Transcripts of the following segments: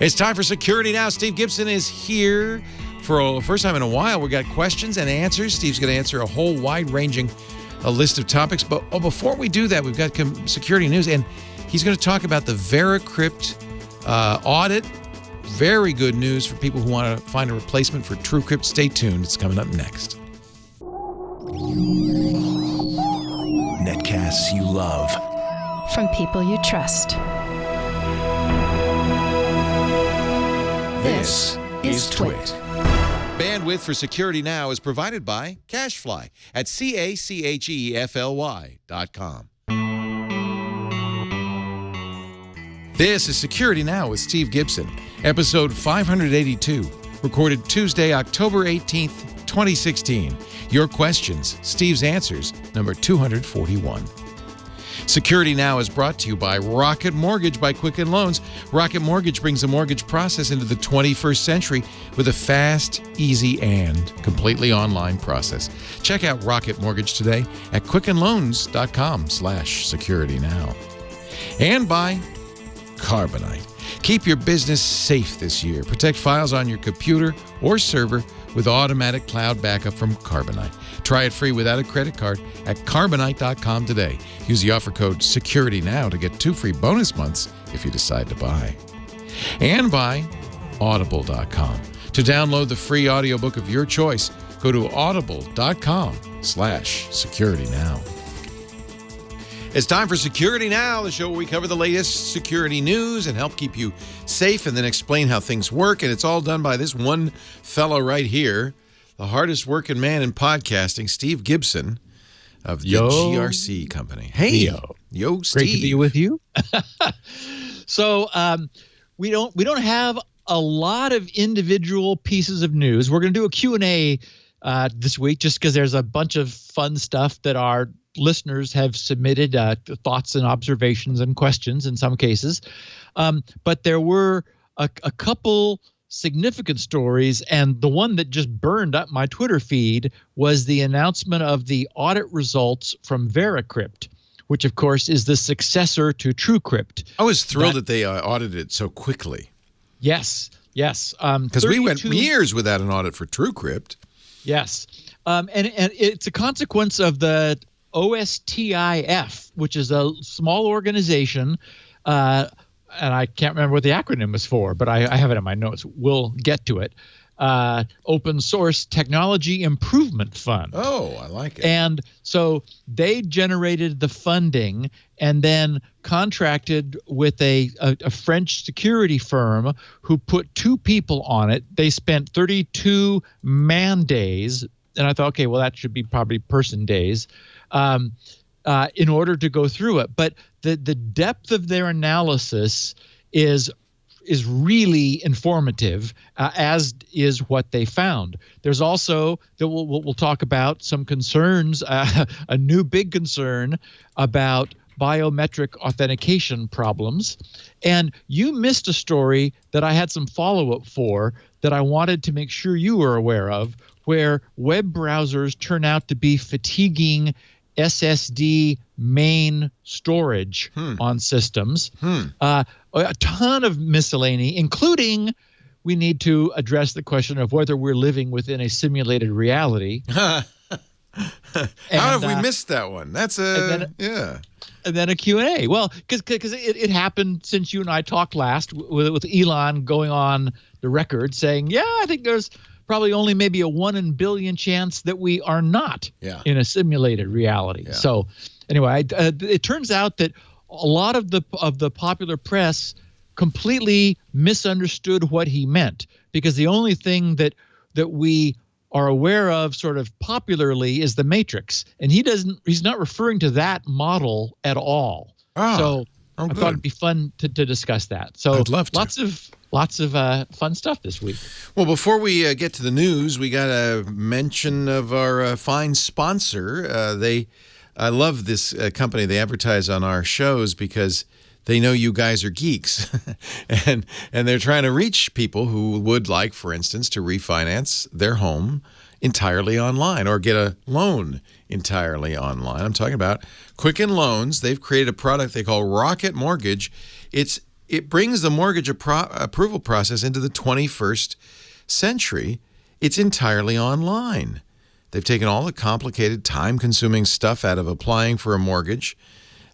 It's time for Security Now. Steve Gibson is here for the first time in a while. We got questions and answers. Steve's going to answer a whole wide-ranging list of topics. But before we do that, we've got security news, and he's going to talk about the VeraCrypt audit. Very good news for people who want to find a replacement for TrueCrypt. Stay tuned. It's coming up next. Netcasts you love. From people you trust. This is Twit. Bandwidth for Security Now is provided by CacheFly at CacheFly.com. This is Security Now with Steve Gibson, episode 582, recorded Tuesday, October 18th, 2016. Your questions, Steve's answers, number 241. Security Now is brought to you by Rocket Mortgage by Quicken Loans. Rocket Mortgage brings the mortgage process into the 21st century with a fast, easy, and completely online process. Check out Rocket Mortgage today at quickenloans.com/securitynow. And by Carbonite. Keep your business safe this year. Protect files on your computer or server with automatic cloud backup from Carbonite. Try it free without a credit card at carbonite.com today. Use the offer code SECURITYNOW to get 2 free bonus months if you decide to buy. And by audible.com. To download the free audiobook of your choice, go to audible.com/securitynow. It's time for Security Now, the show where we cover the latest security news and help keep you safe and then explain how things work. And it's all done by this one fellow right here, the hardest working man in podcasting, Steve Gibson of the GRC company. Hey, yo, Steve. Great to be with you. So we don't have a lot of individual pieces of news. We're going to do a Q&A this week just because there's a bunch of fun stuff that our listeners have submitted, thoughts and observations and questions in some cases. But there were a couple significant stories, and the one that just burned up my Twitter feed was the announcement of the audit results from VeraCrypt, which of course is the successor to TrueCrypt. I was thrilled that they audited it so quickly. Yes. Because we went years without an audit for TrueCrypt. Yes. And it's a consequence of the OSTIF, which is a small organization, and I can't remember what the acronym was for, but I have it in my notes. We'll get to it. Open Source Technology Improvement Fund. Oh, I like it. And so they generated the funding and then contracted with a French security firm who put 2 people on it. They spent 32 man days, and I thought, okay, well, that should be probably person days, in order to go through it. But the depth of their analysis is really informative, as is what they found. There's also, that we'll talk about, some concerns, a new big concern about biometric authentication problems. And you missed a story that I had some follow-up for that I wanted to make sure you were aware of, where web browsers turn out to be fatiguing SSD main storage on systems. A ton of miscellany, including we need to address the question of whether we're living within a simulated reality. How have we missed that one? That's and then a Q&A. Well, because it happened since you and I talked last with Elon going on the record saying, yeah, I think there's probably only maybe a 1 in a billion chance that we are not in a simulated reality. Yeah. So anyway, it turns out that a lot of the popular press completely misunderstood what he meant, because the only thing that we are aware of sort of popularly is the Matrix, and he's not referring to that model at all. So I thought it'd be fun to discuss that. So I'd love to. Lots of fun stuff this week. Well, before we get to the news, we got a mention of our fine sponsor. I love this company. They advertise on our shows because they know you guys are geeks, and they're trying to reach people who would like, for instance, to refinance their home entirely online or get a loan entirely online. I'm talking about Quicken Loans. They've created a product they call Rocket Mortgage. It's it brings the mortgage approval process into the 21st century. It's entirely online. They've taken all the complicated, time-consuming stuff out of applying for a mortgage.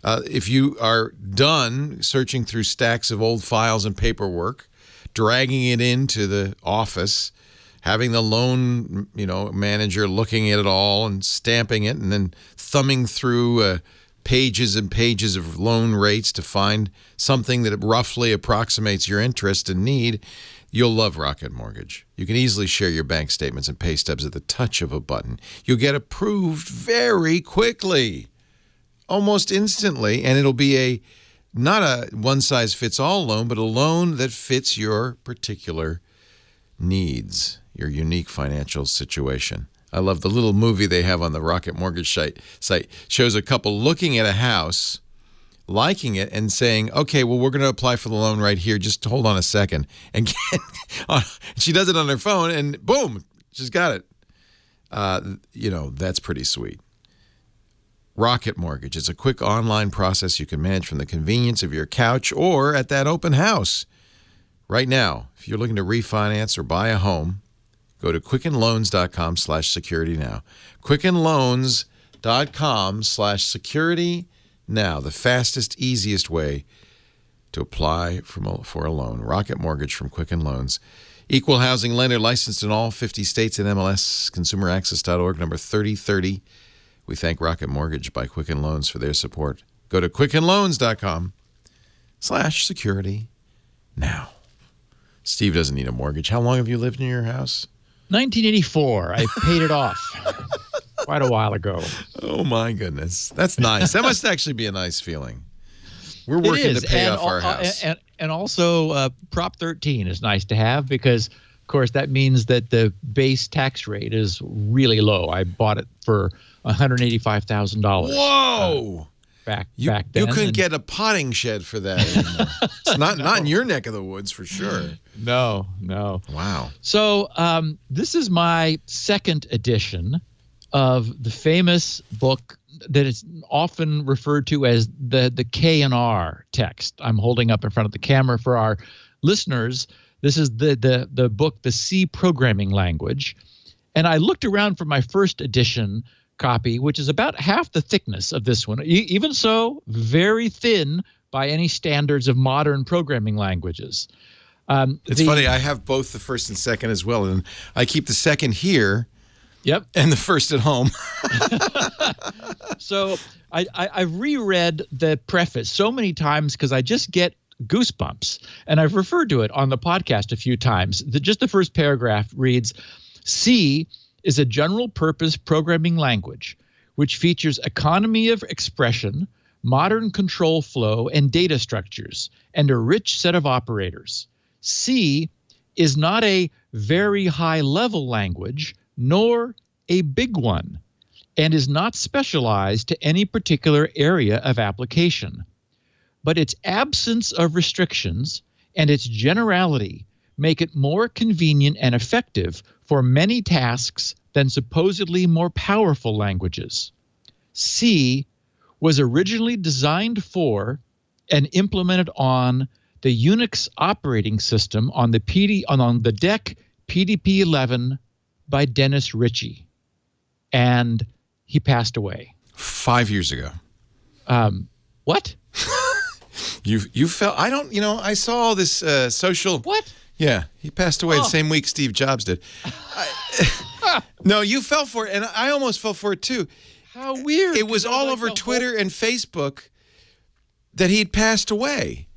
If you are done searching through stacks of old files and paperwork, dragging it into the office, having the loan, manager looking at it all and stamping it, and then thumbing through pages and pages of loan rates to find something that roughly approximates your interest and need, you'll love Rocket Mortgage. You can easily share your bank statements and pay stubs at the touch of a button. You'll get approved very quickly, almost instantly, and it'll be not a one-size-fits-all loan, but a loan that fits your particular needs, your unique financial situation. I love the little movie they have on the Rocket Mortgage site. Shows a couple looking at a house, liking it, and saying, okay, well, we're going to apply for the loan right here. Just hold on a second. And she does it on her phone, and boom, she's got it. That's pretty sweet. Rocket Mortgage is a quick online process you can manage from the convenience of your couch or at that open house. Right now, if you're looking to refinance or buy a home, go to quickenloans.com/securitynow. quickenloans.com/securitynow, the fastest, easiest way to apply for a loan. Rocket Mortgage from Quicken Loans. Equal housing lender licensed in all 50 states and MLS, consumeraccess.org, number 3030. We thank Rocket Mortgage by Quicken Loans for their support. Go to quickenloans.com/securitynow. Steve doesn't need a mortgage. How long have you lived in your house? 1984. I paid it off quite a while ago. Oh, my goodness. That's nice. That must actually be a nice feeling. We're working to pay off our house. And also, Prop 13 is nice to have because, of course, that means that the base tax rate is really low. I bought it for $185,000. Whoa! Back You then. couldn't get a potting shed for that anymore. It's not in your neck of the woods for sure. No. Wow. So this is my second edition of the famous book that is often referred to as the K&R text. I'm holding up in front of the camera for our listeners. This is the book, The C Programming Language. And I looked around for my first edition copy, which is about half the thickness of this one. Even so, very thin by any standards of modern programming languages. It's funny. I have both the first and second as well, and I keep the second here. Yep. And the first at home. So I reread the preface so many times because I just get goosebumps, and I've referred to it on the podcast a few times. Just the first paragraph reads, C is a general-purpose programming language which features economy of expression, modern control flow, and data structures, and a rich set of operators. C is not a very high-level language, nor a big one, and is not specialized to any particular area of application. But its absence of restrictions and its generality make it more convenient and effective for many tasks than supposedly more powerful languages. C was originally designed for and implemented on the Unix operating system on the DEC PDP-11 by Dennis Ritchie, and he passed away 5 years ago. What? You felt I saw all this social. What? Yeah, he passed away the same week Steve Jobs did. No, you fell for it, and I almost fell for it too. How weird! It was all over Twitter and Facebook that he'd passed away.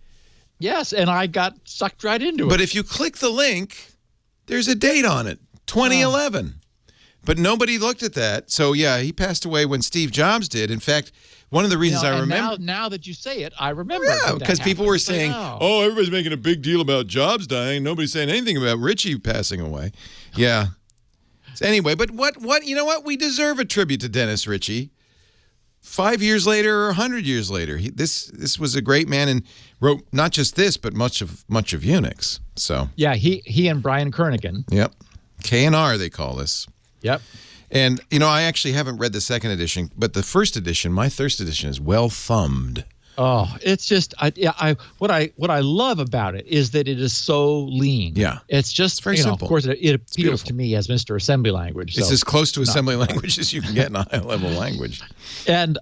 Yes, and I got sucked right into it. But if you click the link, there's a date on it, 2011. But nobody looked at that. So, yeah, he passed away when Steve Jobs did. In fact, one of the reasons I remember... Now that you say it, I remember. Yeah, because people were saying, everybody's making a big deal about Jobs dying. Nobody's saying anything about Ritchie passing away. Yeah. So anyway, but what? You know what? We deserve a tribute to Dennis Ritchie. 5 years later or 100 years later, this was a great man and wrote not just this, but much of Unix. So yeah, he and Brian Kernighan. Yep, K&R they call this. Yep. And I actually haven't read the second edition, but the first edition, my first edition, is well thumbed. Oh, it's just what I love about it is that it is so lean. Yeah. It's just very simple. Of course, it appeals to me as Mr. Assembly language. It's so as close to assembly language as you can get in a high-level language. And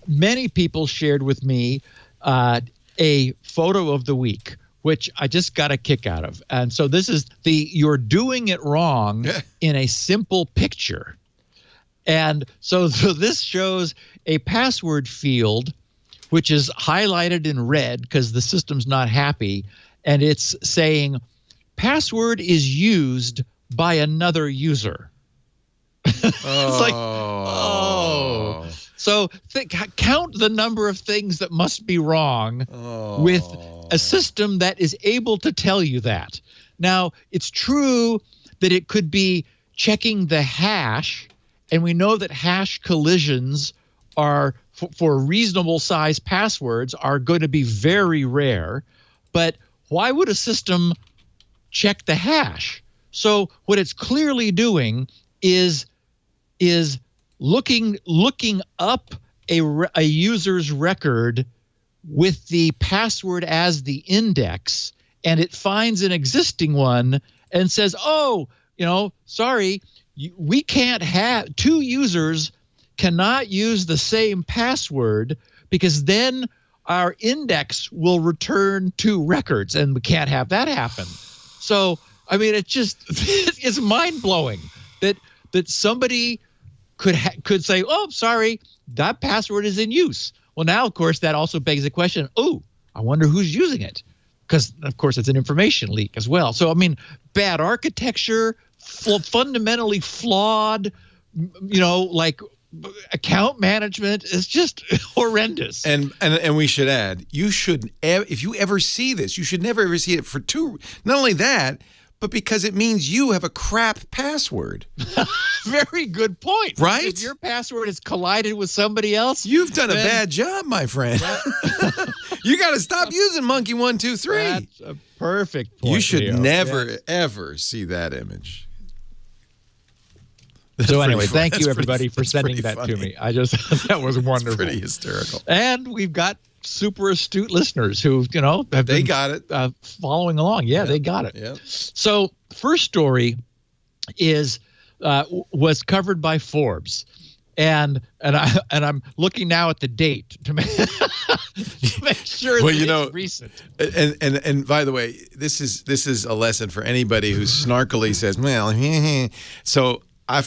many people shared with me a photo of the week, which I just got a kick out of. And so this is you're doing it wrong in a simple picture. And so this shows a password field, which is highlighted in red because the system's not happy. And it's saying, password is used by another user. It's like, oh. So count the number of things that must be wrong with a system that is able to tell you that. Now, it's true that it could be checking the hash, and we know that hash collisions are, for reasonable size passwords, are going to be very rare. But why would a system check the hash? So what it's clearly doing is looking up a user's record with the password as the index, and it finds an existing one and says, oh, sorry, we can't have two users cannot use the same password because then our index will return two records, and we can't have that happen. So, I mean, it's mind-blowing that somebody could say, oh, sorry, that password is in use. Well, now, of course, that also begs the question, oh, I wonder who's using it. Because, of course, it's an information leak as well. So, I mean, bad architecture, fundamentally flawed, like account management is just horrendous. And we should add, if you ever see this, you should never ever see it for two. Not only that, but because it means you have a crap password. Very good point. Right? If your password is collided with somebody else, you've done a bad job, my friend. You got to stop using monkey 1, 2, 3. That's a perfect point. You should never, ever see that image. So anyway, thank you everybody for sending that to me. That was wonderful. It's pretty hysterical. And we've got super astute listeners who, have been got it. Following along. Yeah, they got it. Yep. So first story was covered by Forbes. And I'm looking now at the date to make sure that it's recent. And by the way, this is a lesson for anybody who snarkily says, well, so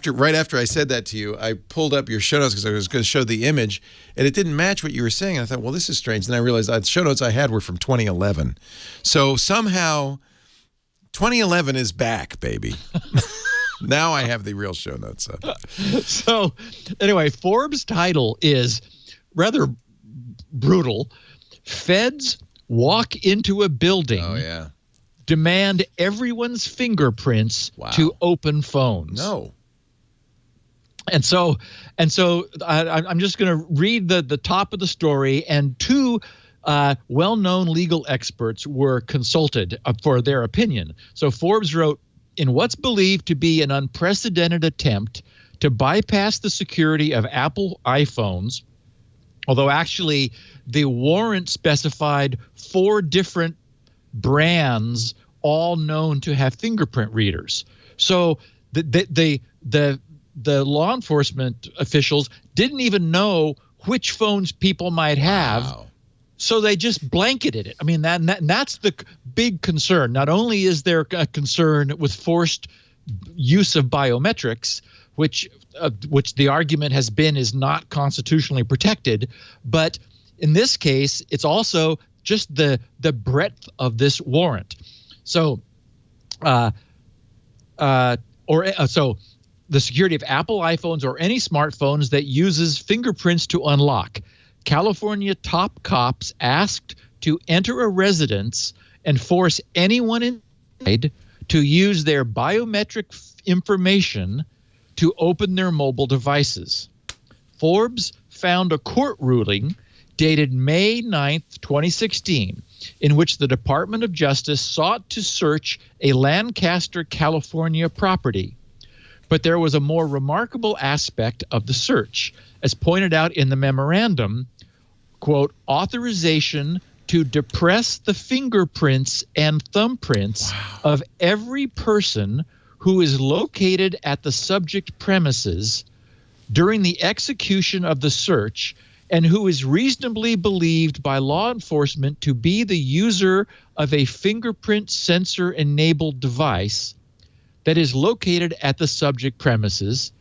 right after I said that to you, I pulled up your show notes because I was going to show the image, and it didn't match what you were saying. And I thought, well, this is strange. And I realized the show notes I had were from 2011. So somehow 2011 is back, baby. Now I have the real show notes up. So anyway, Forbes' title is rather brutal. Feds walk into a building, demand everyone's fingerprints to open phones. No. And so I'm just going to read the top of the story, and two well-known legal experts were consulted for their opinion. So Forbes wrote, in what's believed to be an unprecedented attempt to bypass the security of Apple iPhones, although actually the warrant specified 4 different brands, all known to have fingerprint readers. So the law enforcement officials didn't even know which phones people might have. Wow. So they just blanketed it. I mean, that's the big concern. Not only is there a concern with forced use of biometrics, which the argument has been is not constitutionally protected, but in this case, it's also just the breadth of this warrant. So, so the security of Apple iPhones or any smartphones that uses fingerprints to unlock. California top cops asked to enter a residence and force anyone inside to use their biometric information to open their mobile devices. Forbes found a court ruling dated May 9th, 2016, in which the Department of Justice sought to search a Lancaster, California property. But there was a more remarkable aspect of the search. As pointed out in the memorandum, quote, authorization to depress the fingerprints and thumbprints of every person who is located at the subject premises during the execution of the search and who is reasonably believed by law enforcement to be the user of a fingerprint sensor-enabled device that is located at the subject premises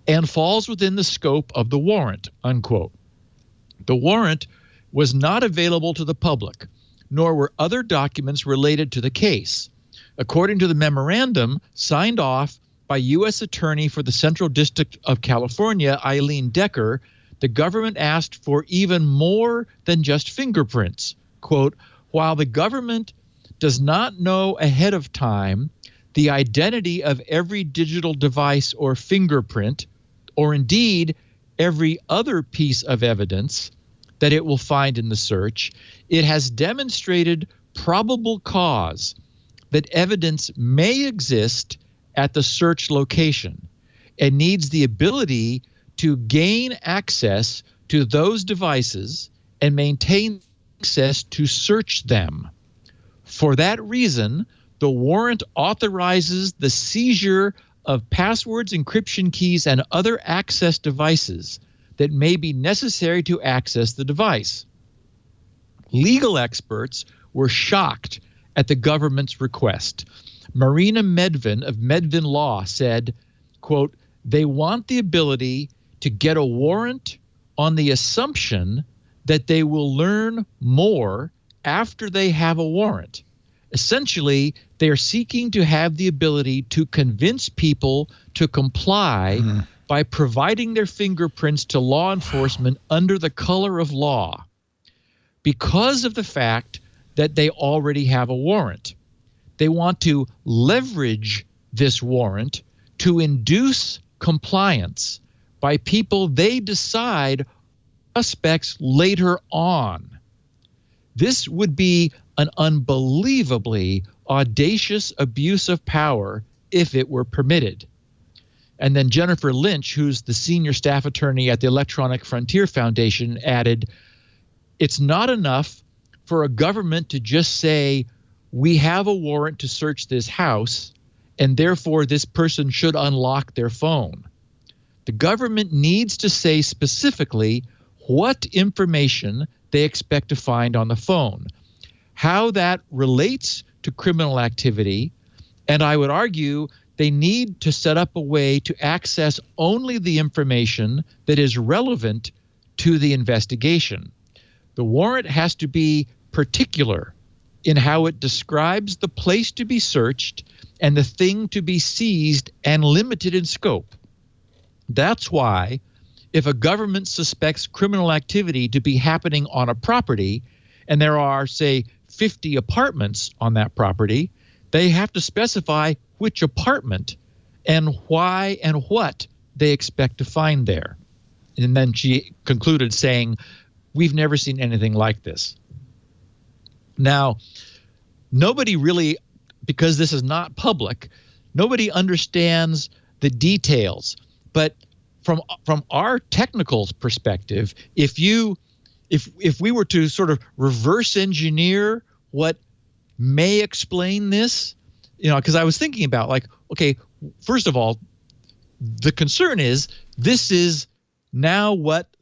and falls within the scope of the warrant, unquote. The warrant was not available to the public, nor were other documents related to the case. According to the memorandum signed off by U.S. Attorney for the Central District of California, Eileen Decker, the government asked for even more than just fingerprints. Quote, while the government does not know ahead of time the identity of every digital device or fingerprint, or indeed every other piece of evidence that it will find in the search, it has demonstrated probable cause that evidence may exist at the search location and needs the ability to gain access to those devices and maintain access to search them. For that reason, the warrant authorizes the seizure of passwords, encryption keys, and other access devices that may be necessary to access the device. Legal experts were shocked at the government's request. Marina Medvin of Medvin Law said, quote, they want the ability to get a warrant on the assumption that they will learn more after they have a warrant. Essentially, they are seeking to have the ability to convince people to comply by providing their fingerprints to law enforcement under the color of law because of the fact that they already have a warrant. They want to leverage this warrant to induce compliance by people they decide suspects later on. This would be an unbelievably audacious abuse of power if it were permitted. And then Jennifer Lynch, who's the senior staff attorney at the Electronic Frontier Foundation, added, it's not enough for a government to just say, we have a warrant to search this house, and therefore this person should unlock their phone. The government needs to say specifically what information they expect to find on the phone, how that relates to criminal activity, and I would argue they need to set up a way to access only the information that is relevant to the investigation. The warrant has to be particular in how it describes the place to be searched and the thing to be seized and limited in scope. That's why if a government suspects criminal activity to be happening on a property and there are, say, 50 apartments on that property, they have to specify which apartment and why and what they expect to find there. And then she concluded saying, we've never seen anything like this. Now, nobody really, because this is not public, nobody understands the details. But from our technical perspective, if we were to sort of reverse engineer what may explain this, because I was thinking about like, okay, first of all, the concern is this is now what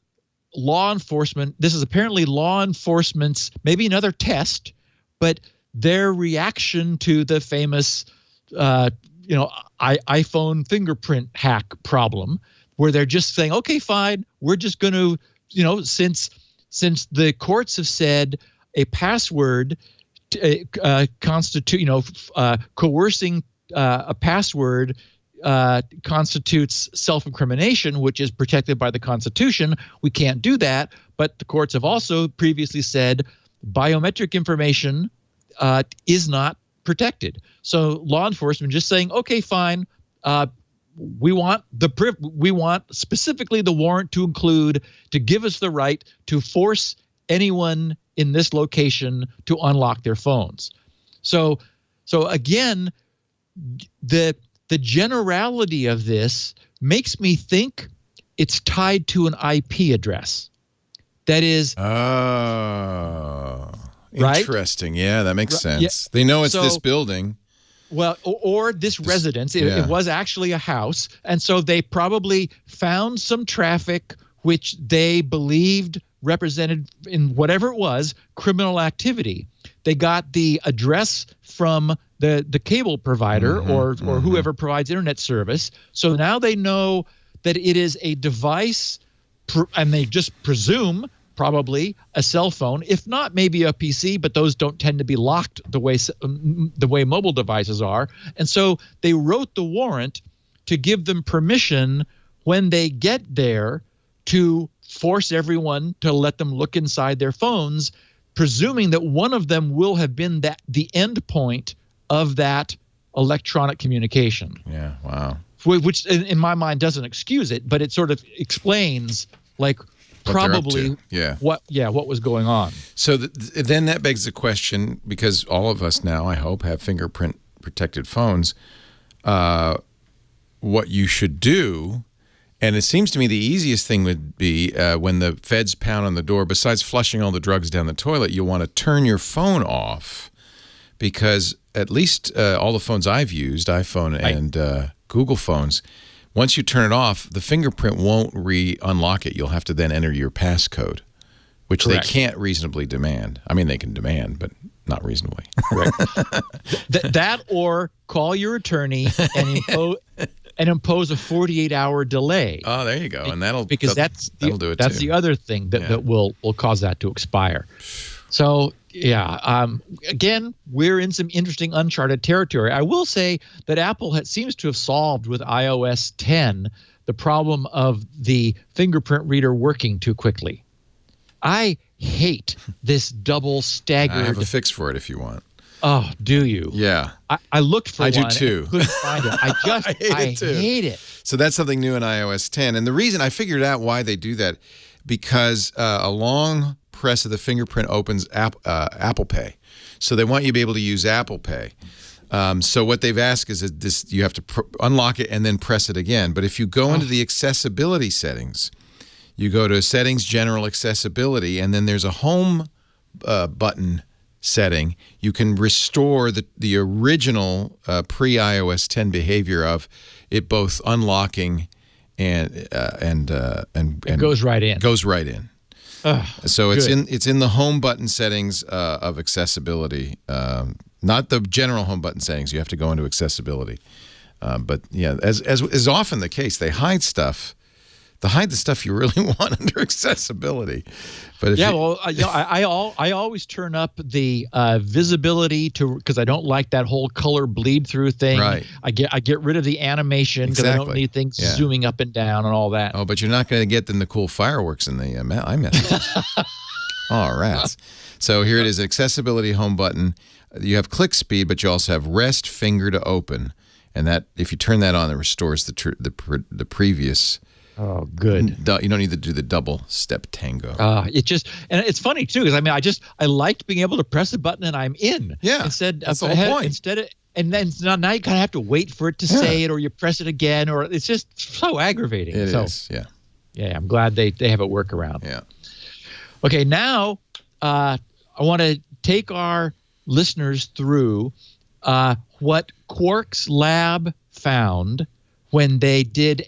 law enforcement, this is apparently law enforcement's, maybe another test, but their reaction to the famous, iPhone fingerprint hack problem, where they're just saying, okay, fine, we're just going to, since the courts have said a password coercing a password constitutes self-incrimination, which is protected by the Constitution. We can't do that. But the courts have also previously said biometric information is not protected. So law enforcement just saying, okay, fine. We want specifically the warrant to include, to give us the right to force anyone in this location to unlock their phones. So again, the generality of this makes me think it's tied to an IP address, that is right? Interesting. Yeah, that makes sense. Yeah. They know it's So- this building. Well, or this residence. It was actually a house. And so they probably found some traffic which they believed represented, in whatever it was, criminal activity. They got the address from the cable provider or whoever provides internet service. So now they know that it is a device, and they just presume probably a cell phone, if not maybe a PC, but those don't tend to be locked the way mobile devices are. And so they wrote the warrant to give them permission when they get there to force everyone to let them look inside their phones, presuming that one of them will have been the end point of that electronic communication. Yeah, wow. Which in my mind doesn't excuse it, but it sort of explains like probably what was going on. So then that begs the question, because all of us now, I hope, have fingerprint protected phones, what you should do. And it seems to me the easiest thing would be when the feds pound on the door, besides flushing all the drugs down the toilet, you want to turn your phone off, because at least all the phones I've used, iPhone and Google phones, once you turn it off, the fingerprint won't unlock it. You'll have to then enter your passcode, which Correct. They can't reasonably demand. I mean, they can demand, but not reasonably. Correct. That or call your attorney and impose a 48-hour delay. Oh, there you go. And that'll do it that's too. the other thing that will cause that to expire. So again, we're in some interesting uncharted territory. I will say that Apple seems to have solved with iOS 10 the problem of the fingerprint reader working too quickly. I hate this double staggered. I have a fix for it if you want. Oh, do you? Yeah. I looked for one. I do too. And couldn't find it. I hate it. So that's something new in iOS 10. And the reason I figured out why they do that, because a long press of the fingerprint opens Apple Pay. So they want you to be able to use Apple Pay. So what they've asked is that this, you have to unlock it and then press it again. But if you go into the accessibility settings, you go to Settings, General Accessibility, and then there's a Home button setting. You can restore the original pre-iOS 10 behavior of it both unlocking and it goes right in. Goes right in. So it's in the Home button settings of accessibility, not the general Home button settings. You have to go into accessibility. But yeah, as is often the case, they hide stuff. They hide the stuff you really want under accessibility. But I always turn up the visibility because I don't like that whole color bleed through thing. Right. I get rid of the animation because I don't need things zooming up and down and all that. Oh, but you're not going to get the cool fireworks in the iMessages. All right. So here it is, accessibility Home button. You have click speed, but you also have rest finger to open, and that if you turn that on, it restores the previous. Oh, good. You don't need to do the double step tango. And it's funny too, because I liked being able to press a button and I'm in. Yeah, that's the whole point. And then now you kind of have to wait for it to say it, or you press it again, or it's just so aggravating. It is, yeah. Yeah, I'm glad they have a workaround. Yeah. Okay, now I want to take our listeners through what Quark's lab found when they did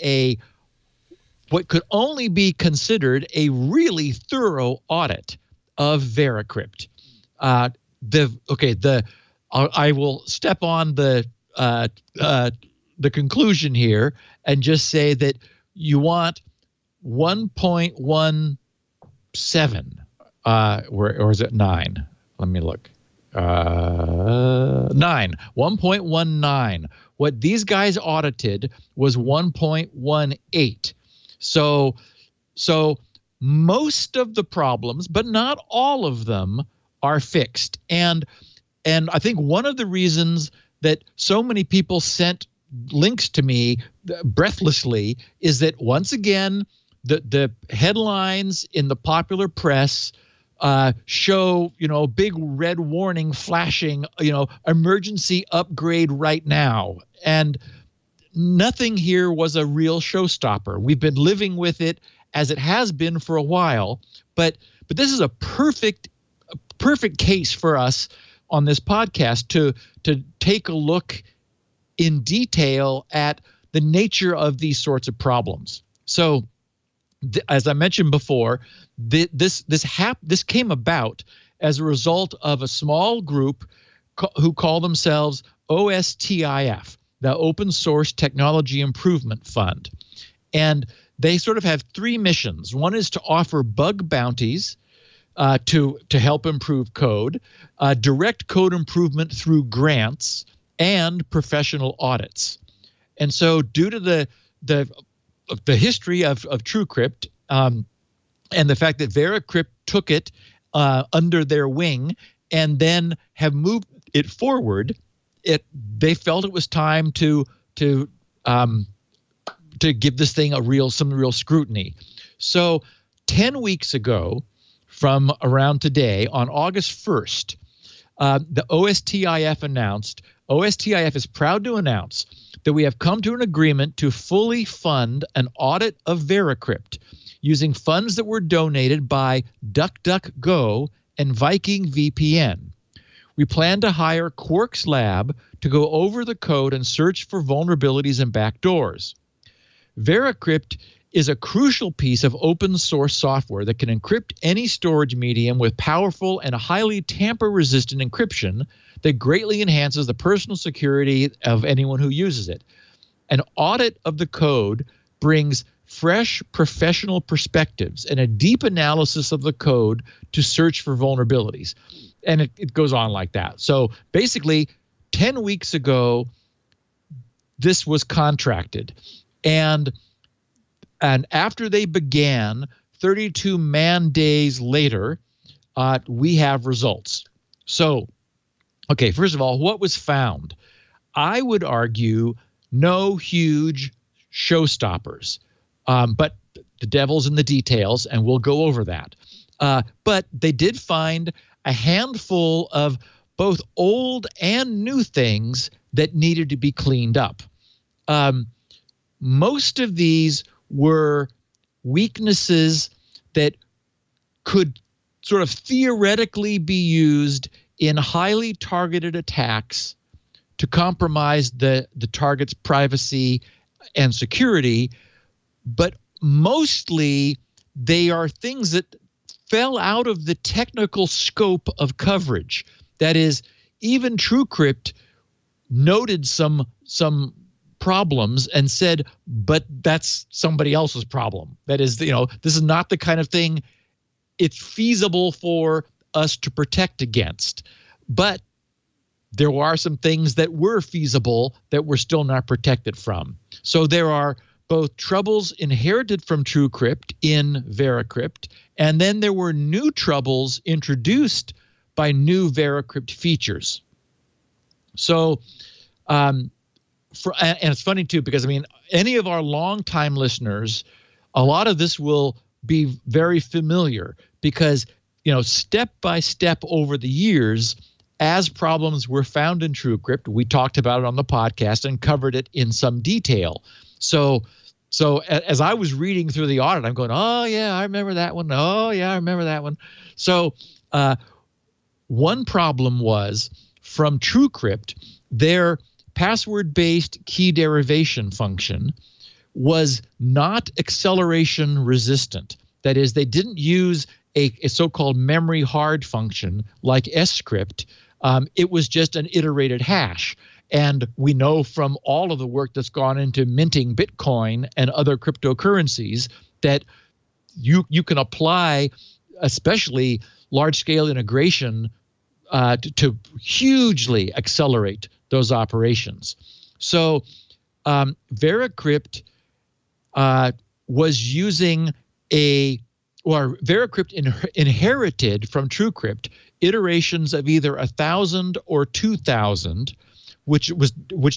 what could only be considered a really thorough audit of VeraCrypt. I will step on the conclusion here and just say that you want 1.17, or is it 9? Let me look. 1.19. What these guys audited was 1.18. So most of the problems, but not all of them, are fixed. And I think one of the reasons that so many people sent links to me breathlessly is that, once again, the headlines in the popular press show, big red warning flashing, emergency upgrade right now. And nothing here was a real showstopper. We've been living with it as it has been for a while. But this is a perfect case for us on this podcast to take a look in detail at the nature of these sorts of problems. So, as I mentioned before, this came about as a result of a small group who call themselves OSTIF, the Open Source Technology Improvement Fund. And they sort of have three missions. One is to offer bug bounties to help improve code, direct code improvement through grants, and professional audits. And so due to the history of TrueCrypt and the fact that VeraCrypt took it under their wing and then have moved it forward, they felt it was time to give this thing some real scrutiny. So 10 weeks ago from around today, on August 1st, the OSTIF is proud to announce that we have come to an agreement to fully fund an audit of VeraCrypt using funds that were donated by DuckDuckGo and Viking VPN. We plan to hire Quark's Lab to go over the code and search for vulnerabilities and backdoors. VeraCrypt is a crucial piece of open source software that can encrypt any storage medium with powerful and highly tamper-resistant encryption that greatly enhances the personal security of anyone who uses it. An audit of the code brings fresh professional perspectives and a deep analysis of the code to search for vulnerabilities. And it goes on like that. So basically, 10 weeks ago, this was contracted. And after they began, 32 man-days later, we have results. So, okay, first of all, what was found? I would argue no huge showstoppers, but the devil's in the details, and we'll go over that. But they did find a handful of both old and new things that needed to be cleaned up. Most of these were weaknesses that could sort of theoretically be used in highly targeted attacks to compromise the target's privacy and security, but mostly they are things that fell out of the technical scope of coverage. That is, even TrueCrypt noted some problems and said, but that's somebody else's problem. That is, this is not the kind of thing it's feasible for us to protect against. But there are some things that were feasible that we're still not protected from. So there are both troubles inherited from TrueCrypt in VeraCrypt, and then there were new troubles introduced by new VeraCrypt features. So, and it's funny too, because any of our longtime listeners, a lot of this will be very familiar because, step by step over the years, as problems were found in TrueCrypt, we talked about it on the podcast and covered it in some detail. So as I was reading through the audit, I'm going, oh yeah, I remember that one. Oh yeah, I remember that one. So one problem was from TrueCrypt, their password-based key derivation function was not acceleration resistant. That is, they didn't use a so-called memory hard function like scrypt. It was just an iterated hash. And we know from all of the work that's gone into minting Bitcoin and other cryptocurrencies that you can apply, especially large-scale integration, to hugely accelerate those operations. So VeraCrypt was using VeraCrypt inherited from TrueCrypt iterations of either 1,000 or 2,000, which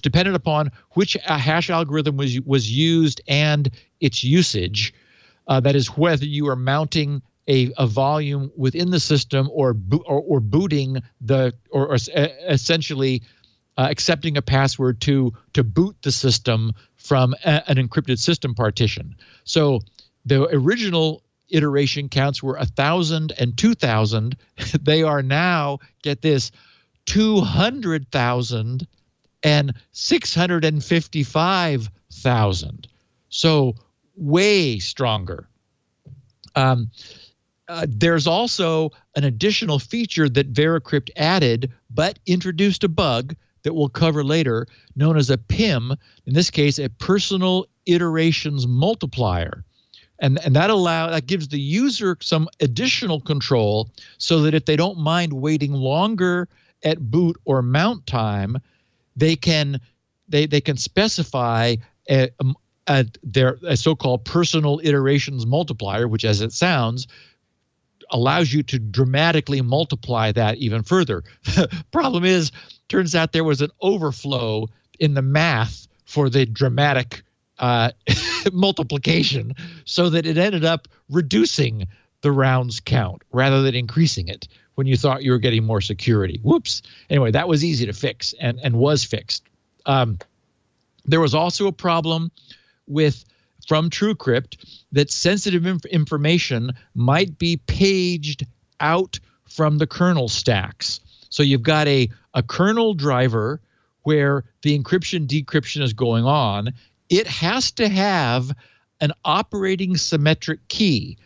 depended upon which hash algorithm was used and its usage. That is, whether you are mounting a volume within the system or booting or essentially accepting a password to boot the system from an encrypted system partition. So The original iteration counts were 1,000 and 2,000. They are now, get this, 200,000 and 655,000. So way stronger. There's also an additional feature that VeraCrypt added, but introduced a bug that we'll cover later, known as a PIM, in this case, a personal iterations multiplier. And that gives the user some additional control so that if they don't mind waiting longer at boot or mount time, they can specify a so-called personal iterations multiplier, which, as it sounds, allows you to dramatically multiply that even further. Problem is, turns out there was an overflow in the math for the dramatic multiplication, so that it ended up reducing the rounds count rather than increasing it when you thought you were getting more security. Whoops. Anyway, that was easy to fix and was fixed. There was also a problem from TrueCrypt that sensitive information might be paged out from the kernel stacks. So you've got a kernel driver where the encryption decryption is going on. It has to have an operating symmetric key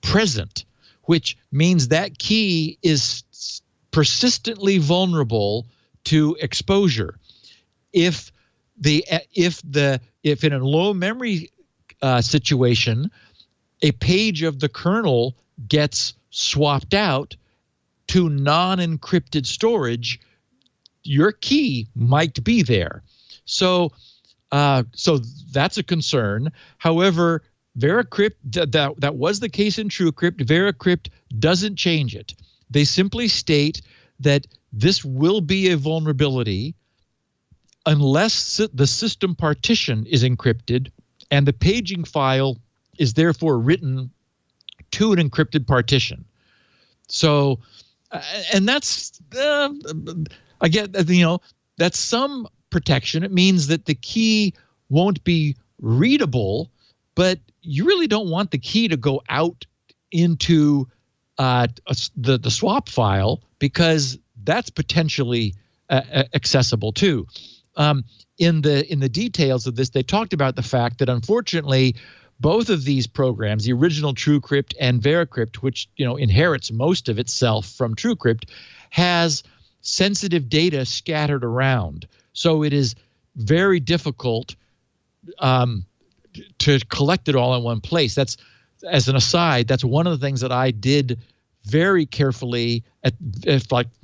present, which means that key is persistently vulnerable to exposure. If in a low memory situation, a page of the kernel gets swapped out to non-encrypted storage, your key might be there. So that's a concern. However, VeraCrypt, that was the case in TrueCrypt. VeraCrypt doesn't change it. They simply state that this will be a vulnerability unless the system partition is encrypted and the paging file is therefore written to an encrypted partition. So, and that's, I get, that's some protection. It means that the key won't be readable, but you really don't want the key to go out into the swap file, because that's potentially accessible too. In the details of this, they talked about the fact that unfortunately, both of these programs, the original TrueCrypt and VeraCrypt, which inherits most of itself from TrueCrypt, has sensitive data scattered around. So it is very difficult to collect it all in one place. That's, as an aside, that's one of the things that I did very carefully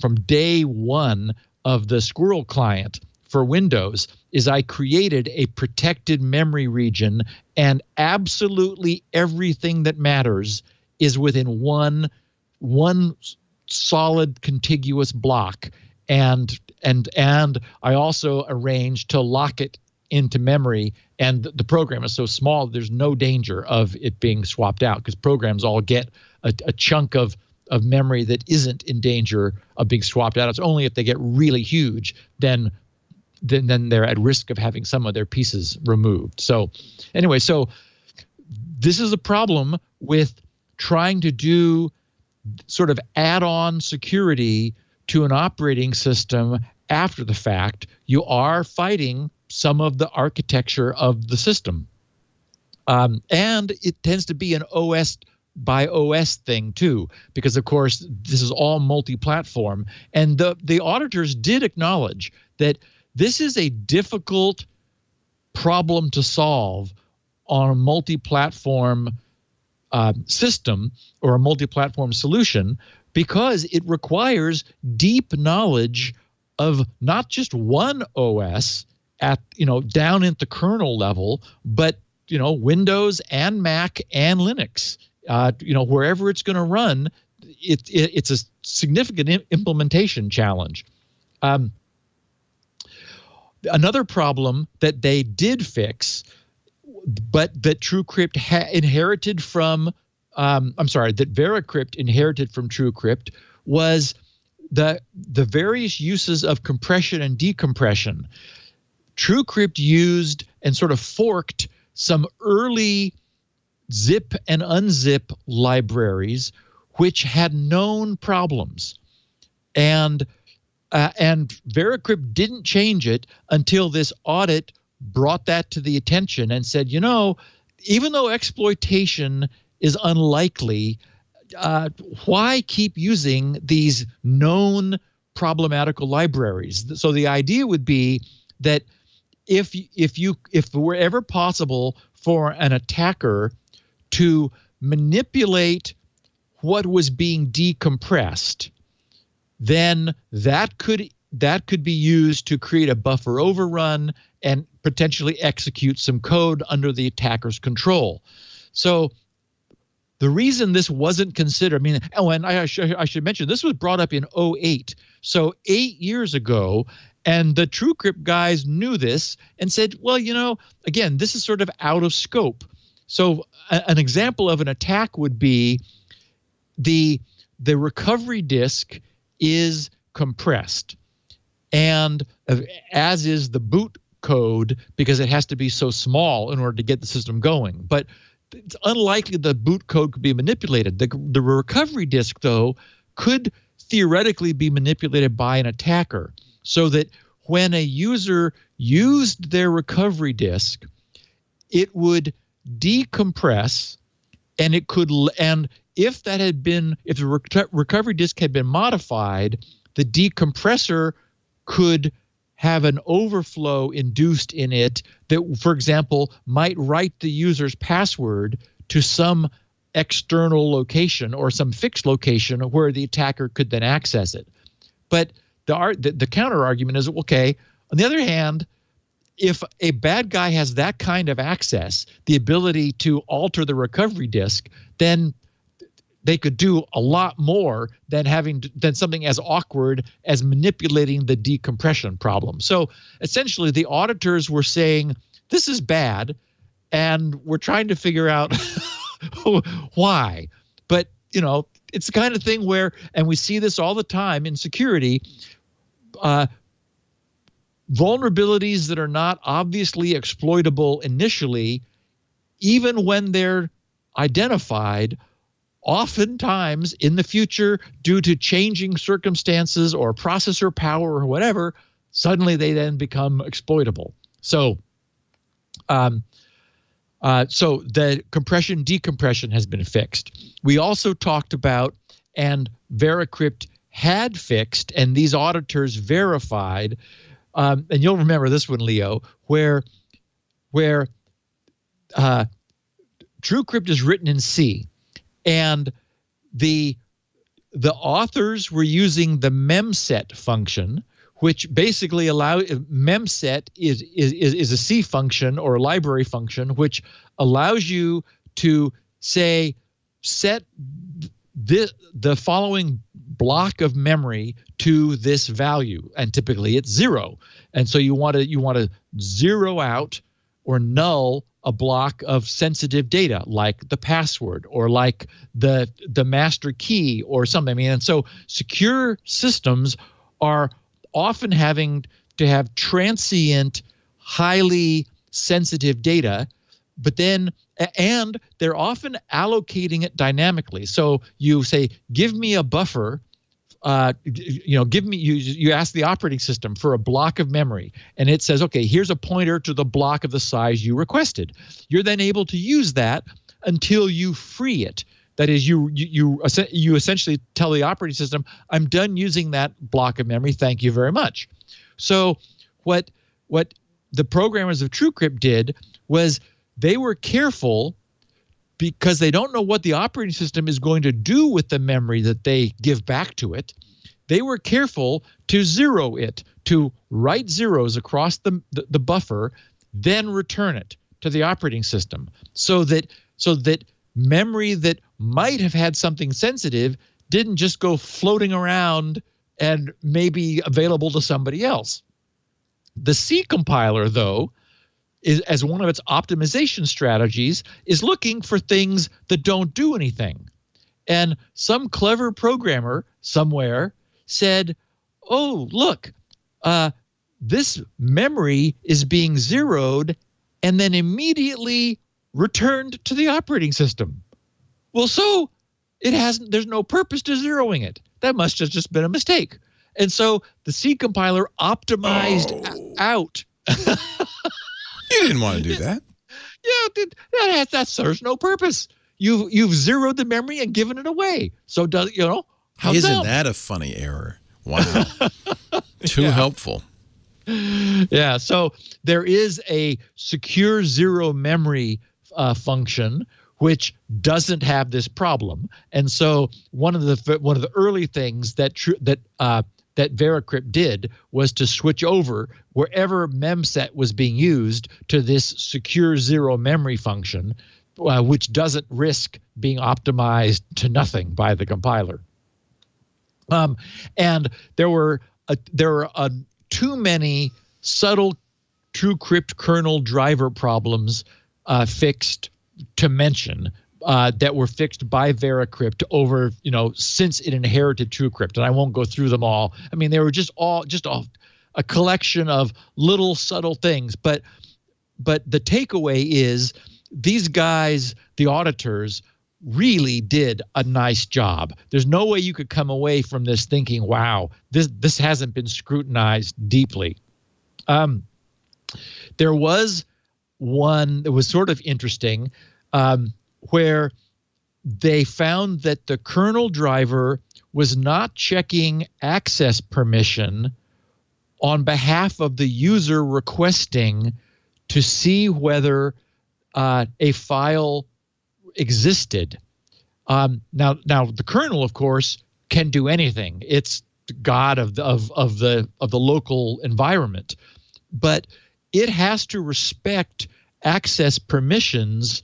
from day one of the Squirrel client for Windows, is I created a protected memory region, and absolutely everything that matters is within one solid contiguous block. And I also arranged to lock it into memory, and the program is so small there's no danger of it being swapped out, because programs all get a chunk of memory that isn't in danger of being swapped out. It's only if they get really huge then they're at risk of having some of their pieces removed. So anyway, so this is a problem with trying to do sort of add-on security to an operating system after the fact. You are fighting some of the architecture of the system. And it tends to be an OS by OS thing too, because of course this is all multi-platform. And the auditors did acknowledge that this is a difficult problem to solve on a multi-platform system or a multi-platform solution, because it requires deep knowledge of not just one OS at down at the kernel level, but Windows and Mac and Linux. Wherever it's going to run, it's a significant implementation challenge. Another problem that they did fix, but that TrueCrypt inherited from, that VeraCrypt inherited from TrueCrypt, was the various uses of compression and decompression. TrueCrypt used and sort of forked some early zip and unzip libraries which had known problems. And VeraCrypt didn't change it until this audit brought that to the attention and said, even though exploitation is unlikely, why keep using these known problematical libraries? So the idea would be that if it were ever possible for an attacker to manipulate what was being decompressed, then that could be used to create a buffer overrun and potentially execute some code under the attacker's control. So the reason this wasn't considered, and I should mention, this was brought up in 2008, so 8 years ago, and the TrueCrypt guys knew this and said, well, again, this is sort of out of scope. So an example of an attack would be the recovery disk is compressed, and as is the boot code, because it has to be so small in order to get the system going. But it's unlikely the boot code could be manipulated. The recovery disk, though, could theoretically be manipulated by an attacker, so that when a user used their recovery disk, it would decompress, and if the recovery disk had been modified, the decompressor could have an overflow induced in it that, for example, might write the user's password to some external location or some fixed location where the attacker could then access it. But the counter argument is, okay, on the other hand, if a bad guy has that kind of access, the ability to alter the recovery disk, then they could do a lot more than something as awkward as manipulating the decompression problem. So essentially, the auditors were saying, this is bad, and we're trying to figure out why. But, it's the kind of thing where, and we see this all the time in security, vulnerabilities that are not obviously exploitable initially, even when they're identified, oftentimes in the future, due to changing circumstances or processor power or whatever, suddenly they then become exploitable. So, so the compression decompression has been fixed. We also talked about, and VeraCrypt had fixed, and these auditors verified, and you'll remember this one, Leo, where TrueCrypt is written in C. And the authors were using the memset function, which basically memset is a C function or a library function, which allows you to say, set the following block of memory to this value, and typically it's 0. And so you want to zero out or null a block of sensitive data, like the password or like the master key or something. And so secure systems are often having to have transient, highly sensitive data, and they're often allocating it dynamically. So you say, give me a buffer. You ask the operating system for a block of memory, and it says, okay, here's a pointer to the block of the size you requested. You're then able to use that until you free it. That is, you essentially tell the operating system, I'm done using that block of memory. Thank you very much. So what the programmers of TrueCrypt did was they were careful, because they don't know what the operating system is going to do with the memory that they give back to it. They were careful to zero it, to write zeros across the buffer, then return it to the operating system, so that memory that might have had something sensitive didn't just go floating around and maybe available to somebody else. The C compiler, though, as one of its optimization strategies, is looking for things that don't do anything. And some clever programmer somewhere said, oh, look, this memory is being zeroed, and then immediately returned to the operating system. Well, so there's no purpose to zeroing it. That must have just been a mistake. And so the C compiler optimized out. You didn't want to do that. Yeah, that serves no purpose. You've zeroed the memory and given it away. So Isn't that a funny error? Wow. Too helpful. Yeah. So there is a secure zero memory function which doesn't have this problem. And so one of the early things that VeraCrypt did was to switch over wherever memset was being used to this secure zero memory function, which doesn't risk being optimized to nothing by the compiler. And there were too many subtle TrueCrypt kernel driver problems fixed to mention that were fixed by VeraCrypt over, since it inherited TrueCrypt. And I won't go through them all. I mean, they were just a collection of little subtle things. But the takeaway is these guys, the auditors, really did a nice job. There's no way you could come away from this thinking, wow, this hasn't been scrutinized deeply. There was one that was sort of interesting where they found that the kernel driver was not checking access permission on behalf of the user requesting to see whether a file existed. Now the kernel, of course, can do anything. It's the god of the local environment, but it has to respect access permissions.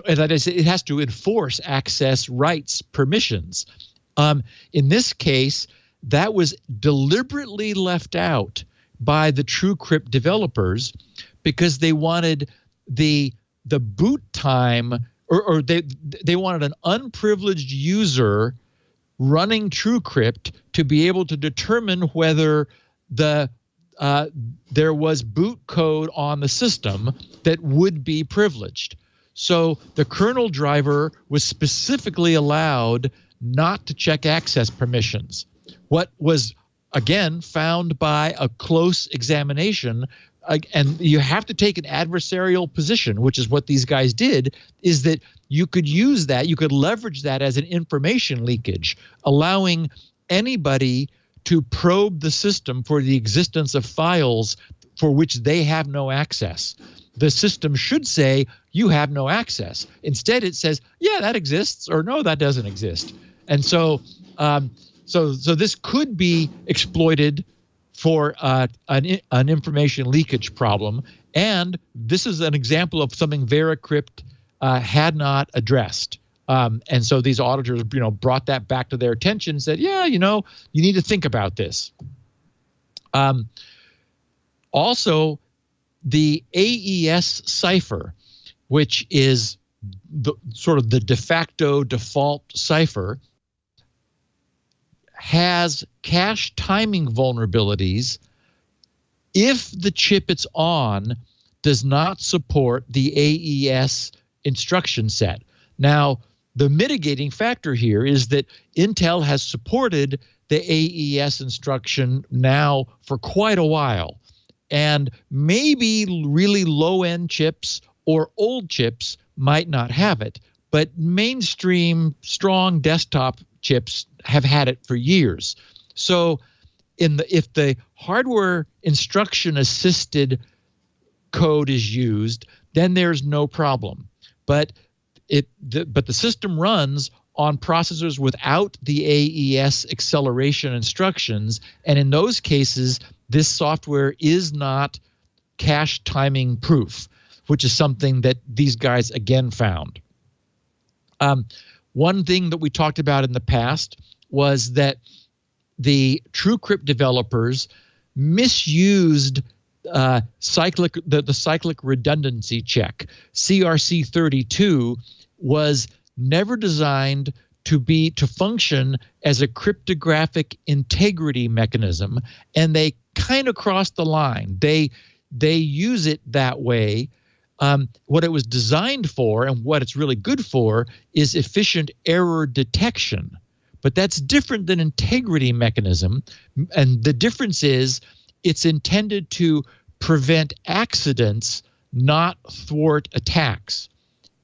That is, it has to enforce access rights permissions. In this case, that was deliberately left out by the TrueCrypt developers because they wanted the boot time, or they wanted an unprivileged user running TrueCrypt to be able to determine whether there was boot code on the system that would be privileged. So the kernel driver was specifically allowed not to check access permissions. What was, again, found by a close examination, and you have to take an adversarial position, which is what these guys did, is that you could use that, you could leverage that as an information leakage, allowing anybody to probe the system for the existence of files for which they have no access. The system should say, you have no access. Instead, it says, yeah, that exists, or no, that doesn't exist. And so this could be exploited for an information leakage problem. And this is an example of something VeraCrypt had not addressed. And so these auditors, brought that back to their attention and said, yeah, you need to think about this. Also, the AES cipher, which is the de facto default cipher, has cache timing vulnerabilities if the chip it's on does not support the AES instruction set. Now, the mitigating factor here is that Intel has supported the AES instruction now for quite a while. And maybe really low-end chips or old chips might not have it, but mainstream strong desktop chips have had it for years. So if the hardware instruction assisted code is used, then there's no problem. But the system runs on processors without the AES acceleration instructions, and in those cases, this software is not cache timing proof, which is something that these guys again found. One thing that we talked about in the past was that the TrueCrypt developers misused the cyclic redundancy check. CRC 32 was never designed to function as a cryptographic integrity mechanism, and they kind of crossed the line. They use it that way what it was designed for and what it's really good for is efficient error detection. But that's different than integrity mechanism. And the difference is it's intended to prevent accidents, not thwart attacks.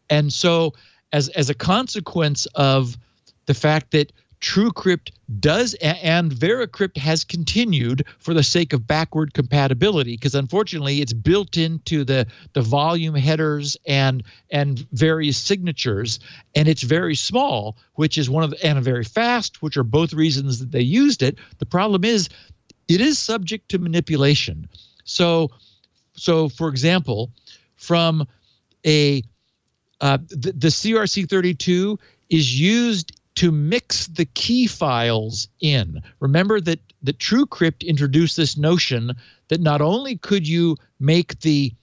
And so as a consequence of the fact that TrueCrypt does, and VeraCrypt has continued for the sake of backward compatibility, because unfortunately it's built into the volume headers and various signatures, and it's very small, which is and very fast, which are both reasons that they used it. The problem is it is subject to manipulation. So for example, from the CRC32 is used to mix the key files in. Remember that the TrueCrypt introduced this notion that not only could you make the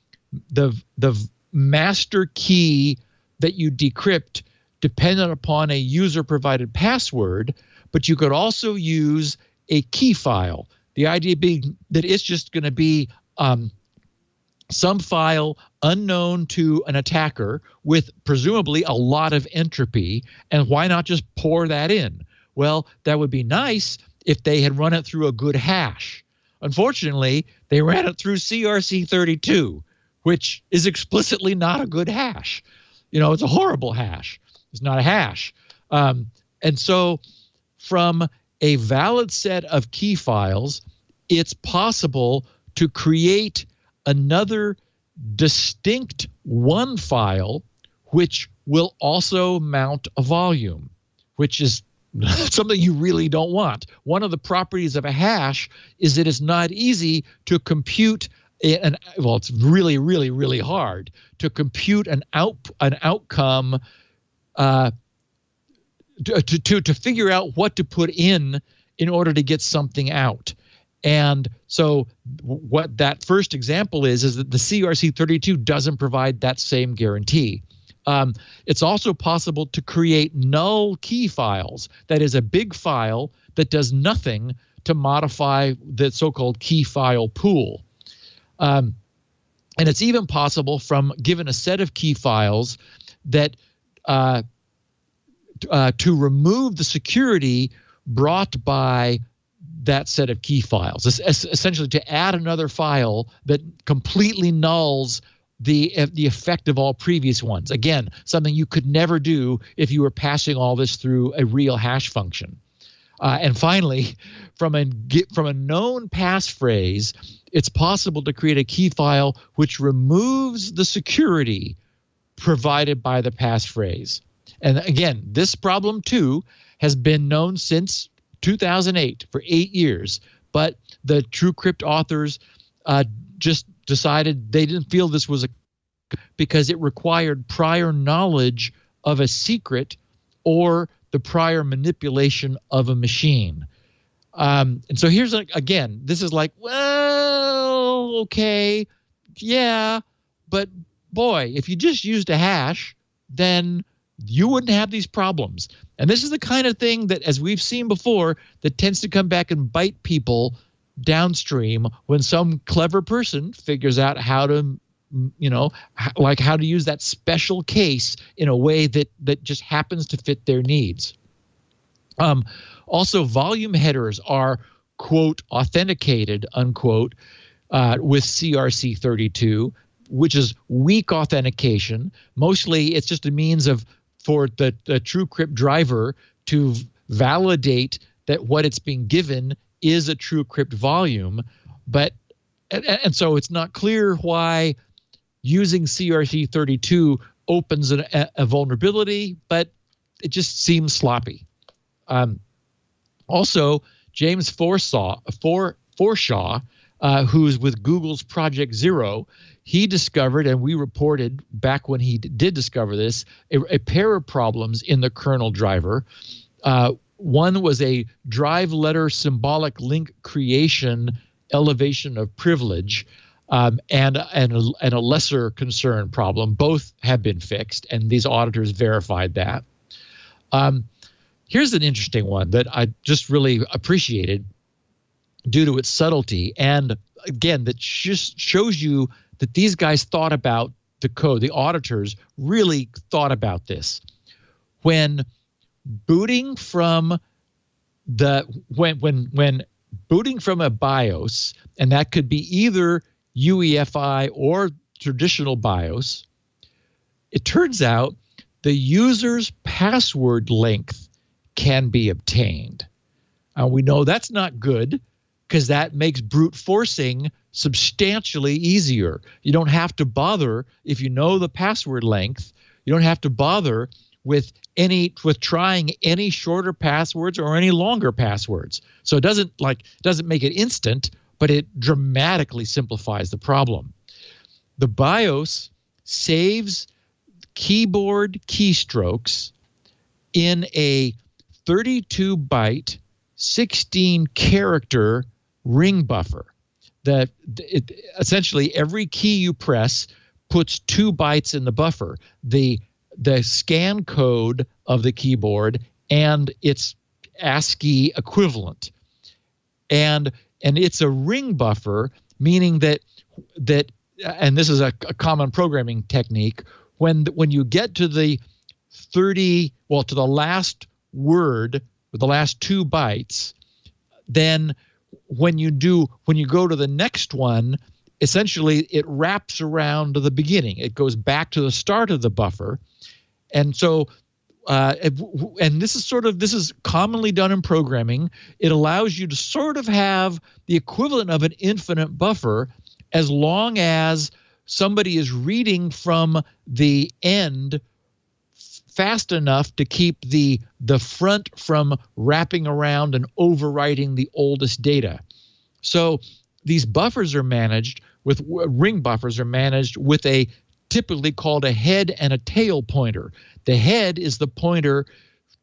master key that you decrypt dependent upon a user-provided password, but you could also use a key file. The idea being that it's just going to be some file unknown to an attacker with presumably a lot of entropy, and why not just pour that in? Well, that would be nice if they had run it through a good hash. Unfortunately, they ran it through CRC32, which is explicitly not a good hash. It's a horrible hash. It's not a hash. And so from a valid set of key files, it's possible to create another distinct one file which will also mount a volume, which is something you really don't want. One of the properties of a hash is that it's not easy to compute it's really, really, really hard to compute an outcome to figure out what to put in order to get something out. And so what that first example is that the CRC32 doesn't provide that same guarantee. It's also possible to create null key files. That is a big file that does nothing to modify the so-called key file pool. And it's even possible from given a set of key files that to remove the security brought by that set of key files. It's essentially to add another file that completely nulls the effect of all previous ones. Again, something you could never do if you were passing all this through a real hash function. And finally, from a known passphrase, it's possible to create a key file which removes the security provided by the passphrase. And again, this problem too has been known since 2008 for 8 years, but the TrueCrypt authors just decided they didn't feel this was because it required prior knowledge of a secret or the prior manipulation of a machine. And so here's again, this is like, well, okay, yeah, but boy, if you just used a hash, then you wouldn't have these problems. And this is the kind of thing that, as we've seen before, that tends to come back and bite people downstream when some clever person figures out how to, how to use that special case in a way that just happens to fit their needs. Also, volume headers are, quote, authenticated, unquote, with CRC32, which is weak authentication. Mostly it's just a means for the TrueCrypt driver to validate that what it's being given is a TrueCrypt volume. And so it's not clear why using CRC32 opens a vulnerability, but it just seems sloppy. Also, James Forshaw, who's with Google's Project Zero, he discovered, and we reported back when he did discover this, a pair of problems in the kernel driver. One was a drive letter symbolic link creation elevation of privilege, and a lesser concern problem. Both have been fixed, and these auditors verified that. Here's an interesting one that I just really appreciated due to its subtlety, and again, that just shows you that these guys thought about the code, the auditors really thought about this. When booting from when booting from a BIOS, and that could be either UEFI or traditional BIOS, it turns out the user's password length can be obtained. We know that's not good because that makes brute forcing substantially easier. You don't have to bother, if you know the password length, you don't have to bother with trying any shorter passwords or any longer passwords. So it doesn't make it instant, but it dramatically simplifies the problem. The BIOS saves keyboard keystrokes in a 32-byte, 16-character ring buffer. Essentially, every key you press puts 2 bytes in the buffer. The scan code of the keyboard and its ASCII equivalent. And it's a ring buffer, meaning that and this is a common programming technique, when you get to the to the last word, or the last 2 bytes, then when you go to the next one, essentially it wraps around to the beginning. It goes back to the start of the buffer. And so and this is commonly done in programming. It allows you to sort of have the equivalent of an infinite buffer as long as somebody is reading from the end fast enough to keep the front from wrapping around and overwriting the oldest data. So these buffers are managed with ring buffers are managed with a typically called a head and a tail pointer. The head is the pointer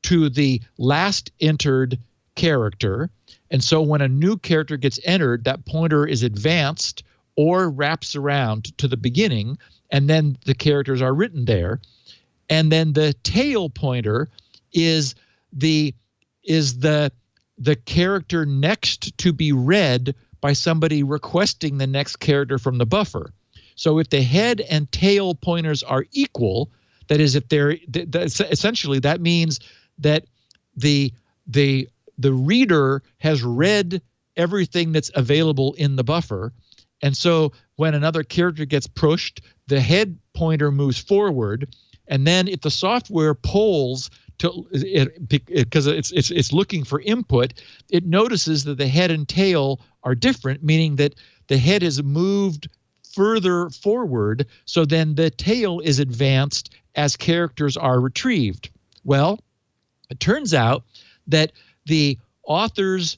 to the last entered character. And so when a new character gets entered, that pointer is advanced or wraps around to the beginning, and then the characters are written there. And then the tail pointer is the character next to be read by somebody requesting the next character from the buffer. So if the head and tail pointers are equal, that is, if they're essentially, that means that the reader has read everything that's available in the buffer. And so when another character gets pushed, the head pointer moves forward. And then if the software polls to it, because it's looking for input, it notices that the head and tail are different, meaning that the head is moved further forward, so then the tail is advanced as characters are retrieved. Well, it turns out that the authors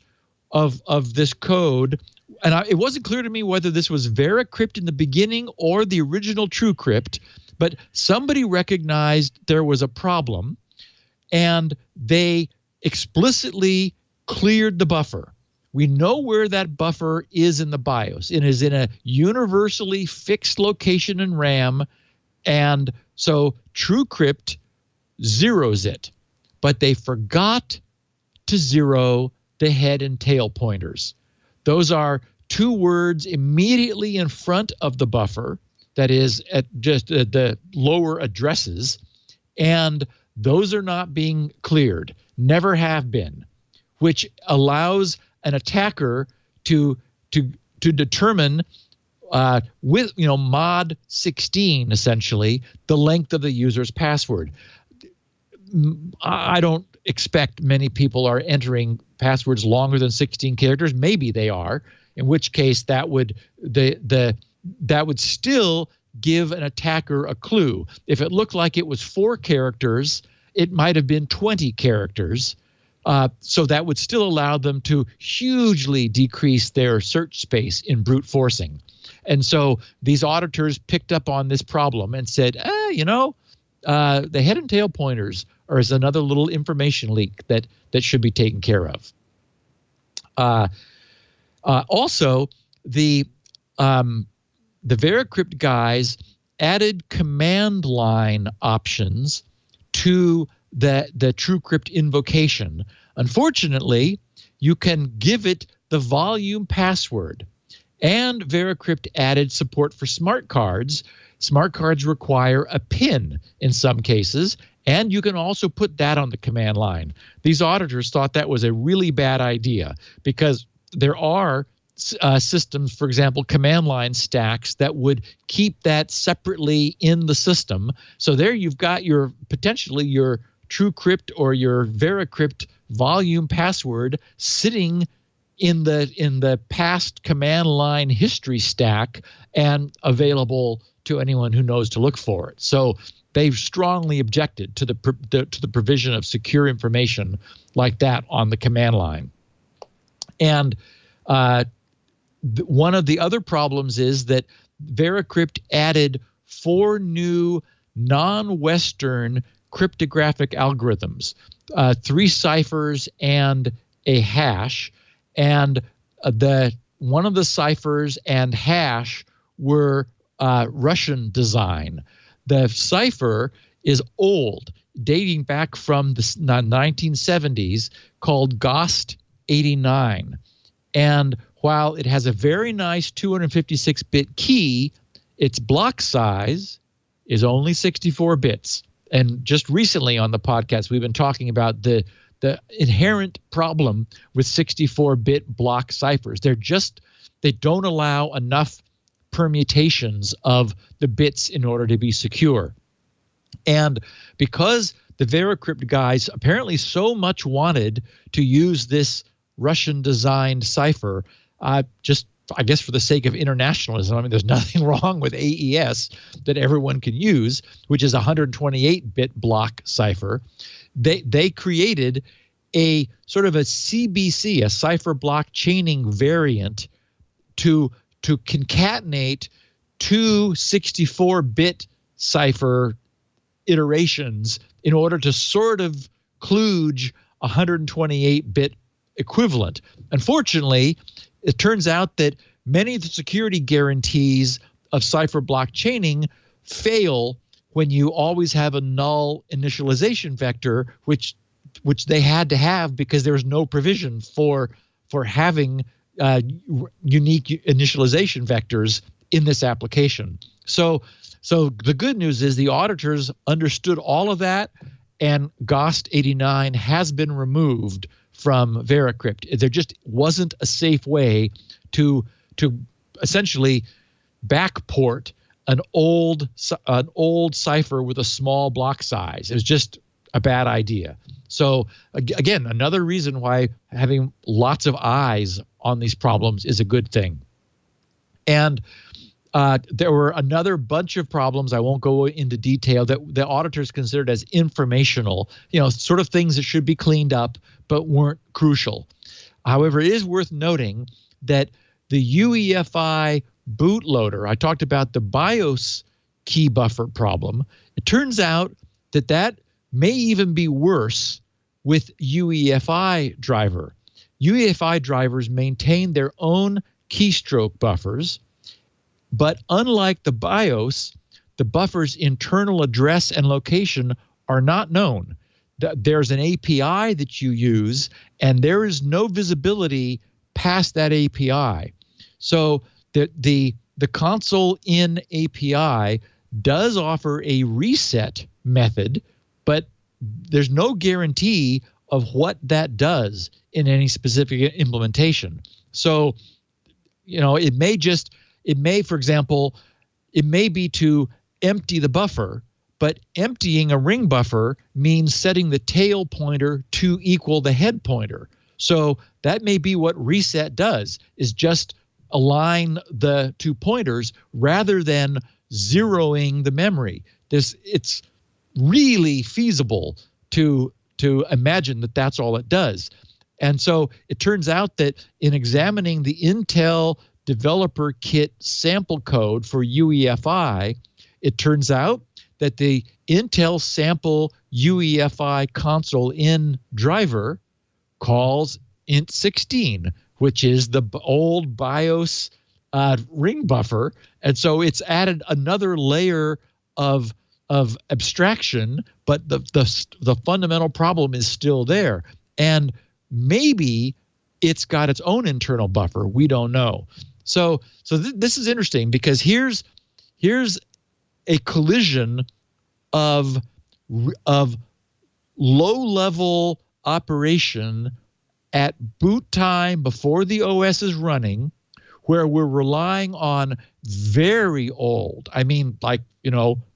of this code, and it wasn't clear to me whether this was VeraCrypt in the beginning or the original TrueCrypt, but somebody recognized there was a problem, and they explicitly cleared the buffer. We know where that buffer is in the BIOS. It is in a universally fixed location in RAM, and so TrueCrypt zeroes it. But they forgot to zero the head and tail pointers. Those are 2 words immediately in front of the buffer, that is at just the lower addresses, and those are not being cleared, never have been, which allows an attacker to determine with mod 16 essentially the length of the user's password. I don't expect many people are entering passwords longer than 16 characters. Maybe they are, in which case that would that would still give an attacker a clue. If it looked like it was 4 characters, it might have been 20 characters. So that would still allow them to hugely decrease their search space in brute forcing. And so these auditors picked up on this problem and said, the head and tail pointers is another little information leak that should be taken care of. Also, the VeraCrypt guys added command line options to the TrueCrypt invocation. Unfortunately, you can give it the volume password, And VeraCrypt added support for smart cards. Smart cards require a PIN in some cases, and you can also put that on the command line. These auditors thought that was a really bad idea because there are systems, for example, command line stacks that would keep that separately in the system. So there you've got your potentially your TrueCrypt or your VeraCrypt volume password sitting in the past command line history stack and available to anyone who knows to look for it. So they've strongly objected to the provision of secure information like that on the command line. And one of the other problems is that VeraCrypt added 4 new non-Western cryptographic algorithms, 3 ciphers and a hash. And one of the ciphers and hash were Russian design. The cipher is old, dating back from the 1970s, called GOST 89. And while it has a very nice 256-bit key, its block size is only 64 bits. And just recently on the podcast, we've been talking about the inherent problem with 64-bit block ciphers. They don't allow enough permutations of the bits in order to be secure. And because the VeraCrypt guys apparently so much wanted to use this Russian-designed cipher, I guess for the sake of internationalism, I mean, there's nothing wrong with AES that everyone can use, which is a 128-bit block cipher. They created a sort of a CBC, a cipher block chaining variant to concatenate 2 64-bit cipher iterations in order to sort of kludge a 128-bit equivalent. Unfortunately, it turns out that many of the security guarantees of cipher block chaining fail when you always have a null initialization vector, which they had to have because there was no provision for having unique initialization vectors in this application. So the good news is the auditors understood all of that, and GOST 89 has been removed from VeraCrypt. There just wasn't a safe way to essentially backport an old cipher with a small block size. It was just a bad idea. So again, another reason why having lots of eyes on these problems is a good thing. And there were another bunch of problems, I won't go into detail, that the auditors considered as informational, sort of things that should be cleaned up but weren't crucial. However, it is worth noting that the UEFI bootloader, I talked about the BIOS key buffer problem. It turns out that may even be worse with UEFI driver. UEFI drivers maintain their own keystroke buffers, but unlike the BIOS, the buffer's internal address and location are not known. There's an API that you use, and there is no visibility past that API. So the console in API does offer a reset method, but there's no guarantee of what that does in any specific implementation. So, it may, for example, it may be to empty the buffer, but emptying a ring buffer means setting the tail pointer to equal the head pointer. So that may be what reset does, is just align the 2 pointers rather than zeroing the memory. It's really feasible to imagine that that's all it does. And so it turns out that in examining the Intel developer kit sample code for UEFI, it turns out that the Intel sample UEFI console in driver calls int16, which is the old BIOS ring buffer. And so it's added another layer of abstraction, but the fundamental problem is still there. And maybe it's got its own internal buffer. We don't know. So this is interesting because here's a collision of low-level operation at boot time before the OS is running, where we're relying on very old, I mean, like,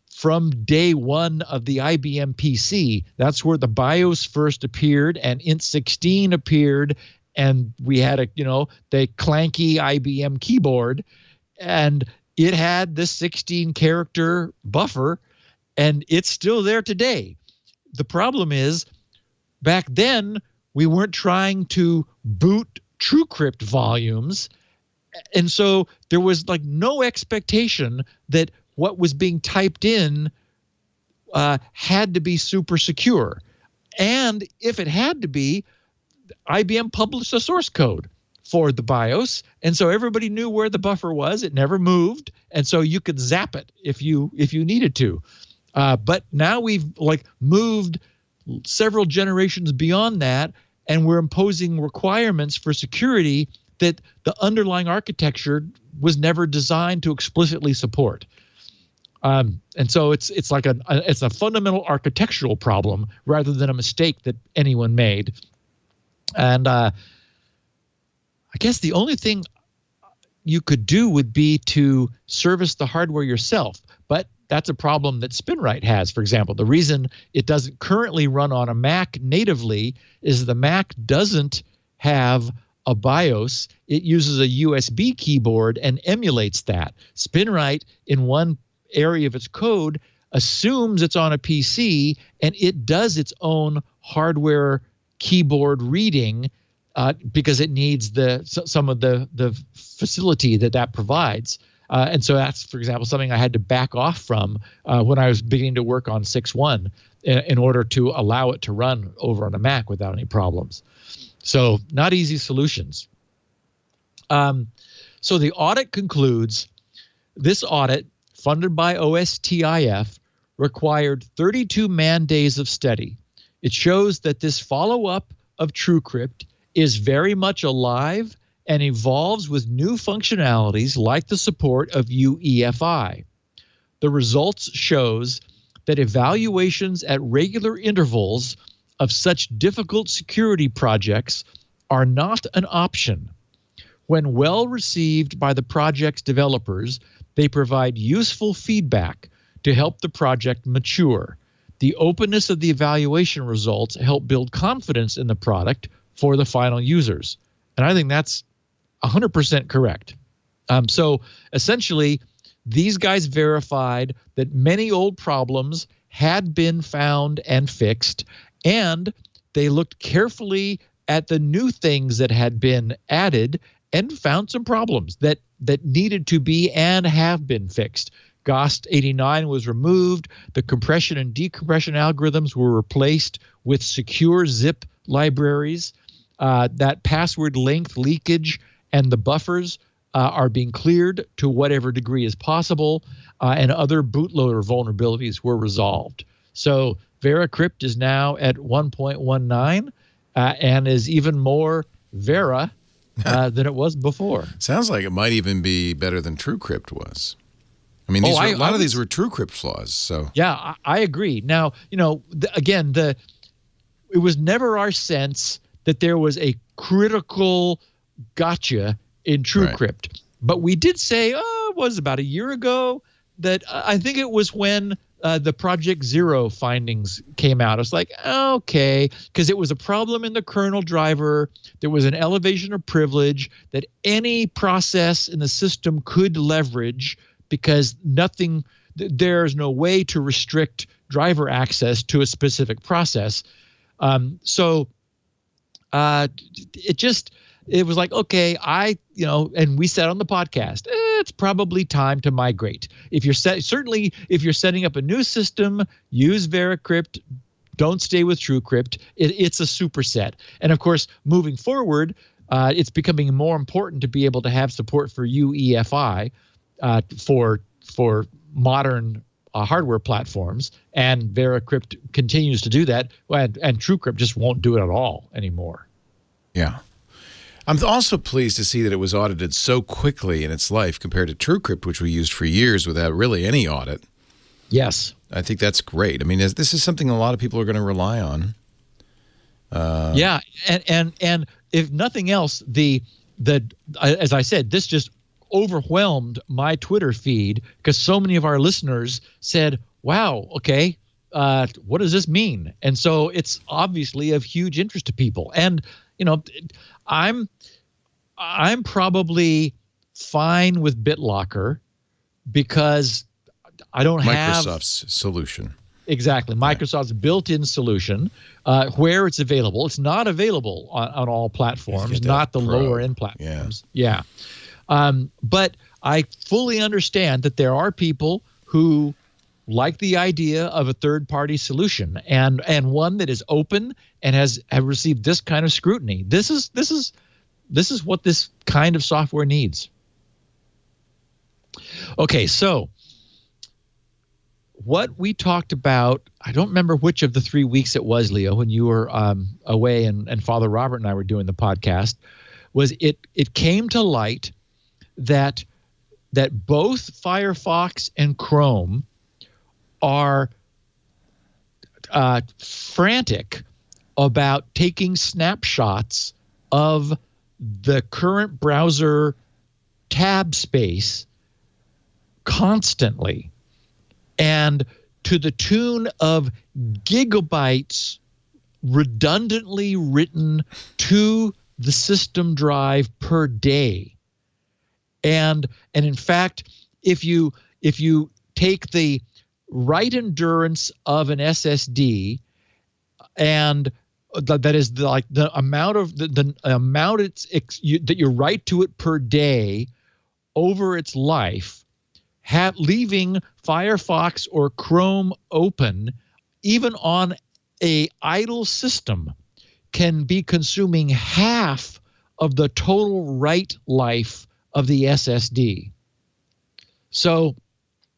from day one of the IBM PC. That's where the BIOS first appeared and Int16 appeared, and we had the clanky IBM keyboard, and it had this 16-character buffer, and it's still there today. The problem is, back then, we weren't trying to boot TrueCrypt volumes, and so there was like no expectation that what was being typed in had to be super secure. And if it had to be, IBM published a source code for the BIOS, and so everybody knew where the buffer was. It never moved, and so you could zap it if you needed to. But now we've moved several generations beyond that, and we're imposing requirements for security that the underlying architecture was never designed to explicitly support. And so it's a fundamental architectural problem rather than a mistake that anyone made. And I guess the only thing you could do would be to service the hardware yourself. But that's a problem that Spinrite has, for example. The reason it doesn't currently run on a Mac natively is the Mac doesn't have a BIOS. It uses a USB keyboard and emulates that. Spinrite, in one area of its code, assumes it's on a PC, and it does its own hardware keyboard reading because it needs some of the facility that provides. And so that's, for example, something I had to back off from when I was beginning to work on 6.1 in order to allow it to run over on a Mac without any problems. So not easy solutions. So the audit concludes, this audit, funded by OSTIF, required 32 man-days of study. It shows that this follow-up of TrueCrypt is very much alive and evolves with new functionalities like the support of UEFI. The results shows that evaluations at regular intervals of such difficult security projects are not an option. When well received by the project's developers, they provide useful feedback to help the project mature. The openness of the evaluation results help build confidence in the product for the final users. And I think that's 100% correct. So essentially, these guys verified that many old problems had been found and fixed, and they looked carefully at the new things that had been added and found some problems that needed to be and have been fixed. GOST 89 was removed. The compression and decompression algorithms were replaced with secure zip libraries. That password length leakage and the buffers are being cleared to whatever degree is possible, and other bootloader vulnerabilities were resolved. So VeraCrypt is now at 1.19 and is even more Vera than it was before. Sounds like it might even be better than TrueCrypt was. I mean, a lot of these were TrueCrypt flaws. So yeah, I agree. Now, it was never our sense that there was a critical gotcha in TrueCrypt. Right. But we did say, it was about a year ago, that I think it was when the Project Zero findings came out. It's like, okay, because it was a problem in the kernel driver. There was an elevation of privilege that any process in the system could leverage because there's no way to restrict driver access to a specific process. It was like, okay, and we said on the podcast, it's probably time to migrate. If you're setting up a new system, use VeraCrypt. Don't stay with TrueCrypt. It's a superset. And of course, moving forward, it's becoming more important to be able to have support for UEFI for modern hardware platforms, and VeraCrypt continues to do that, and TrueCrypt just won't do it at all anymore. Yeah. I'm also pleased to see that it was audited so quickly in its life compared to TrueCrypt, which we used for years without really any audit. Yes. I think that's great. I mean, this is something a lot of people are going to rely on. Yeah, and if nothing else, the as I said, this just overwhelmed my Twitter feed because so many of our listeners said, "Wow, okay, what does this mean?" And so it's obviously of huge interest to people. And I'm probably fine with BitLocker because I don't have Microsoft's solution. Exactly. Microsoft's built-in solution where it's available. It's not available on all platforms, not the lower-end platforms. Yeah. But I fully understand that there are people who like the idea of a third-party solution and one that is open and have received this kind of scrutiny. This is what this kind of software needs. Okay, so what we talked about, I don't remember which of the 3 weeks it was, Leo, when you were away and Father Robert and I were doing the podcast, was it came to light that both Firefox and Chrome are frantic about taking snapshots of the current browser tab space constantly, and to the tune of gigabytes redundantly written to the system drive per day. And in fact, if you take the write endurance of an SSD, and that is like the amount of the amount that you write to it per day over its life, leaving Firefox or Chrome open, even on a idle system, can be consuming half of the total write life of the SSD. So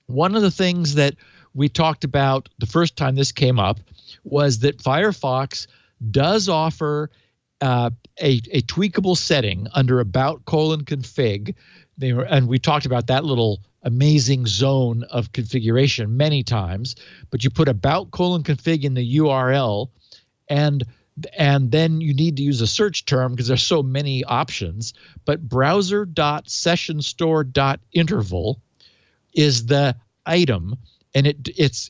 one of the things that we talked about the first time this came up was that Firefox does offer a tweakable setting under about:config. And we talked about that little amazing zone of configuration many times, but you put about:config in the URL, and then you need to use a search term because there's so many options, but browser.sessionstore.interval is the item, and it's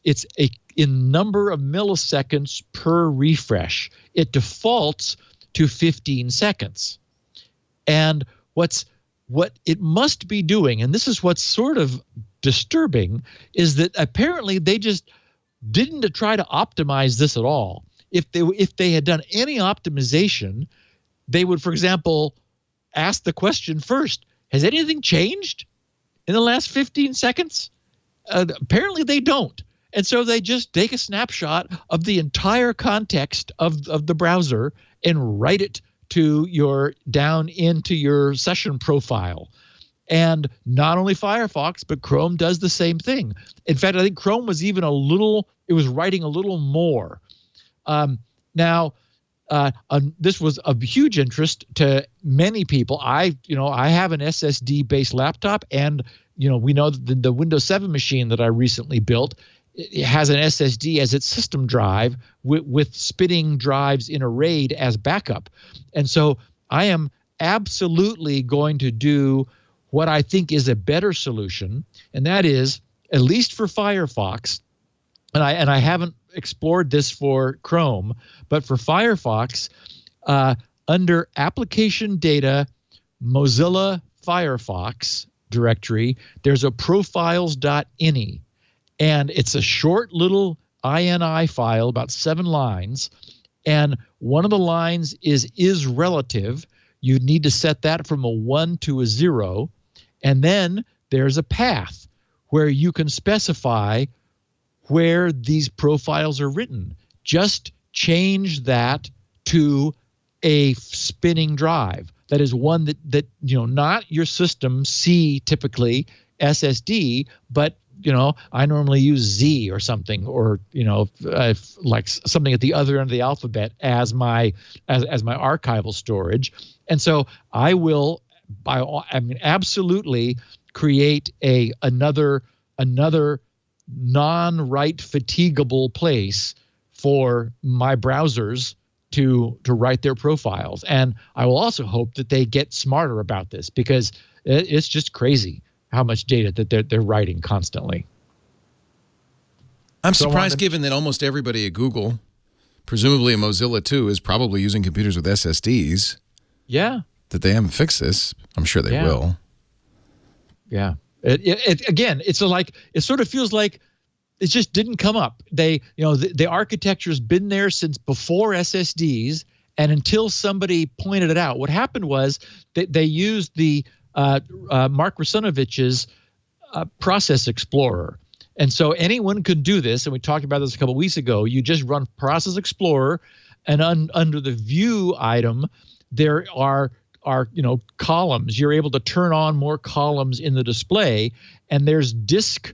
in number of milliseconds per refresh. It defaults to 15 seconds. And what it must be doing, and this is what's sort of disturbing, is that apparently they just didn't try to optimize this at all. If they had done any optimization, they would, for example, ask the question first, has anything changed in the last 15 seconds? Apparently they don't. And so they just take a snapshot of the entire context of the browser and write it to down into your session profile. And not only Firefox, but Chrome does the same thing. In fact, I think Chrome was even writing a little more. This was of huge interest to many people. I have an SSD-based laptop, and we know that the Windows 7 machine that I recently built, it has an SSD as its system drive with spinning drives in a RAID as backup. And so I am absolutely going to do what I think is a better solution, and that is, at least for Firefox, and I haven't explored this for Chrome, but for Firefox, under Application Data Mozilla Firefox directory, there's a profiles.ini, and it's a short little INI file, about 7 lines, and one of the lines is relative. You need to set that from a 1 to a 0, and then there's a path where you can specify where these profiles are written. Just change that to a spinning drive. That is one that not your system C typically SSD, but I normally use Z or something, or like something at the other end of the alphabet as my archival storage. And so I will, absolutely create another non-write fatigable place for my browsers to write their profiles. And I will also hope that they get smarter about this, because it's just crazy how much data that they're writing constantly. I'm surprised, given that almost everybody at Google, presumably at Mozilla too, is probably using computers with SSDs. Yeah. That they haven't fixed this. I'm sure they will. Yeah. Again, it sort of feels like it just didn't come up. The architecture's been there since before SSDs, and until somebody pointed it out. What happened was that they used the Mark Rusinovich's Process Explorer. And so anyone could do this, and we talked about this a couple of weeks ago. You just run Process Explorer, and under the View item, there are columns. You're able to turn on more columns in the display, and there's disk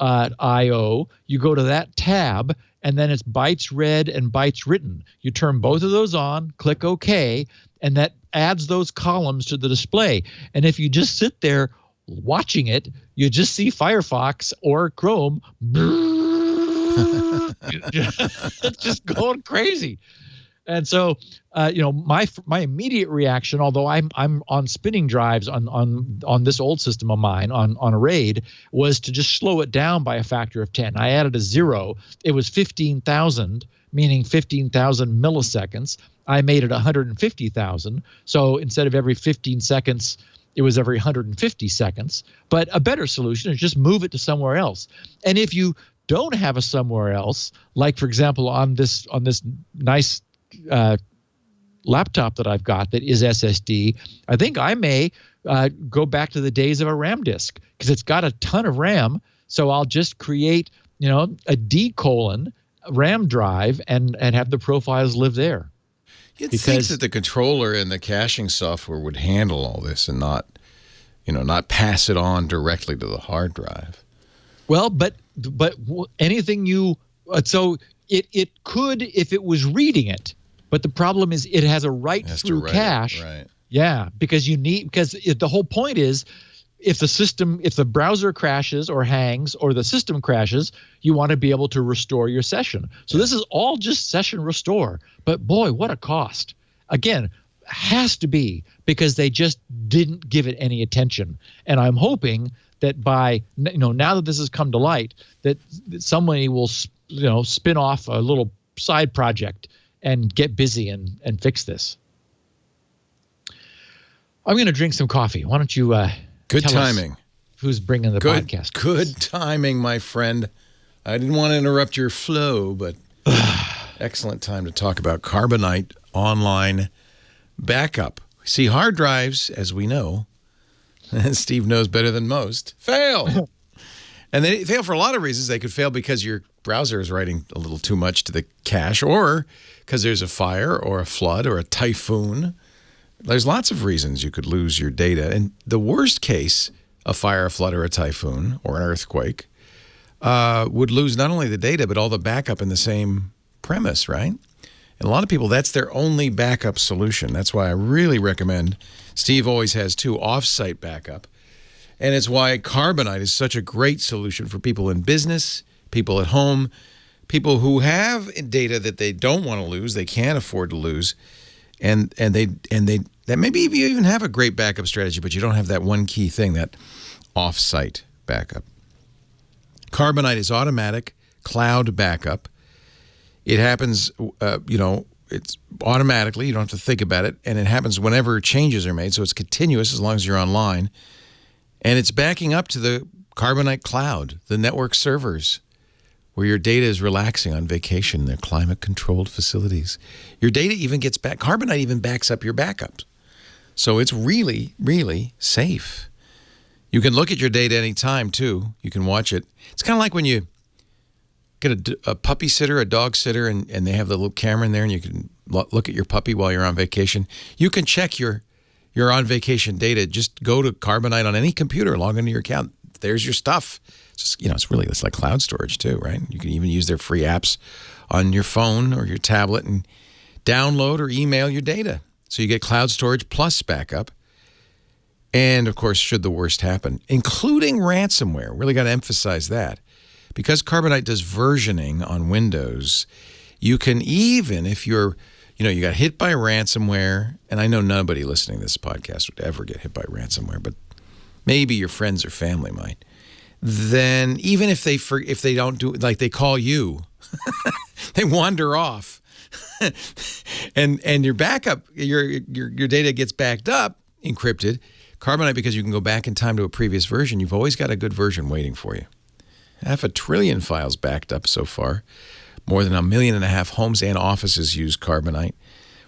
I/O. You go to that tab, and then it's bytes read and bytes written. You turn both of those on, click OK, and that adds those columns to the display. And if you just sit there watching it, you just see Firefox or Chrome just going crazy. And so, my immediate reaction, although I'm on spinning drives on this old system of mine on a RAID, was to just slow it down by a factor of 10. I added a 0. It was 15,000, meaning 15,000 milliseconds. I made it 150,000. So instead of every 15 seconds, it was every 150 seconds. But a better solution is just move it to somewhere else. And if you don't have a somewhere else, like for example on this nice laptop that I've got that is SSD, I think I may go back to the days of a RAM disk, because it's got a ton of RAM. So I'll just create, a D: RAM drive and have the profiles live there. You'd think that the controller and the caching software would handle all this and not pass it on directly to the hard drive. Well, but anything so it could if it was reading it. But the problem is it has a write-through cache. Right. Yeah, because the whole point is if the browser crashes or hangs or the system crashes, you want to be able to restore your session. So this is all just session restore. But boy, what a cost. Again, has to be because they just didn't give it any attention. And I'm hoping that now that this has come to light, that somebody will spin off a little side project and get busy and fix this. I'm going to drink some coffee. Why don't you good tell timing. Us who's bringing the podcast? Good timing, my friend. I didn't want to interrupt your flow, but excellent time to talk about Carbonite online backup. See, hard drives, as we know, and Steve knows better than most, fail. And they fail for a lot of reasons. They could fail because your browser is writing a little too much to the cache, or because there's a fire or a flood or a typhoon. There's lots of reasons you could lose your data. And the worst case, a fire, a flood, or a typhoon, or an earthquake, would lose not only the data, but all the backup in the same premise, right? And a lot of people, that's their only backup solution. That's why I really recommend, Steve always has too, off-site backup. And it's why Carbonite is such a great solution for people in business, people at home, people who have data that they don't want to lose, they can't afford to lose, and that maybe you even have a great backup strategy, but you don't have that one key thing, that off-site backup. Carbonite is automatic cloud backup. It happens, it's automatically. You don't have to think about it, and it happens whenever changes are made, so it's continuous as long as you're online. And it's backing up to the Carbonite cloud, the network servers, where your data is relaxing on vacation in their climate-controlled facilities. Your data even gets back. Carbonite even backs up your backups. So it's really, really safe. You can look at your data anytime, too. You can watch it. It's kind of like when you get a puppy sitter, a dog sitter, and they have the little camera in there, and you can look at your puppy while you're on vacation. You can check your on-vacation data. Just go to Carbonite on any computer, log into your account. There's your stuff. It's just, it's like cloud storage too, right? You can even use their free apps on your phone or your tablet and download or email your data. So you get cloud storage plus backup. And, of course, should the worst happen, including ransomware. Really got to emphasize that. Because Carbonite does versioning on Windows, you can even, if you got hit by ransomware, and I know nobody listening to this podcast would ever get hit by ransomware, but maybe your friends or family might. Then even if they don't do, like they call you, they wander off, and your backup, your data gets backed up, encrypted. Carbonite, because you can go back in time to a previous version, you've always got a good version waiting for you. 500 billion files backed up so far. More than 1.5 million homes and offices use Carbonite.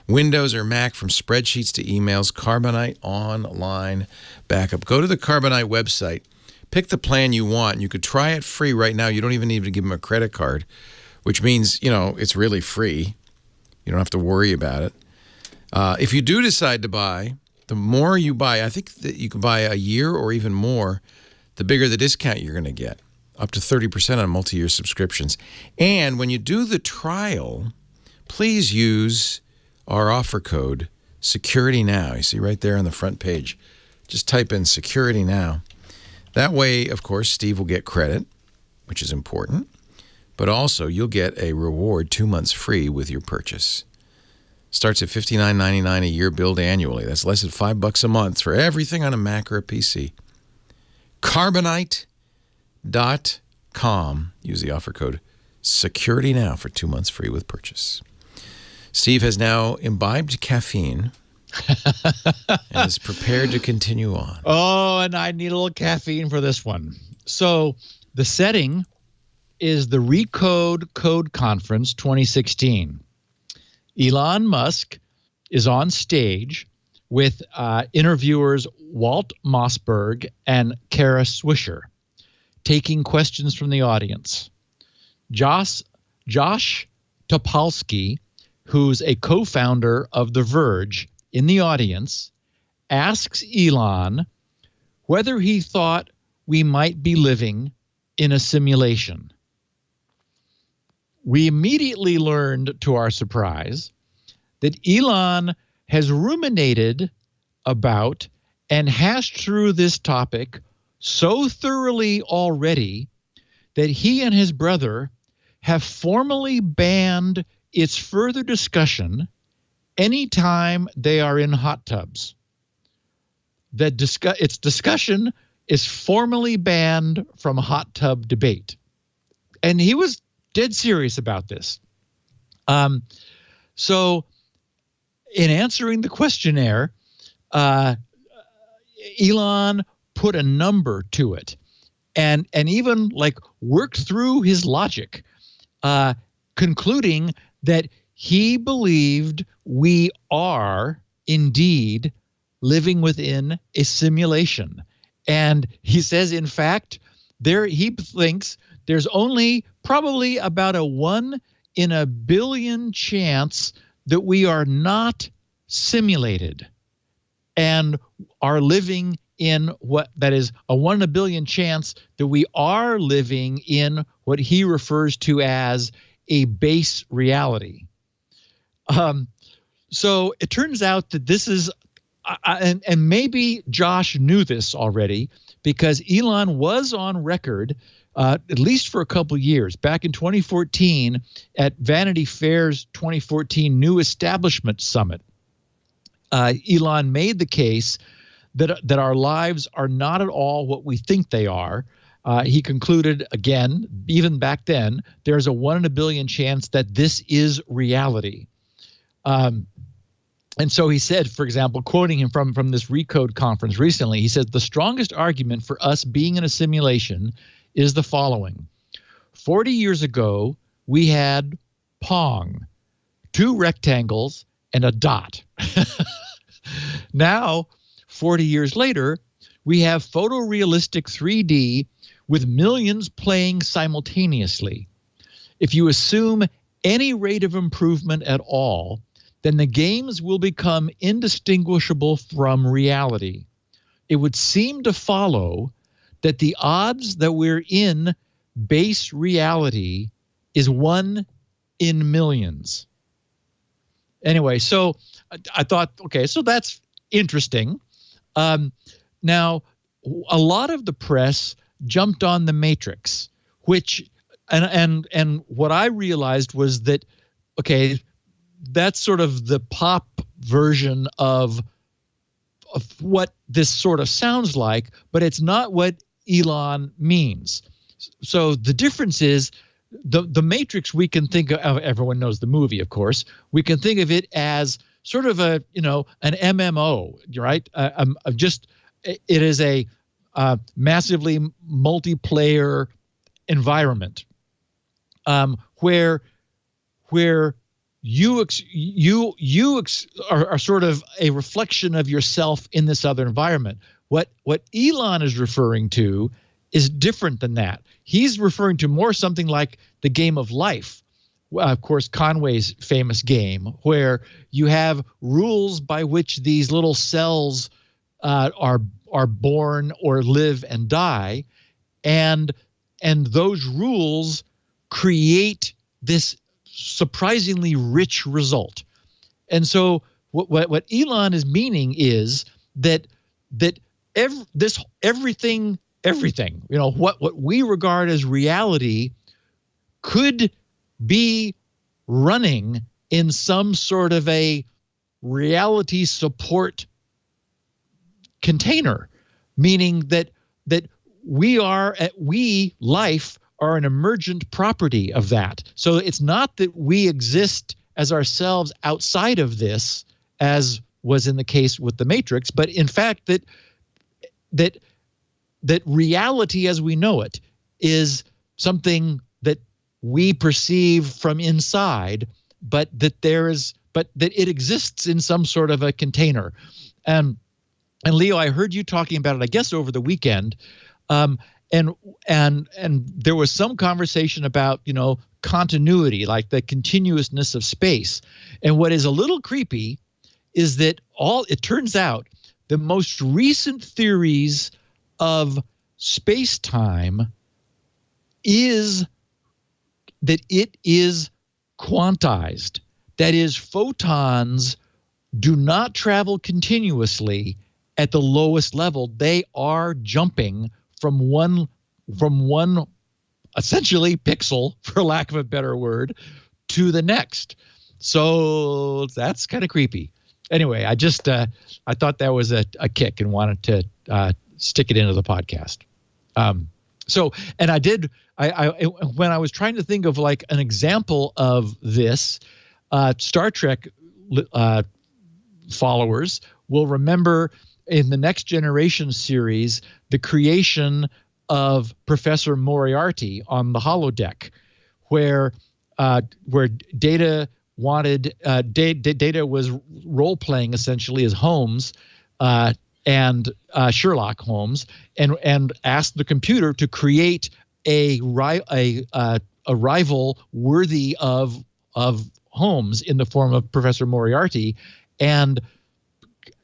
Windows or Mac, from spreadsheets to emails, Carbonite online backup. Go to the Carbonite website. Pick the plan you want. You could try it free right now. You don't even need to give them a credit card, which means, it's really free. You don't have to worry about it. If you do decide to buy, the more you buy, I think that you can buy a year or even more, the bigger the discount you're going to get, up to 30% on multi-year subscriptions. And when you do the trial, please use our offer code, Security Now. You see right there on the front page. Just type in Security Now. That way, of course, Steve will get credit, which is important, but also you'll get a reward 2 months free with your purchase. Starts at $59.99 a year, billed annually. That's less than $5 a month for everything on a Mac or a PC. Carbonite.com. Use the offer code Security Now for 2 months free with purchase. Steve has now imbibed caffeine and is prepared to continue on. Oh, and I need a little caffeine for this one. So the setting is the Recode Code Conference 2016. Elon Musk is on stage with interviewers Walt Mossberg and Kara Swisher, taking questions from the audience. Josh Topolsky, who's a co-founder of The Verge, in the audience, asks Elon whether he thought we might be living in a simulation. We immediately learned, to our surprise, that Elon has ruminated about and hashed through this topic so thoroughly already that he and his brother have formally banned its further discussion anytime they are in hot tubs. Its discussion is formally banned from hot tub debate. And he was dead serious about this. So in answering the questionnaire, Elon put a number to it and even worked through his logic, concluding that he believed we are indeed living within a simulation. And he says, in fact, he thinks there's only probably about a 1 in a billion chance that we are not simulated and are living in that is a 1 in a billion chance that we are living in what he refers to as a base reality. So it turns out that this is, and maybe Josh knew this already, because Elon was on record, at least for a couple years, back in 2014 at Vanity Fair's 2014 New Establishment Summit. Elon made the case that our lives are not at all what we think they are. He concluded, again, even back then, there's a 1 in a billion chance that this is reality. And so he said, for example, quoting him from this Recode conference recently, he said, the strongest argument for us being in a simulation is the following. 40 years ago, we had Pong, 2 rectangles and a dot. Now, 40 years later, we have photorealistic 3D with millions playing simultaneously. If you assume any rate of improvement at all, then the games will become indistinguishable from reality. It would seem to follow that the odds that we're in base reality is 1 in millions. Anyway, so I thought, okay, so that's interesting. Now, a lot of the press jumped on the matrix, which and what I realized was that, okay, that's sort of the pop version of what this sort of sounds like, but it's not what Elon means. So the difference is the matrix, we can think of, everyone knows the movie, of course, we can think of it as sort of a, an MMO, right? It is a massively multiplayer environment where you are sort of a reflection of yourself in this other environment. What Elon is referring to is different than that. He's referring to more something like the game of life. Of course, Conway's famous game, where you have rules by which these little cells are born or live and die, and those rules create this surprisingly rich result. And so what Elon is meaning is that everything, what we regard as reality could be running in some sort of a reality support container, meaning that we life are an emergent property of that. So it's not that we exist as ourselves outside of this, as was in the case with the Matrix, but in fact that reality as we know it is something that we perceive from inside, but that it exists in some sort of a container. And Leo, I heard you talking about it, I guess, over the weekend. And there was some conversation about, continuity, like the continuousness of space. And what is a little creepy is that it turns out the most recent theories of space-time is that it is quantized. That is, photons do not travel continuously at the lowest level. They are jumping from one essentially pixel, for lack of a better word, to the next. So that's kind of creepy. Anyway, I thought that was a kick and wanted to stick it into the podcast. And I did. When I was trying to think of like an example of this, Star Trek followers will remember in the Next Generation series the creation of Professor Moriarty on the holodeck, where Data wanted Data was role playing essentially as Holmes and Sherlock Holmes, and asked the computer to create a rival worthy of Holmes in the form of Professor Moriarty, and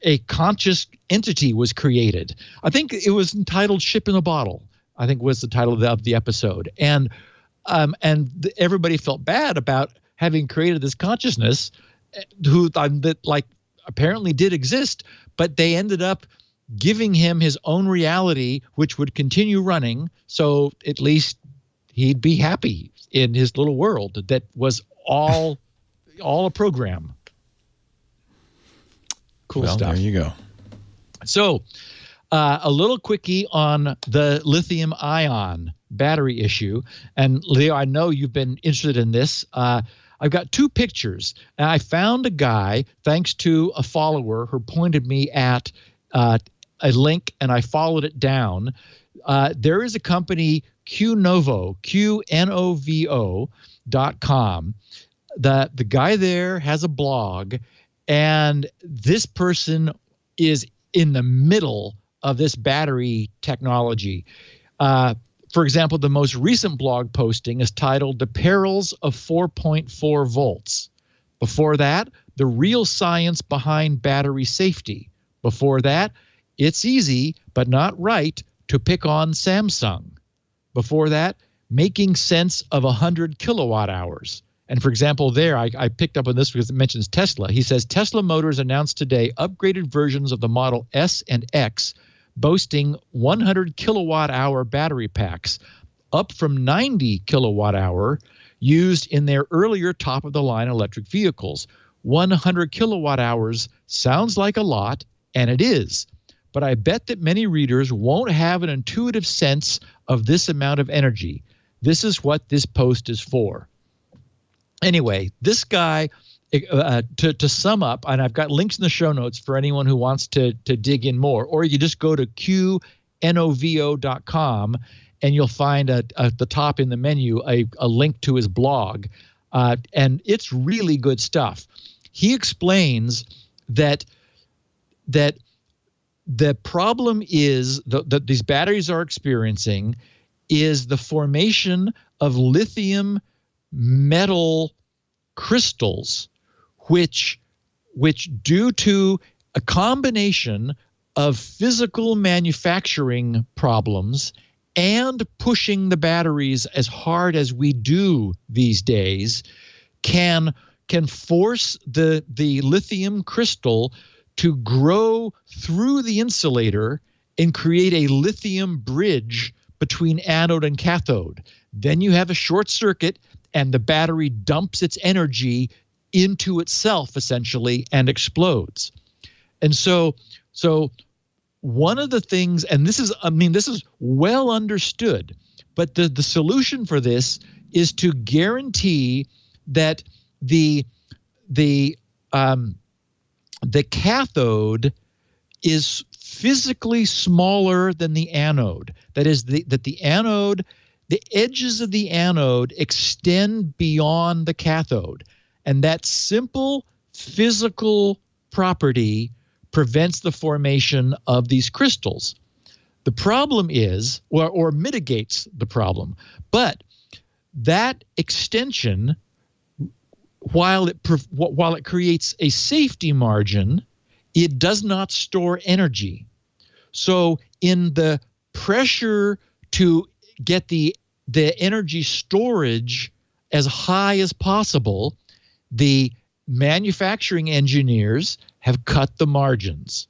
a conscious entity was created. I think it was entitled "Ship in a Bottle." I think was the title of the episode, and everybody felt bad about having created this consciousness, that like apparently did exist, but they ended up giving him his own reality, which would continue running, so at least he'd be happy in his little world that was all a program. Cool stuff. There you go. So a little quickie on the lithium-ion battery issue. And Leo, I know you've been interested in this. I've got two pictures. And I found a guy, thanks to a follower who pointed me at a link, and I followed it down. There is a company, QNovo, QNOVO.com. The guy there has a blog, and this person is in the middle of this battery technology. For example, the most recent blog posting is titled "The Perils of 4.4 Volts." Before that, "The Real Science Behind Battery Safety." Before that, "It's Easy, but Not Right to pick on Samsung. Before that, making sense of 100 kilowatt hours. And for example, there, I picked up on this because it mentions Tesla. He says, Tesla Motors announced today upgraded versions of the Model S and X boasting 100 kilowatt hour battery packs, up from 90 kilowatt hour used in their earlier top-of-the-line electric vehicles. 100 kilowatt hours sounds like a lot, and it is. But I bet that many readers won't have an intuitive sense of this amount of energy. This is what this post is for. Anyway, this guy, to sum up, and I've got links in the show notes for anyone who wants to dig in more, or you just go to qnovo.com and you'll find at the top in the menu a link to his blog. And it's really good stuff. He explains that the problem is that these batteries are experiencing is the formation of lithium metal crystals, which due to a combination of physical manufacturing problems and pushing the batteries as hard as we do these days, can force the lithium crystal to grow through the insulator and create a lithium bridge between anode and cathode. Then you have a short circuit and the battery dumps its energy into itself essentially and explodes. And so one of the things, and this is well understood, but the solution for this is to guarantee that the cathode is physically smaller than the anode. That is, that the anode, the edges of the anode extend beyond the cathode. And that simple physical property prevents the formation of these crystals. The problem is, or mitigates the problem, but that extension, while it creates a safety margin, it does not store energy. So in the pressure to get the energy storage as high as possible, the manufacturing engineers have cut the margins.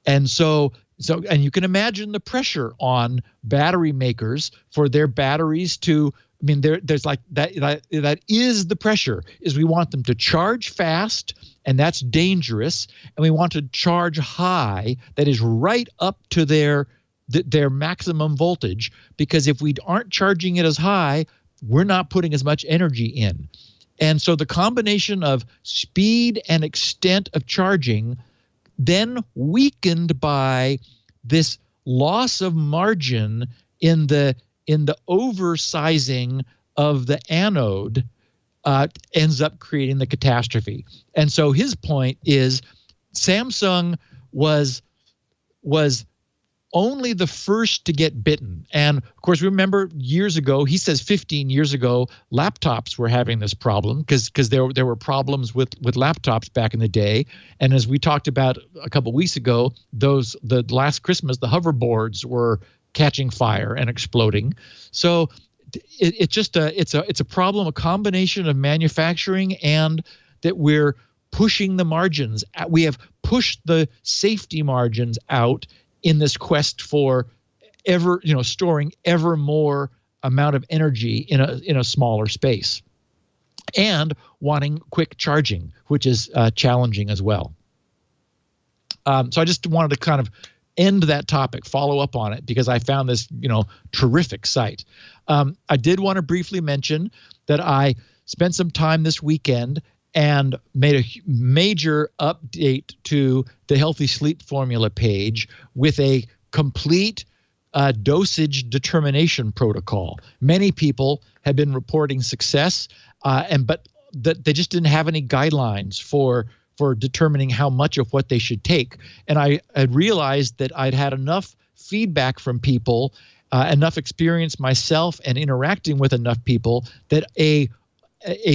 And so you can imagine the pressure on battery makers for their batteries to, there's like that is the pressure, is we want them to charge fast, and that's dangerous, and we want to charge high, that is right up to their maximum voltage, because if we aren't charging it as high, we're not putting as much energy in. And so the combination of speed and extent of charging, then weakened by this loss of margin in the oversizing of the anode, ends up creating the catastrophe. And so his point is Samsung was only the first to get bitten. And of course, remember years ago, he says 15 years ago, laptops were having this problem because there were problems with laptops back in the day. And as we talked about a couple of weeks ago, the last Christmas, the hoverboards were catching fire and exploding. So it's a problem, a combination of manufacturing and that we're pushing the margins. We have pushed the safety margins out in this quest for storing ever more amount of energy in a smaller space, and wanting quick charging, which is challenging as well. So I just wanted to kind of end that topic, follow up on it, because I found this terrific site. I did want to briefly mention that I spent some time this weekend and made a major update to the Healthy Sleep Formula page with a complete dosage determination protocol. Many people have been reporting success, but they just didn't have any guidelines for determining how much of what they should take. And I had realized that I'd had enough feedback from people, enough experience myself, and interacting with enough people that a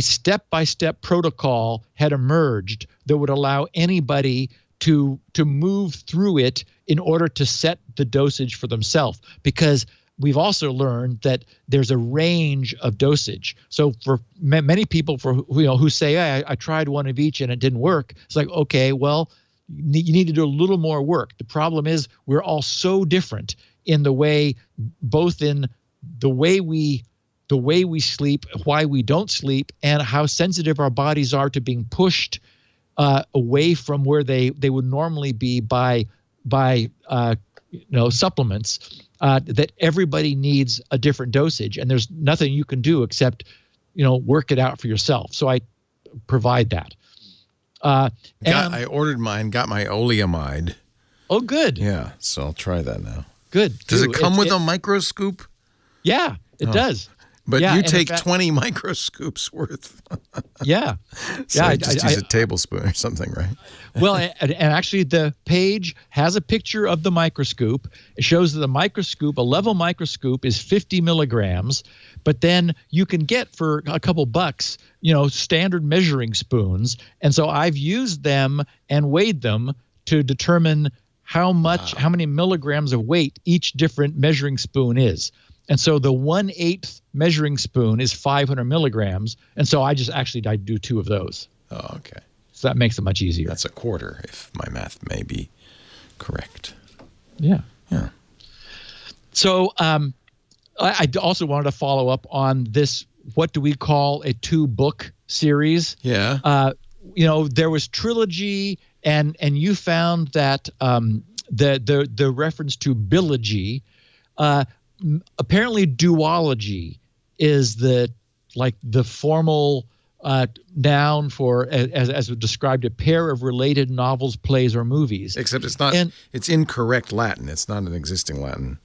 step-by-step protocol had emerged that would allow anybody to move through it in order to set the dosage for themselves, because we've also learned that there's a range of dosage. So for many people who say, hey, I tried one of each and it didn't work, it's like, okay, well, you need to do a little more work. The problem is we're all so different in the way, both in the way we sleep, why we don't sleep, and how sensitive our bodies are to being pushed away from where they would normally be by supplements, that everybody needs a different dosage, and there's nothing you can do except work it out for yourself. So I provide that. I ordered mine, got my oleamide. Oh, good. Yeah, so I'll try that now. Good. Does it come with a microscoop? Yeah, it does. But yeah, you take 20 microscopes worth. Yeah. So you just use a tablespoon or something, right? Well, and actually the page has a picture of the microscope. It shows that the microscope, a level microscope, is 50 milligrams. But then you can get for a couple bucks, standard measuring spoons. And so I've used them and weighed them to determine how many milligrams of weight each different measuring spoon is. And so the 1/8 measuring spoon is 500 milligrams. And so I do 2 of those. Oh, okay. So that makes it much easier. That's a quarter, if my math may be correct. Yeah. Yeah. So I also wanted to follow up on this, what do we call a 2-book series? Yeah. There was trilogy, and you found that the reference to bilogy, apparently duology is the formal noun for, as described, a pair of related novels, plays, or movies. Except it's not. It's incorrect Latin. It's not an existing Latin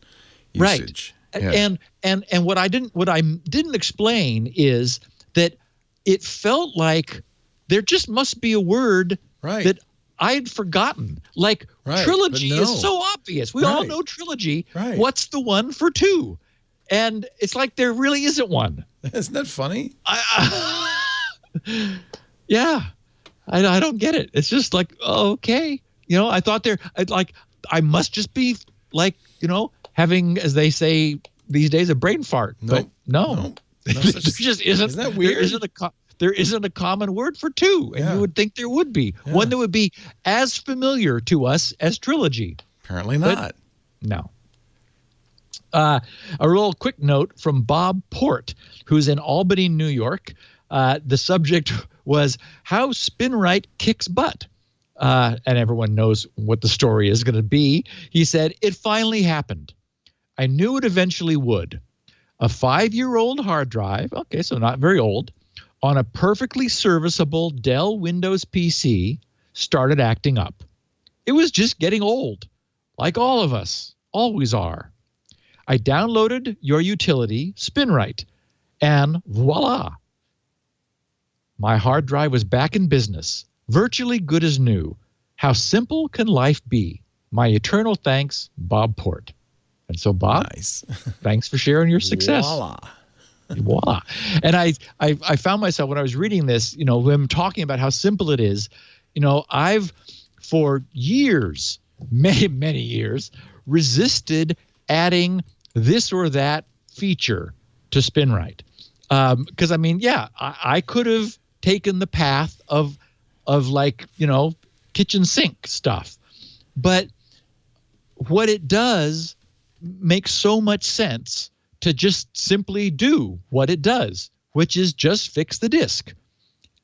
usage. Right. Yeah. And what I didn't explain is that it felt like there just must be a word that I'd forgotten. Like trilogy is so obvious. We all know trilogy. Right. What's the one for 2? And it's like there really isn't one. Isn't that funny? Yeah. I don't get it. It's just like, okay. I thought I must just be having, as they say these days, a brain fart. But no. There just isn't. Isn't that weird? There isn't a common word for 2, and you would think there would be. Yeah. One that would be as familiar to us as trilogy. Apparently not. But no. A real quick note from Bob Port, who's in Albany, New York. The subject was how Spinrite kicks butt. And everyone knows what the story is going to be. He said, it finally happened. I knew it eventually would. A 5-year-old hard drive, okay, so not very old, on a perfectly serviceable Dell Windows PC started acting up. It was just getting old, like all of us always are. I downloaded your utility, Spinrite, and voila. My hard drive was back in business, virtually good as new. How simple can life be? My eternal thanks, Bob Port. And so, Bob, nice. Thanks for sharing your success. Voila. And I found myself when I was reading this, when I'm talking about how simple it is, I've for years, many years, resisted adding this or that feature to Spinrite. Because I could have taken the path of kitchen sink stuff. But what it does makes so much sense to just simply do what it does, which is just fix the disk.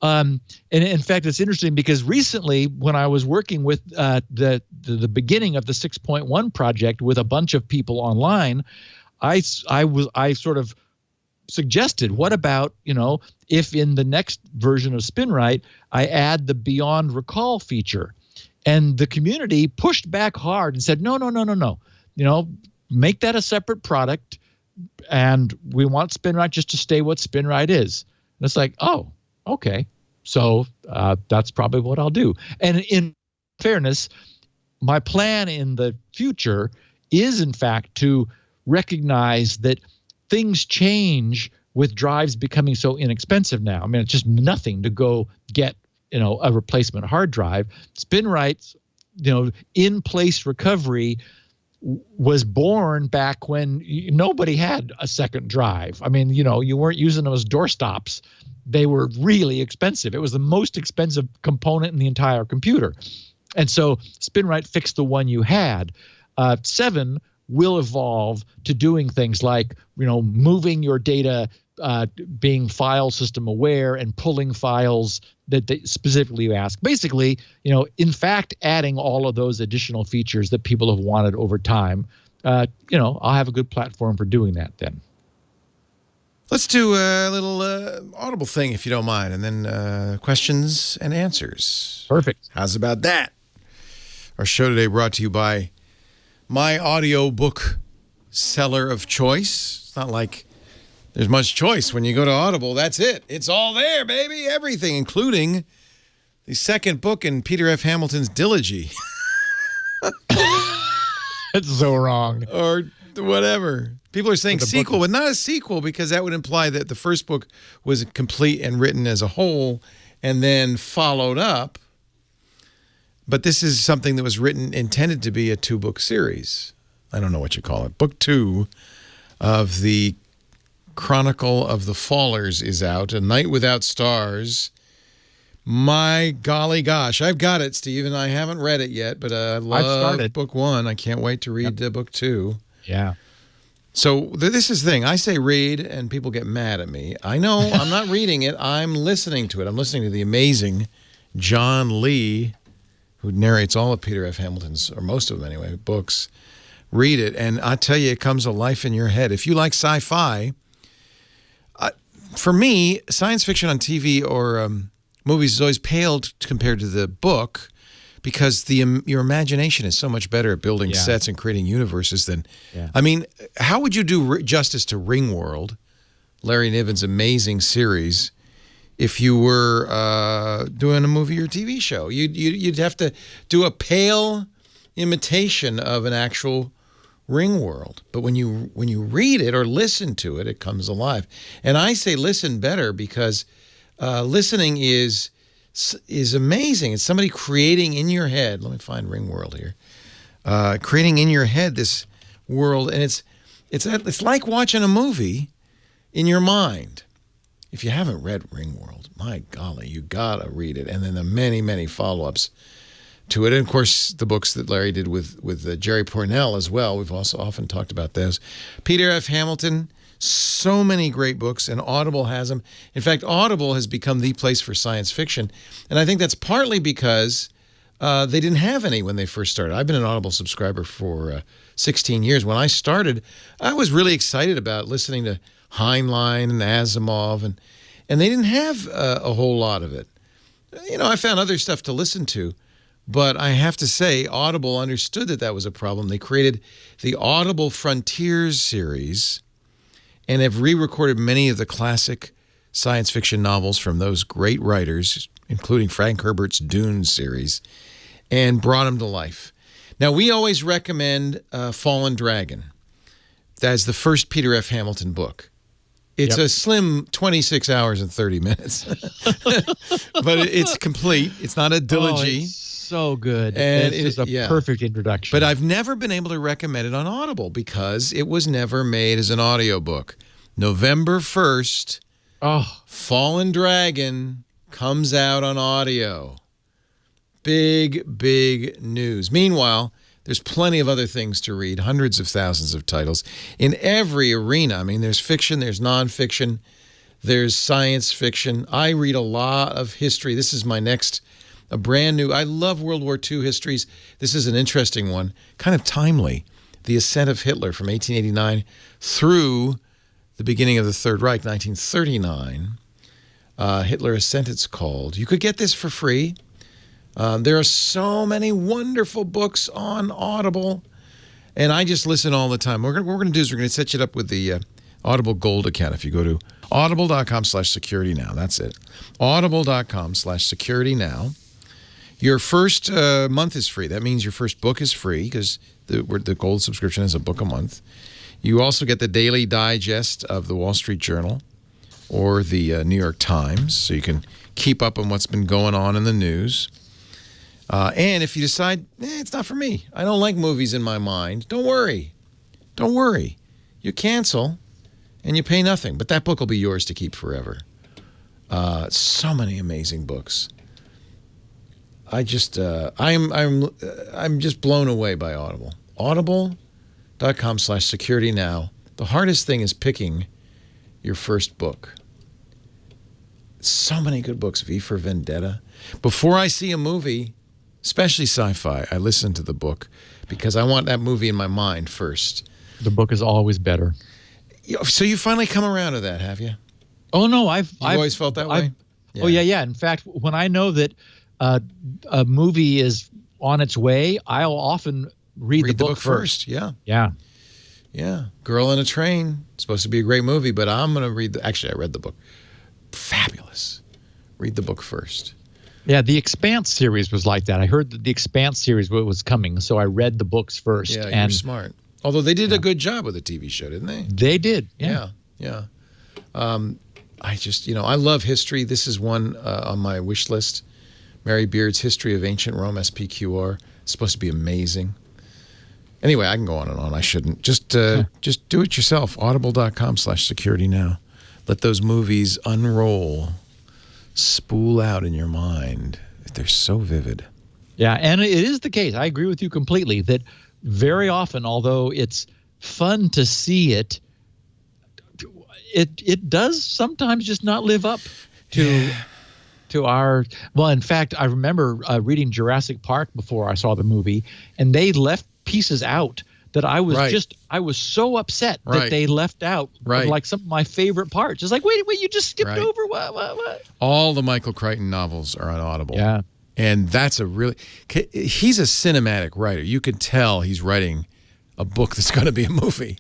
And in fact, it's interesting because recently when I was working with the beginning of the 6.1 project with a bunch of people online, I sort of suggested, what about, if in the next version of Spinrite, I add the Beyond Recall feature? And the community pushed back hard and said, no. Make that a separate product. And we want Spinrite just to stay what Spinrite is. And it's like, oh, okay. So that's probably what I'll do. And in fairness, my plan in the future is, in fact, to recognize that things change with drives becoming so inexpensive now. I mean, it's just nothing to go get, a replacement hard drive. Spinrite's in-place recovery was born back when nobody had a second drive. I mean, you weren't using them as doorstops. They were really expensive. It was the most expensive component in the entire computer. And so Spinrite fixed the one you had. 7 will evolve to doing things like, moving your data, being file system aware and pulling files that specifically you ask. Basically, in fact, adding all of those additional features that people have wanted over time. I'll have a good platform for doing that then. Let's do a little Audible thing, if you don't mind, and then questions and answers. Perfect. How's about that? Our show today brought to you by my audiobook seller of choice. It's not like there's much choice when you go to Audible. That's it. It's all there, baby. Everything, including the second book in Peter F. Hamilton's Dilogy. It's so wrong. Or whatever. People are saying sequel, but not a sequel, because that would imply that the first book was complete and written as a whole and then followed up. But this is something that was written, intended to be a 2-book series. I don't know what you call it. Book 2 of the Chronicle of the Fallers is out. A Night Without Stars. My golly gosh. I've got it, Steve, and I haven't read it yet, but I love book 1. I can't wait to read book 2. Yeah. So this is the thing. I say read, and people get mad at me. I know I'm not reading it. I'm listening to it. I'm listening to the amazing John Lee, who narrates all of Peter F. Hamilton's, or most of them anyway, books. Read it, and I tell you, it comes to life in your head. If you like sci-fi, for me, science fiction on TV or movies is always paled compared to the book, because your imagination is so much better at building sets and creating universes than... Yeah. I mean, how would you do justice to Ringworld, Larry Niven's amazing series, if you were doing a movie or TV show? You'd have to do a pale imitation of an actual Ringworld. But when you read it or listen to it, it comes alive. And I say listen better, because listening is amazing. It's somebody creating in your head. Let me find Ringworld here. Creating in your head this world, and it's like watching a movie in your mind. If you haven't read Ringworld, my golly, you gotta read it. And then the many, many follow-ups to it. And of course, the books that Larry did with Jerry Pournelle as well. We've also often talked about those. Peter F. Hamilton, so many great books, and Audible has them. In fact, Audible has become the place for science fiction. And I think that's partly because they didn't have any when they first started. I've been an Audible subscriber for 16 years. When I started, I was really excited about listening to Heinlein and Asimov, and they didn't have a whole lot of it. I found other stuff to listen to, but I have to say, Audible understood that was a problem. They created the Audible Frontiers series and have re-recorded many of the classic science fiction novels from those great writers, including Frank Herbert's Dune series, and brought them to life. Now, we always recommend Fallen Dragon. That's the first Peter F. Hamilton book. It's a slim 26 hours and 30 minutes, but it's complete. It's not a dilogy. Oh, it's so good. And it's just a perfect introduction. But I've never been able to recommend it on Audible because it was never made as an audiobook. November 1st, Fallen Dragon comes out on audio. Big, big news. Meanwhile, there's plenty of other things to read, hundreds of thousands of titles in every arena. I mean, there's fiction, there's nonfiction, there's science fiction. I read a lot of history. This is my next, a brand new, I love World War II histories. This is an interesting one, kind of timely. The Ascent of Hitler from 1889 through the beginning of the Third Reich, 1939. Hitler Ascent, it's called. You could get this for free. There are so many wonderful books on Audible, and I just listen all the time. What we're going to do is we're going to set you up with the Audible Gold account. If you go to audible.com/securitynow, that's it. Audible.com/securitynow. Your first month is free. That means your first book is free because the Gold subscription is a book a month. You also get the daily digest of the Wall Street Journal or the New York Times, so you can keep up on what's been going on in the news. And if you decide, it's not for me, I don't like movies in my mind, don't worry. Don't worry. You cancel and you pay nothing, but that book will be yours to keep forever. So many amazing books. I'm just blown away by Audible. Audible.com/security now. The hardest thing is picking your first book. So many good books. V for Vendetta. Before I see a movie, especially sci-fi, I listen to the book because I want that movie in my mind first. The book is always better. So you finally come around to that, have you? Oh no, I've always felt that way. Oh yeah. In fact, when I know that a movie is on its way, I'll often read the book first. Yeah. Girl on a Train. It's supposed to be a great movie, but I'm going to read Actually, I read the book. Fabulous. Read the book first. Yeah, the Expanse series was like that. I heard that the Expanse series was coming, so I read the books first. Yeah, you're smart. Although they did a good job with the TV show, didn't they? They did. Yeah. I just, I love history. This is one on my wish list. Mary Beard's History of Ancient Rome, SPQR. It's supposed to be amazing. Anyway, I can go on and on. I shouldn't. Just do it yourself. Audible.com/security now. Let those movies unroll, spool out in your mind. They're so vivid. Yeah, and it is the case. I agree with you completely that very often, although it's fun to see it, it does sometimes just not live up to our. Well, in fact, I remember reading Jurassic Park before I saw the movie, and they left pieces out that I was I was so upset that they left out like some of my favorite parts. It's like, wait, you just skipped over what? All the Michael Crichton novels are on Audible. Yeah. And that's he's a cinematic writer. You can tell he's writing a book that's going to be a movie.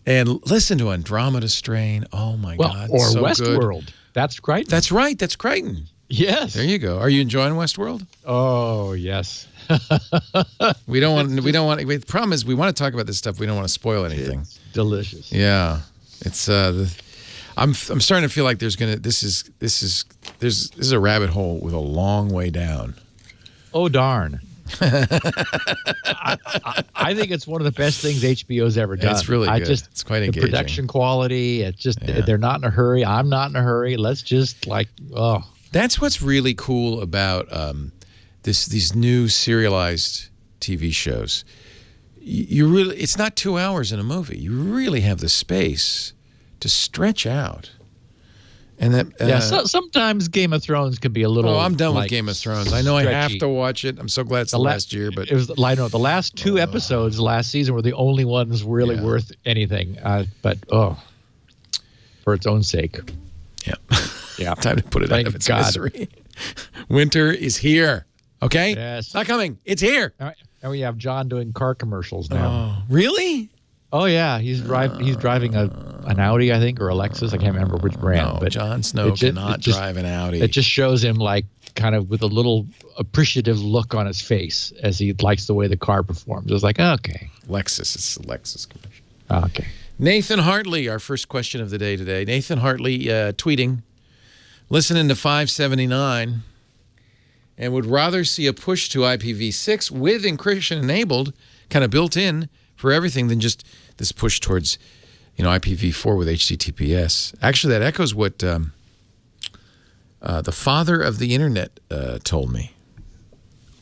And listen to Andromeda Strain. Oh my God. Or so Westworld. Good. That's Crichton. That's right. That's Crichton. Yes. There you go. Are you enjoying Westworld? Oh, yes. We don't want. The problem is we want to talk about this stuff. We don't want to spoil anything. It's delicious. Yeah, it's. I'm starting to feel like there's gonna. This is a rabbit hole with a long way down. Oh darn! I think it's one of the best things HBO's ever done. It's really good. It's quite engaging. The production quality. It's just they're not in a hurry. I'm not in a hurry. Let's just That's what's really cool about these new serialized TV shows. It's not 2 hours in a movie. You really have the space to stretch out. And that sometimes Game of Thrones can be a little. Oh, I'm done with Game of Thrones. I know stretchy. I have to watch it. I'm so glad it's the last year, but it was. I know the last two episodes last season were the only ones really worth anything. But for its own sake. Yeah. Time to put it out of its misery. Winter is here. Okay? Yes. It's not coming. It's here. And we have John doing car commercials now. Oh, really? Oh yeah, he's driving an Audi, I think, or a Lexus. I can't remember which brand. No, but Jon Snow cannot drive an Audi. It just shows him like kind of with a little appreciative look on his face as he likes the way the car performs. It was like, okay. Lexus. It's a Lexus commercial. Okay. Nathan Hartley, our first question of the day today. Nathan Hartley tweeting, listening to 579, and would rather see a push to IPv6 with encryption enabled, kind of built in for everything, than just this push towards, IPv4 with HTTPS. Actually, that echoes what the father of the internet told me.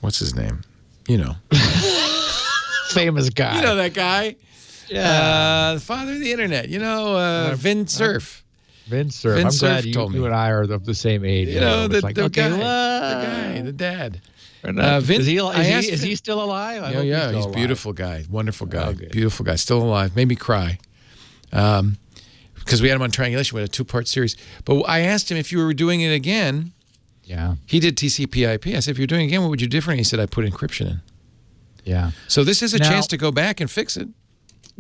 What's his name? Famous guy. You know that guy? Yeah. The father of the internet. Vin Cerf. Vin Cerf. I'm glad you and I are of the same age. The dad. Vin, is he still alive? He's a beautiful guy, wonderful guy, beautiful guy, still alive. Made me cry because we had him on Triangulation. We had a 2-part series. But I asked him if you were doing it again. Yeah. He did TCP/IP. I said, if you're doing it again, what would you do differently? He said, I put encryption in. Yeah. So this is a chance to go back and fix it.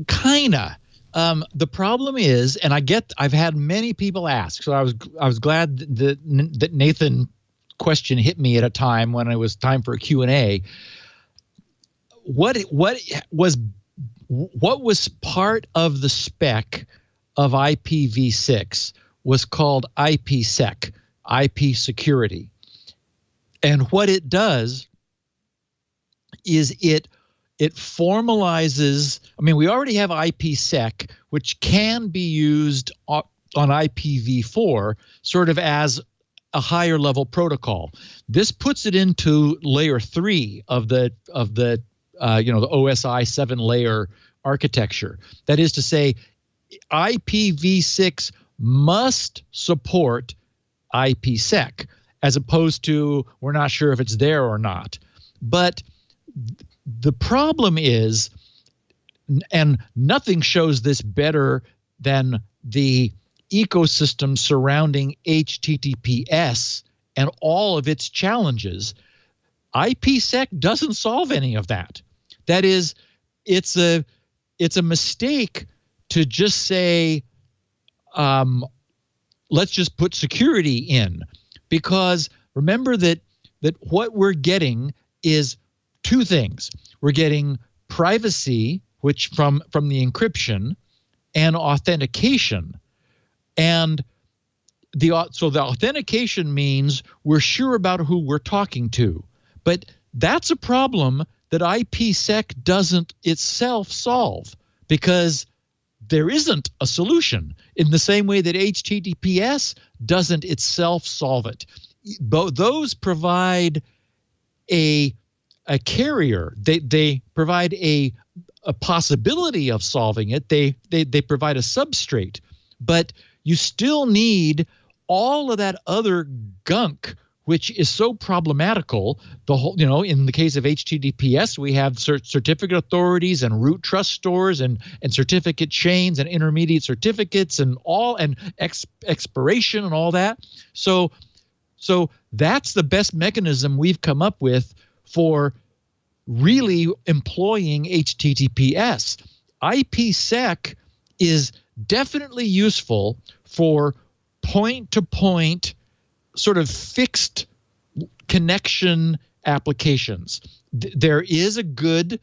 Kinda. The problem is, and I've had many people ask, so I was glad that Nathan question hit me at a time when it was time for a Q&A. What was part of the spec of IPv6 was called IPsec, IP security. And what it does is it formalizes. I mean, we already have IPsec, which can be used on IPv4 sort of as a higher level protocol. This puts it into layer 3 of the the OSI 7-layer architecture. That is to say, IPv6 must support IPsec, as opposed to we're not sure if it's there or not. But the problem is, and nothing shows this better than the ecosystem surrounding HTTPS and all of its challenges, IPsec doesn't solve any of that. That is, it's a mistake to just say, let's just put security in, because remember that what we're getting is two things. We're getting privacy, which from the encryption, and authentication. And so the authentication means we're sure about who we're talking to. But that's a problem that IPsec doesn't itself solve, because there isn't a solution in the same way that HTTPS doesn't itself solve it. Those provide a carrier. They provide a possibility of solving it. They provide a substrate, but you still need all of that other gunk, which is so problematical. The whole, in the case of HTTPS, we have certificate authorities and root trust stores and certificate chains and intermediate certificates and expiration and all that. So that's the best mechanism we've come up with for really employing HTTPS. IPsec is definitely useful for point-to-point sort of fixed connection applications. There is a good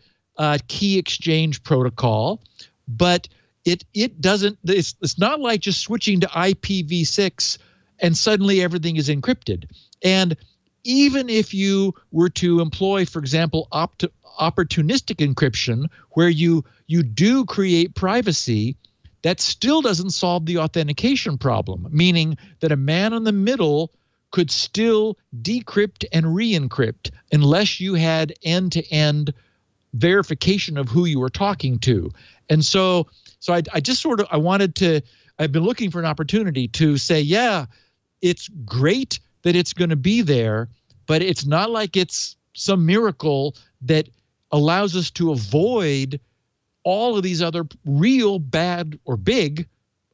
key exchange protocol, but it doesn't. It's not like just switching to IPv6 and suddenly everything is encrypted. And even if you were to employ, for example, opportunistic encryption, where you do create privacy, that still doesn't solve the authentication problem, meaning that a man in the middle could still decrypt and re-encrypt unless you had end-to-end verification of who you were talking to. And so I just I've been looking for an opportunity to say, yeah, it's great that it's going to be there, but it's not like it's some miracle that allows us to avoid all of these other real bad or big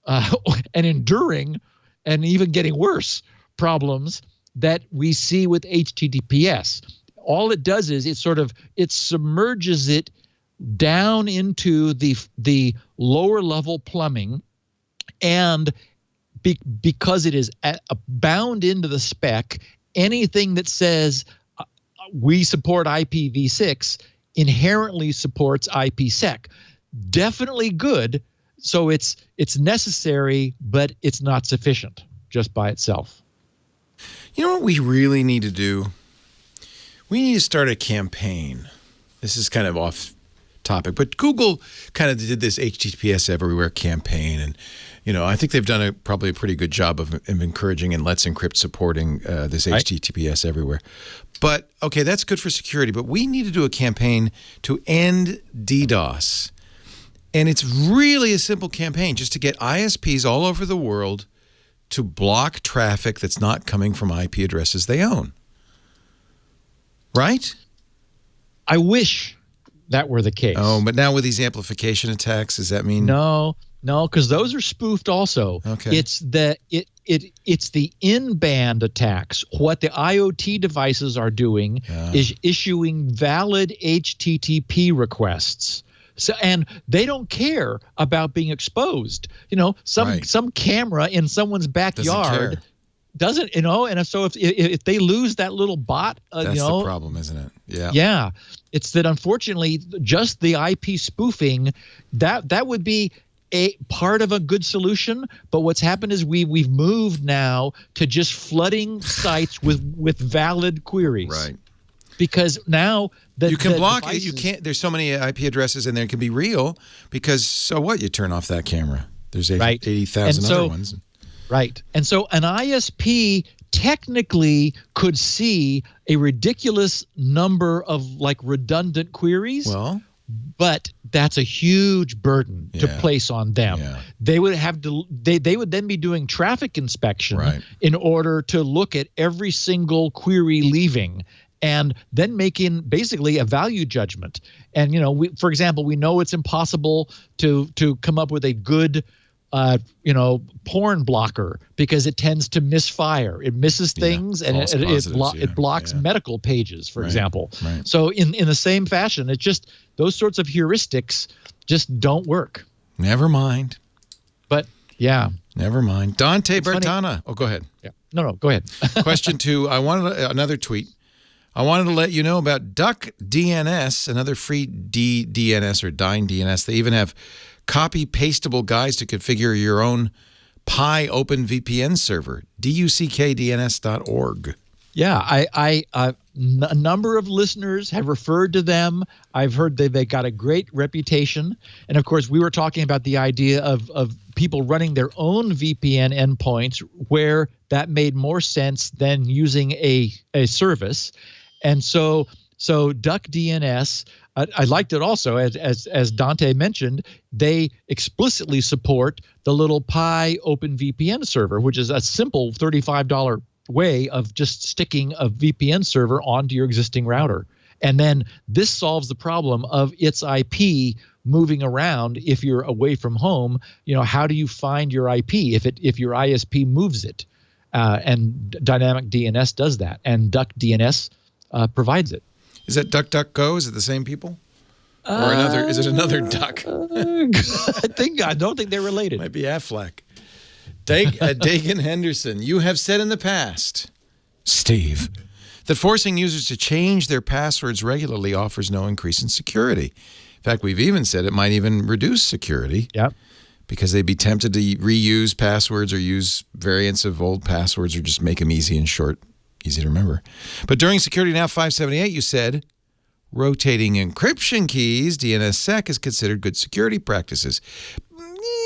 and enduring and even getting worse problems that we see with HTTPS. All it does is it submerges it down into the lower level plumbing, and because it is bound into the spec, anything that says we support IPv6 inherently supports IPsec. Definitely good. So it's necessary, but it's not sufficient just by itself. You know what we really need to do? We need to start a campaign. This is kind of off topic, but Google kind of did this HTTPS Everywhere campaign, and I think they've done probably a pretty good job of encouraging and Let's Encrypt supporting this HTTPS Everywhere. But okay, that's good for security, but we need to do a campaign to end DDoS. And it's really a simple campaign, just to get ISPs all over the world to block traffic that's not coming from IP addresses they own. Right? I wish that were the case. Oh, but now with these amplification attacks, does that mean? No, because those are spoofed also. Okay. It's the in-band attacks. What the IoT devices are doing is issuing valid HTTP requests. So, and they don't care about being exposed. Some camera in someone's backyard doesn't, and so if they lose that little bot, that's the problem, isn't it? Yeah. Yeah. It's that unfortunately just the IP spoofing, that would be a part of a good solution, but what's happened is we've moved now to just flooding sites with valid queries. Right. because now you can block it. devices, You can't. There's so many IP addresses in there. It can be real because so what? You turn off that camera. There's 80,000 other ones. Right. And so an ISP technically could see a ridiculous number of like redundant queries. Well, but that's a huge burden to place on them. Yeah. They would have to. They would then be doing traffic inspection in order to look at every single query leaving, and then making basically a value judgment. And for example, we know it's impossible to come up with a good porn blocker because it tends to misfire. It misses things and it blocks medical pages, for example. Right. So in the same fashion, it's just those sorts of heuristics just don't work. Never mind. But yeah. Never mind. Dante Bertana. Oh, go ahead. Yeah. No, go ahead. Question 2. I wanted another tweet. I wanted to let you know about Duck DNS, another free DNS or Dyn DNS. They even have copy-pastable guides to configure your own Pi Open VPN server, duckdns.org. Yeah, a number of listeners have referred to them. I've heard they got a great reputation. And, of course, we were talking about the idea of people running their own VPN endpoints where that made more sense than using a service. And so Duck DNS, I liked it also, as Dante mentioned, they explicitly support the little Pi Open VPN server, which is a simple $35 way of just sticking a VPN server onto your existing router. And then this solves the problem of its IP moving around if you're away from home. How do you find your IP if your ISP moves it? And Dynamic DNS does that, and Duck DNS provides it. Is that DuckDuckGo? Is it the same people? Or another? Is it another duck? I don't think they're related. Might be Affleck. Dagan Henderson, you have said in the past, Steve, that forcing users to change their passwords regularly offers no increase in security. In fact, we've even said it might even reduce security. Yep. Because they'd be tempted to reuse passwords or use variants of old passwords or just make them easy and short. Easy to remember. But during Security Now 578, you said, rotating encryption keys, DNSSEC, is considered good security practices.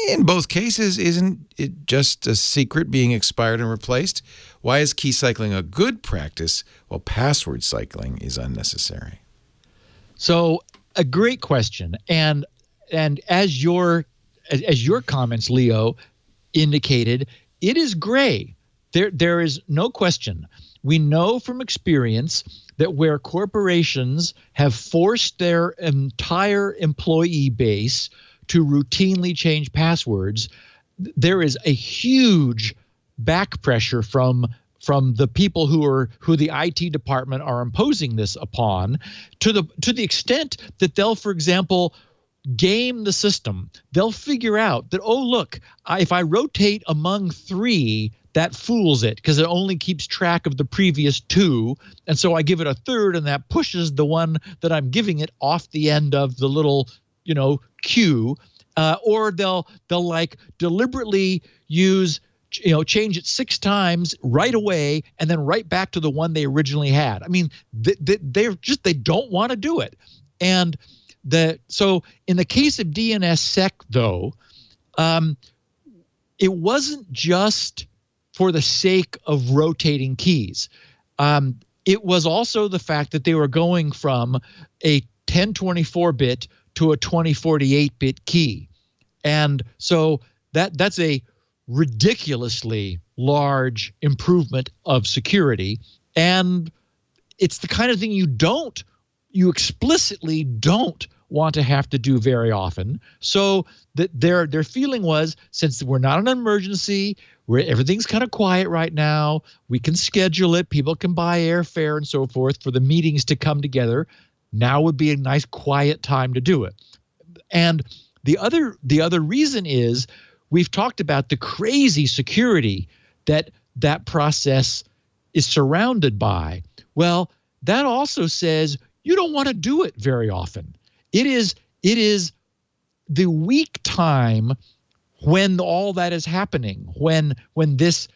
In both cases, isn't it just a secret being expired and replaced? Why is key cycling a good practice while password cycling is unnecessary? So, a great question. And as your comments, Leo, indicated, it is gray. There is no question. We know from experience that where corporations have forced their entire employee base to routinely change passwords, there is a huge back pressure from the people who the IT department are imposing this upon, to the extent that they'll, for example, game the system. They'll figure out that, oh, look, if I rotate among 3, that fools it because it only keeps track of the previous 2. And so I give it a third, and that pushes the one that I'm giving it off the end of the little, queue. Or they'll like deliberately use, change it 6 times right away and then right back to the one they originally had. I mean, they don't want to do it. And so in the case of DNSSEC, though, it wasn't just for the sake of rotating keys. It was also the fact that they were going from a 1024-bit to a 2048-bit key. And so that's a ridiculously large improvement of security. And it's the kind of thing you explicitly don't want to have to do very often. So that their feeling was, since we're not an emergency, where everything's kind of quiet right now, we can schedule it, people can buy airfare and so forth for the meetings to come together. Now would be a nice quiet time to do it. And the other reason is we've talked about the crazy security that process is surrounded by. Well, that also says you don't want to do it very often. It is the weak time when all that is happening, when this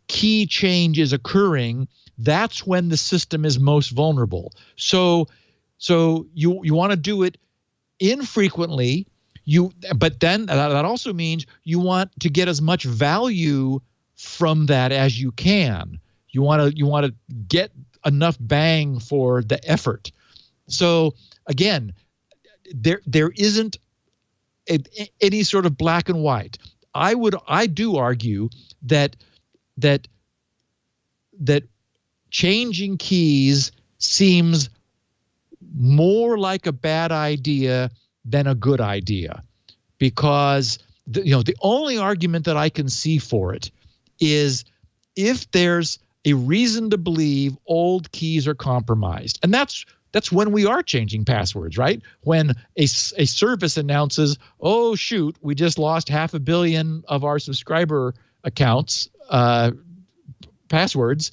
key change is occurring, that's when the system is most vulnerable. So you want to do it infrequently. But then that also means you want to get as much value from that as you can. You want to get enough bang for the effort. So again, there isn't any sort of black and white. I do argue that changing keys seems more like a bad idea than a good idea, because the only argument that I can see for it is if there's a reason to believe old keys are compromised. And that's when we are changing passwords, right? When a service announces, oh, shoot, we just lost 500 million of our subscriber accounts, passwords,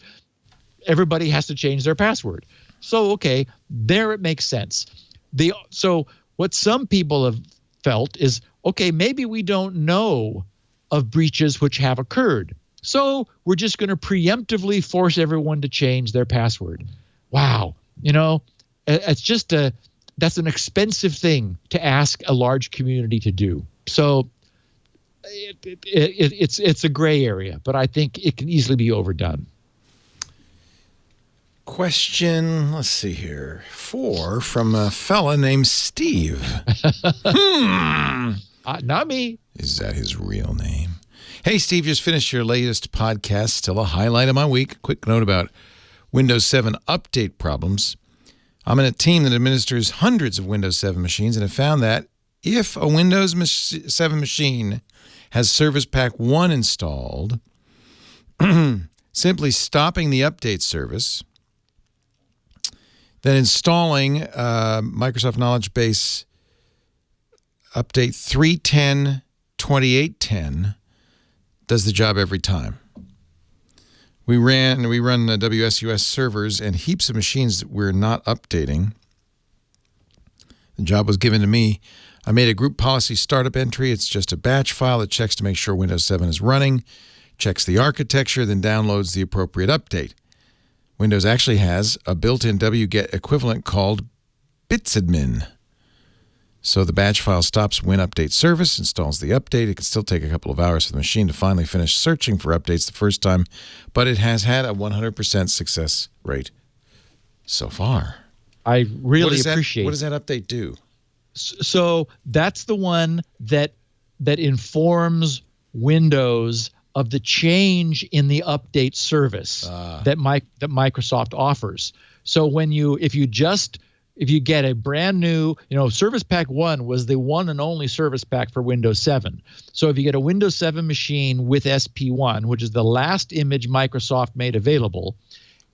everybody has to change their password. So, okay, there it makes sense. So what some people have felt is, okay, maybe we don't know of breaches which have occurred, so we're just going to preemptively force everyone to change their password. Wow. It's that's an expensive thing to ask a large community to do. So it's a gray area, but I think it can easily be overdone. Question, let's see here, 4 from a fella named Steve. Not me. Is that his real name? Hey, Steve, just finished your latest podcast. Still a highlight of my week. Quick note about Windows 7 update problems. I'm in a team that administers hundreds of Windows 7 machines and have found that if a Windows 7 machine has Service Pack 1 installed, simply stopping the update service, then installing Microsoft Knowledge Base Update 3.10.28.10 does the job every time. We run WSUS servers and heaps of machines that we're not updating. The job was given to me. I made a group policy startup entry. It's just a batch file that checks to make sure Windows 7 is running, checks the architecture, then downloads the appropriate update. Windows actually has a built-in wget equivalent called bitsadmin. So the batch file stops when update service, installs the update. It can still take a couple of hours for the machine to finally finish searching for updates the first time, but it has had a 100% success rate so far. I really appreciate. What does that update do? So that's the one that informs Windows of the change in the update service that Microsoft offers. So if you get a brand new, Service Pack 1 was the one and only service pack for Windows 7. So if you get a Windows 7 machine with SP1, which is the last image Microsoft made available,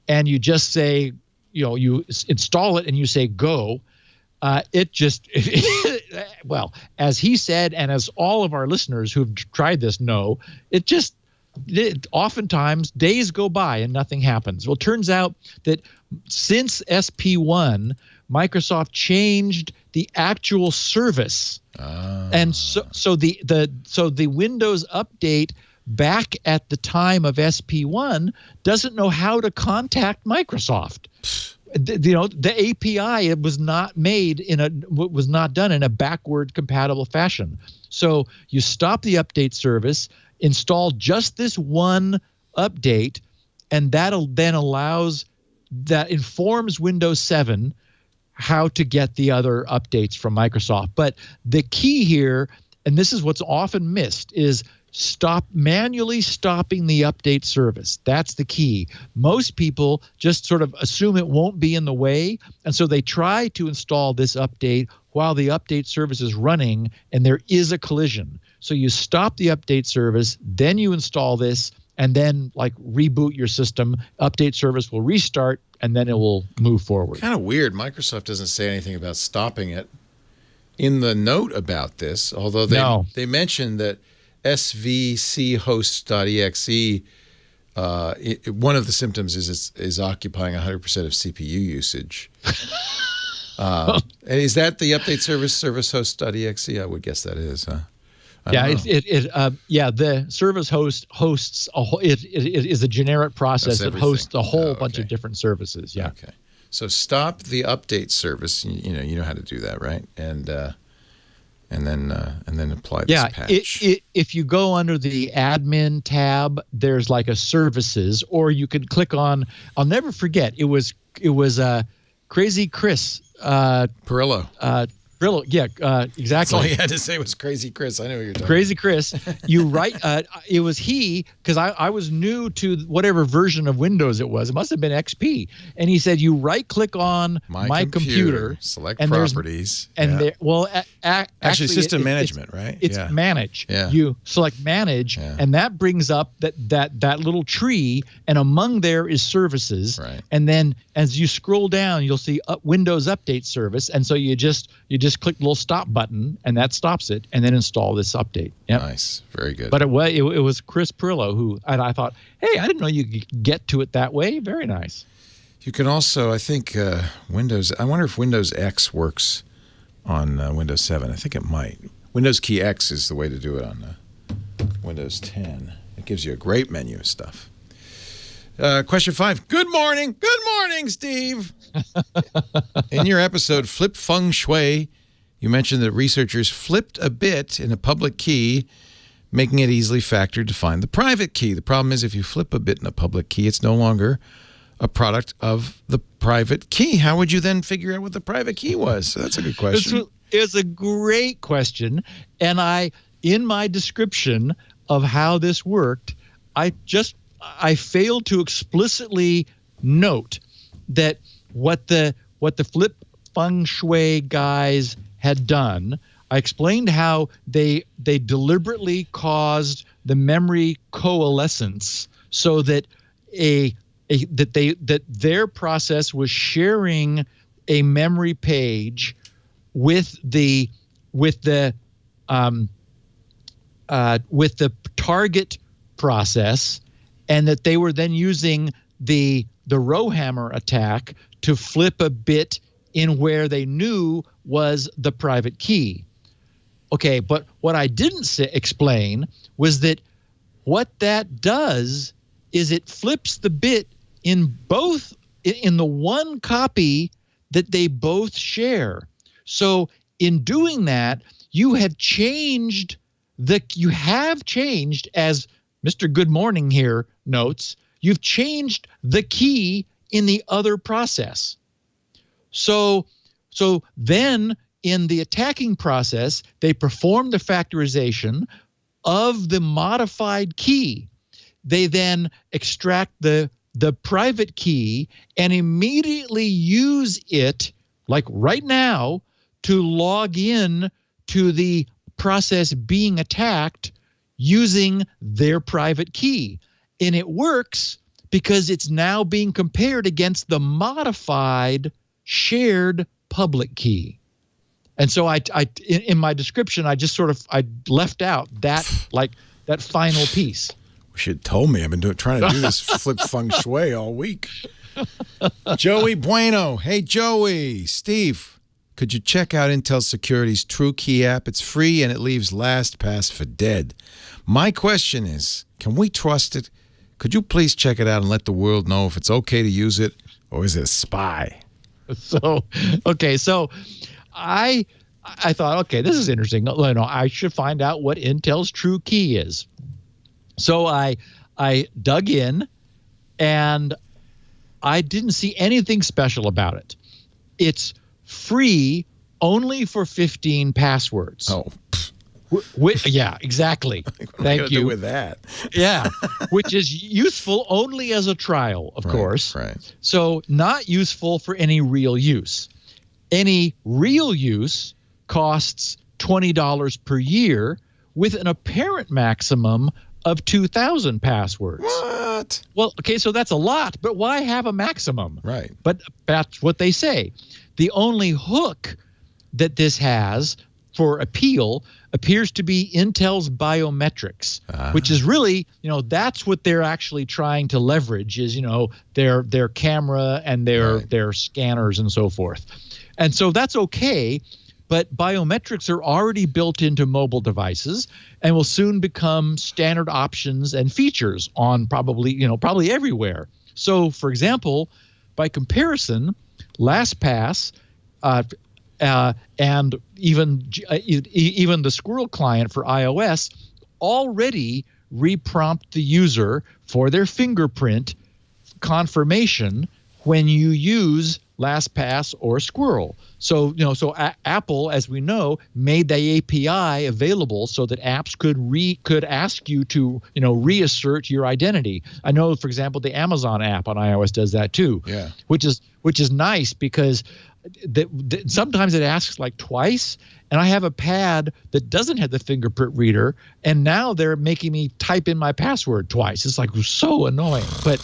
and you just say, you install it and you say go, it just, well, as he said, and as all of our listeners who've tried this know, oftentimes days go by and nothing happens. Well, it turns out that since SP1, Microsoft changed the actual service, and so the Windows update back at the time of SP1 doesn't know how to contact Microsoft. The API was not done in a backward compatible fashion. So you stop the update service, install just this one update, and that informs Windows 7 how to get the other updates from Microsoft. But the key here, and this is what's often missed, is manually stopping the update service. That's the key. Most people just sort of assume it won't be in the way, and so they try to install this update while the update service is running, and there is a collision. So you stop the update service, then you install this, and then reboot your system. Update service will restart, and then it will move forward. Kind of weird. Microsoft doesn't say anything about stopping it in the note about this, although they mentioned that svchost.exe, one of the symptoms is occupying 100% of CPU usage. And is that the update service host.exe? I would guess that is, huh? The service hosts a whole. It is a generic process that hosts a whole bunch of different services. Yeah. Okay. So stop the update service. You know how to do that, right? And then apply this patch. If you go under the admin tab, there's like a services, or you can click on. I'll never forget. It was Crazy Chris Perillo. Perillo, exactly. That's all you had to say was Crazy Chris. I know what you're talking Crazy Chris. You write, it was he, because I was new to whatever version of Windows it was. It must have been XP. And he said, you right-click on My Computer. Select properties. Actually, system management, right? It's manage. Yeah. You select manage, and that brings up that little tree, and among there is services. Right. And then as you scroll down, you'll see Windows Update Service. And so you just click the little stop button, and that stops it, and then install this update. Yep. Nice. Very good. But it was Chris Perillo who, and I thought, hey, I didn't know you could get to it that way. Very nice. You can also, I think, Windows. I wonder if Windows X works on Windows 7. I think it might. Windows key X is the way to do it on Windows 10. It gives you a great menu of stuff. Question 5. Good morning. Good morning, Steve. In your episode, Flip Feng Shui, you mentioned that researchers flipped a bit in a public key, making it easily factored to find the private key. The problem is if you flip a bit in a public key, it's no longer a product of the private key. How would you then figure out what the private key was? So that's a good question. It's a great question. And in my description of how this worked, I failed to explicitly note that what the Flip Feng Shui guys had done. I explained how they deliberately caused the memory coalescence so that that their process was sharing a memory page with the target process, and that they were then using the rowhammer attack to flip a bit in where they knew was the private key. Okay, but what I didn't explain was that what that does is it flips the bit in the one copy that they both share. So in doing that, you have changed, as Mr. Good Morning here notes, you've changed the key in the other process. So then in the attacking process, they perform the factorization of the modified key. They then extract the private key and immediately use it, like right now, to log in to the process being attacked using their private key. And it works because it's now being compared against the modified shared public key. And so in my description, I left out that final piece. You should have told me. I've been trying to do this Flip Feng Shui all week. Joey Bueno. Hey, Joey. Steve, could you check out Intel Security's TrueKey app? It's free and it leaves LastPass for dead. My question is, can we trust it? Could you please check it out and let the world know if it's okay to use it, or is it a spy? So I thought, okay, this is interesting. I should find out what Intel's TrueKey is. So I dug in, and I didn't see anything special about it. It's free only for 15 passwords. Oh, yeah, exactly. Thank you. Do with that. Yeah, which is useful only as a trial, of course. Right. So not useful for any real use. Any real use costs $20 per year with an apparent maximum of 2,000 passwords. What? Well, okay, so that's a lot, but why have a maximum? Right. But that's what they say. The only hook that this has for appeal appears to be Intel's biometrics, which is really, that's what they're actually trying to leverage is, their camera and their scanners and so forth. And so that's okay, but biometrics are already built into mobile devices and will soon become standard options and features on probably everywhere. So, for example, by comparison, LastPass and even the Squirrel client for iOS already reprompt the user for their fingerprint confirmation when you use LastPass or Squirrel. So, Apple, as we know, made the API available so that apps could ask you to, reassert your identity. I know, for example, the Amazon app on iOS does that too. Yeah. Which is nice because sometimes it asks like twice, and I have a pad that doesn't have the fingerprint reader, and now they're making me type in my password twice. It's like so annoying, but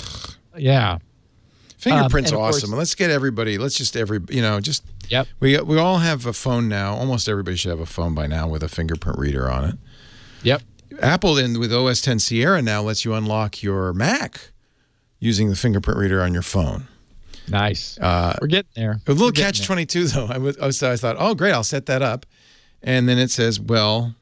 yeah. Fingerprint's awesome. Let's get everybody. Yep. We all have a phone now. Almost everybody should have a phone by now with a fingerprint reader on it. Yep. Apple with OS X Sierra now lets you unlock your Mac using the fingerprint reader on your phone. Nice. We're getting there. A little catch-22 though. I thought, oh great, I'll set that up, and then it says, well,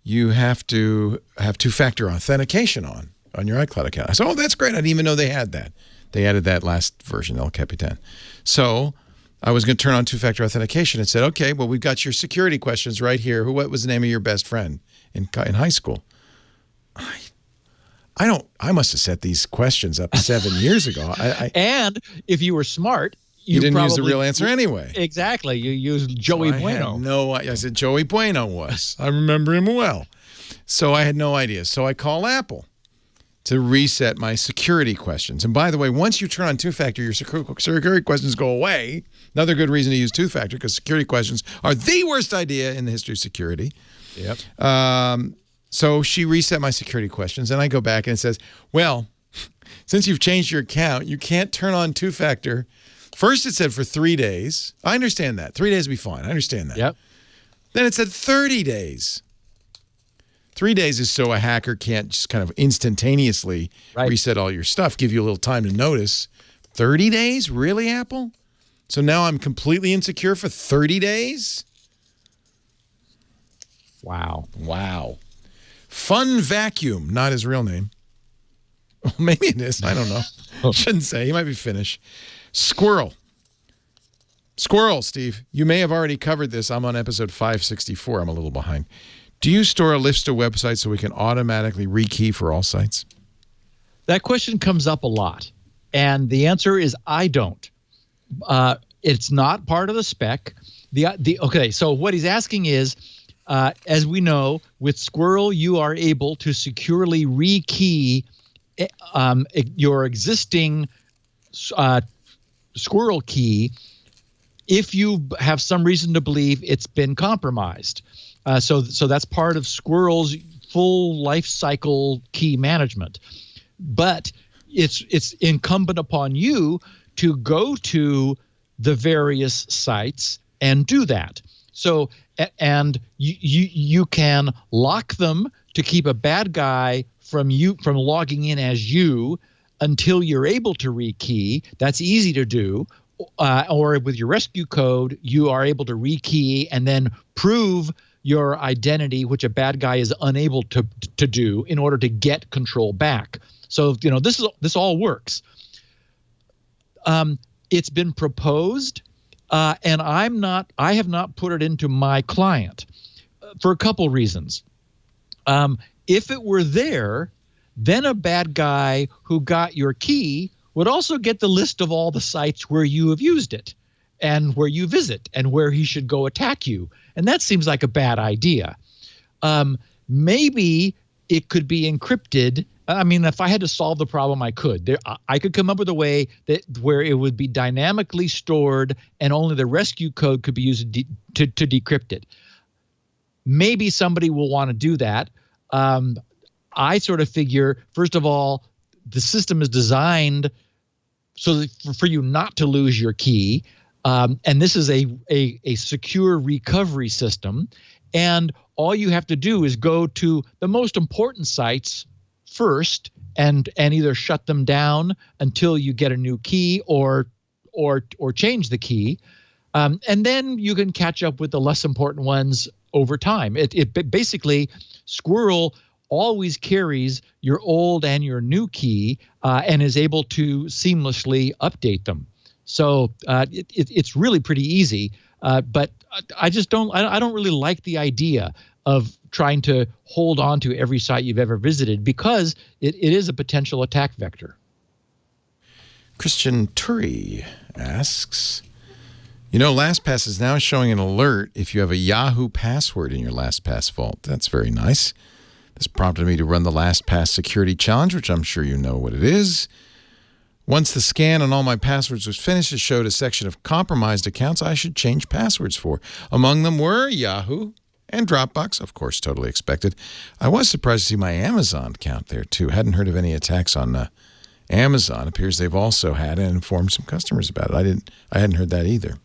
you have to have two-factor authentication on your iCloud account. I said, oh, that's great. I didn't even know they had that. They added that last version, El Capitan. So I was going to turn on two-factor authentication and said, okay, well, we've got your security questions right here. What was the name of your best friend in high school? I must have set these questions up 7 years ago. And if you were smart, you didn't use the real answer anyway. Exactly. You used Joey Bueno. I said Joey Bueno was. I remember him well. So I had no idea. So I call Apple to reset my security questions. And by the way, once you turn on two-factor, your security questions go away. Another good reason to use two-factor, because security questions are the worst idea in the history of security. Yep. So she reset my security questions, and I go back and it says, well, since you've changed your account, you can't turn on two-factor. First it said for 3 days. I understand that. 3 days would be fine. I understand that. Yep. Then it said 30 days. 3 days is so a hacker can't just kind of instantaneously reset all your stuff, give you a little time to notice. 30 days? Really, Apple? So now I'm completely insecure for 30 days? Wow. Fun Vacuum, not his real name. Well, maybe it is. I don't know. Shouldn't say. He might be Finnish. Squirrel, Steve, you may have already covered this. I'm on episode 564. I'm a little behind. Do you store a list of websites so we can automatically rekey for all sites? That question comes up a lot, and the answer is I don't. It's not part of the spec. Okay, so what he's asking is, as we know, with Squirrel, you are able to securely rekey your existing Squirrel key if you have some reason to believe it's been compromised. So that's part of Squirrel's full life cycle key management. But it's incumbent upon you to go to the various sites and do that. So and you can lock them to keep a bad guy from logging in as you until you're able to rekey. That's easy to do. Or with your rescue code, you are able to rekey and then prove your identity, which a bad guy is unable to do in order to get control back. So, this all works. It's been proposed, and I have not put it into my client for a couple reasons. If it were there, then a bad guy who got your key would also get the list of all the sites where you have used it and where you visit and where he should go attack you. And that seems like a bad idea. Maybe it could be encrypted. I mean, if I had to solve the problem, I could. I could come up with a way where it would be dynamically stored and only the rescue code could be used to decrypt it. Maybe somebody will want to do that. I sort of figure, first of all, the system is designed so that for you not to lose your key. And this is a secure recovery system. And all you have to do is go to the most important sites first and either shut them down until you get a new key or change the key. And then you can catch up with the less important ones over time. It basically, Squirrel always carries your old and your new key and is able to seamlessly update them. So it's really pretty easy. But I don't really like the idea of trying to hold on to every site you've ever visited, because it is a potential attack vector. Christian Turi asks, LastPass is now showing an alert if you have a Yahoo password in your LastPass vault. That's very nice. This prompted me to run the LastPass security challenge, which I'm sure you know what it is. Once the scan on all my passwords was finished, it showed a section of compromised accounts I should change passwords for. Among them were Yahoo and Dropbox, of course, totally expected. I was surprised to see my Amazon account there, too. Hadn't heard of any attacks on Amazon. Appears they've also had and informed some customers about it. I hadn't heard that either.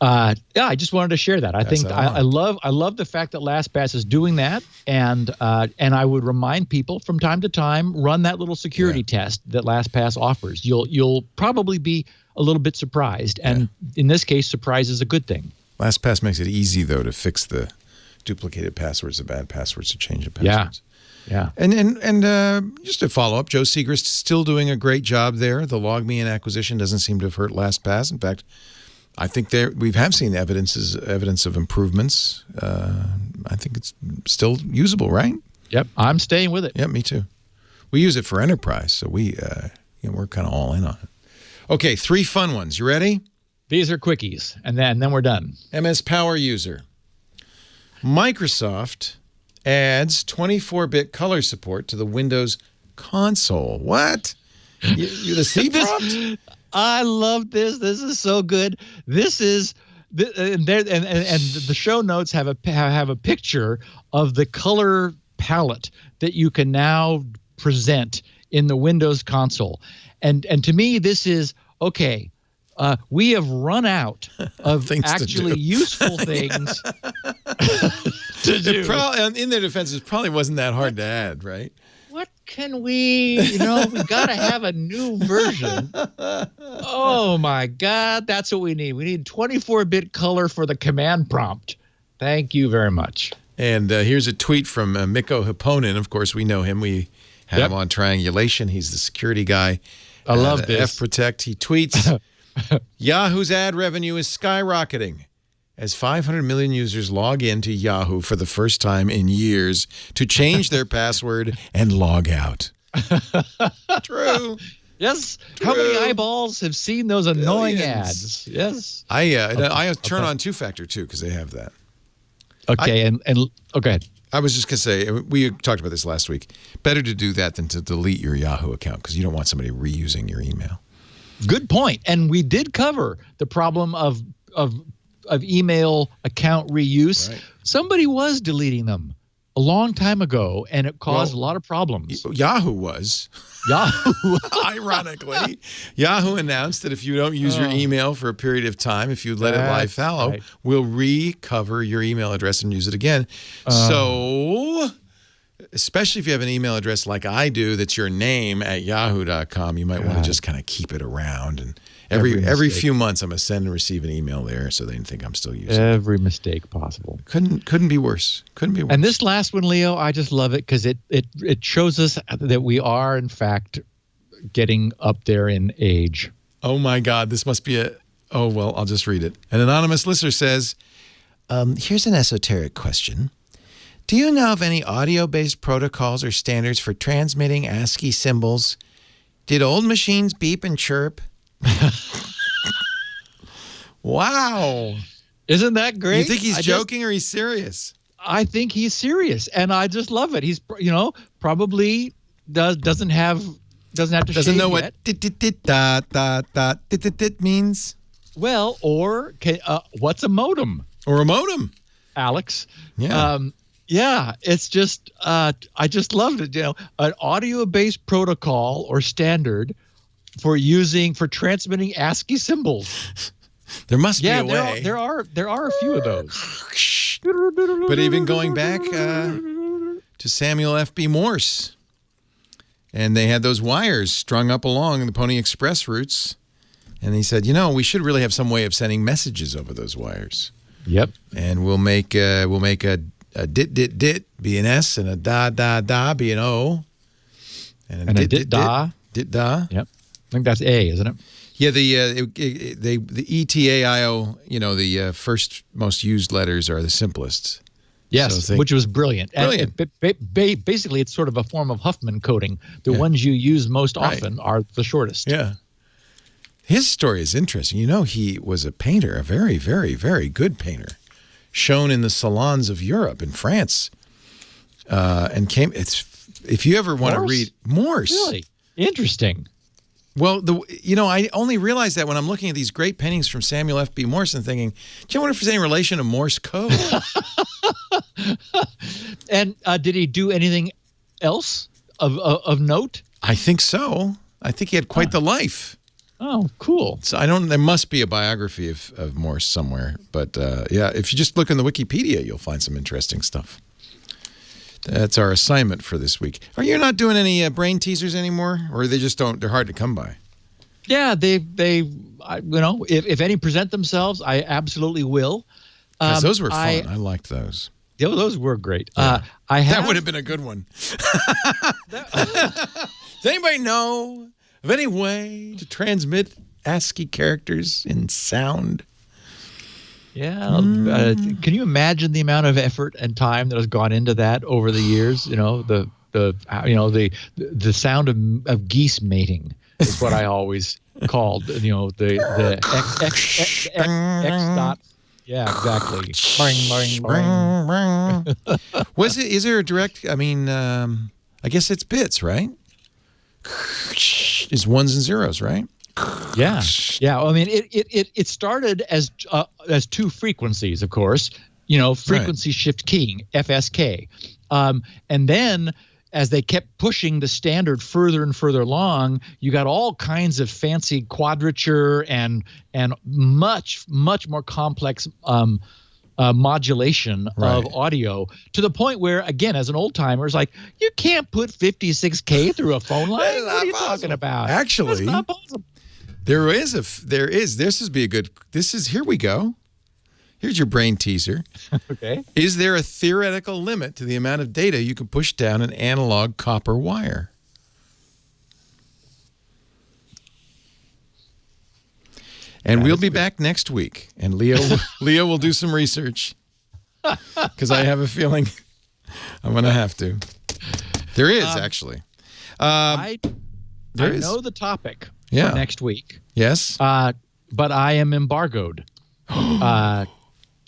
I just wanted to share that. I love the fact that LastPass is doing that, and I would remind people from time to time, run that little security test that LastPass offers. You'll probably be a little bit surprised, and in this case, surprise is a good thing. LastPass makes it easy though to fix the duplicated passwords, the bad passwords, to change the passwords. Yeah. And just to follow up, Joe Segrist still doing a great job there. The LogMeIn acquisition doesn't seem to have hurt LastPass. In fact, I think we have seen evidence of improvements. I think it's still usable, right? Yep, I'm staying with it. Yep, me too. We use it for enterprise, so we're kind of all in on it. Okay, 3 fun ones. You ready? These are quickies, and then we're done. MS Power user. Microsoft adds 24-bit color support to the Windows console. What? You the C prompt? I love this. This is so good. This is and the show notes have a picture of the color palette that you can now present in the Windows console. And to me, this is okay. We have run out of actually useful things to do. In their defense, it probably wasn't that hard to add, right? What can we got to have a new version. Oh, my God. That's what we need. We need 24-bit color for the command prompt. Thank you very much. And here's a tweet from Mikko Hipponen. Of course, we know him. We have him on Triangulation. He's the security guy. I love this. F-Protect. He tweets, Yahoo's ad revenue is skyrocketing as 500 million users log into Yahoo for the first time in years to change their password and log out. True. Yes. True. How many eyeballs have seen those annoying ads? Yes. I turn on two-factor too because they have that. Okay. Okay. I was just going to say, we talked about this last week. Better to do that than to delete your Yahoo account because you don't want somebody reusing your email. Good point. And we did cover the problem of email account reuse. Right. Somebody was deleting them a long time ago, and it caused a lot of problems. Yahoo was. Yahoo. Ironically, Yahoo announced that if you don't use your email for a period of time, if you let it lie fallow, we'll recover your email address and use it again. So, especially if you have an email address like I do that's your name at yahoo.com, you might want to just kind of keep it around. And every few months, I'm going to send and receive an email there so they can think I'm still using it. Every mistake possible. Couldn't be worse. Couldn't be worse. And this last one, Leo, I just love it because it shows us that we are, in fact, getting up there in age. Oh, my God. This must be I'll just read it. An anonymous listener says, here's an esoteric question. Do you know of any audio-based protocols or standards for transmitting ASCII symbols? Did old machines beep and chirp? Wow. Isn't that great? You think he's joking or he's serious? I think he's serious, and I just love it. He's, probably doesn't have to doesn't know yet. What means. Well, or what's a modem? Or a modem, Alex. Yeah. Yeah, it's just I just loved it. An audio-based protocol or standard for transmitting ASCII symbols. There must be a way. There are a few of those. But even going back to Samuel F.B. Morse, and they had those wires strung up along the Pony Express routes. And he said, we should really have some way of sending messages over those wires. Yep. And we'll make a dit be an S and a da be an O. And a dit da. Dit da. Yep. I think that's A, isn't it? Yeah, the ETAIO, the first most used letters are the simplest. Yes, which was brilliant. Brilliant. And basically, it's sort of a form of Huffman coding. The ones you use most often are the shortest. Yeah. His story is interesting. He was a painter, a very, very, very good painter, shown in the salons of Europe, in France, and came. If you ever want to read Morse, really interesting. Well, I only realized that when I'm looking at these great paintings from Samuel F.B. Morse and thinking, do you wonder if there's any relation to Morse code? And did he do anything else of note? I think so. I think he had quite the life. Oh, cool. So there must be a biography of Morse somewhere. But if you just look in the Wikipedia, you'll find some interesting stuff. That's our assignment for this week. Are you not doing any brain teasers anymore, or they just don't? They're hard to come by. Yeah, if any present themselves, I absolutely will. Because those were fun. I liked those. Yeah, those were great. Yeah. That would have been a good one. Does anybody know of any way to transmit ASCII characters in sound? Yeah. Can you imagine the amount of effort and time that has gone into that over the years? The sound of geese mating is what I always called. The X dot. Yeah, exactly. Bring, bring. Is there a direct? I mean, I guess it's bits, right? It's ones and zeros, right? Yeah. I mean, it started as two frequencies, of course. Frequency shift keying, FSK, and then as they kept pushing the standard further and further along, you got all kinds of fancy quadrature and much more complex modulation of audio, to the point where, again, as an old timer, it's like, you can't put 56K through a phone line. What are you talking about? Actually, that's not possible. Here we go. Here's your brain teaser. Okay. Is there a theoretical limit to the amount of data you can push down an analog copper wire? And we'll be back next week, and Leo will do some research, because I have a feeling I'm going to have to. There is, actually. I know the topic for next week. Yes. But I am embargoed.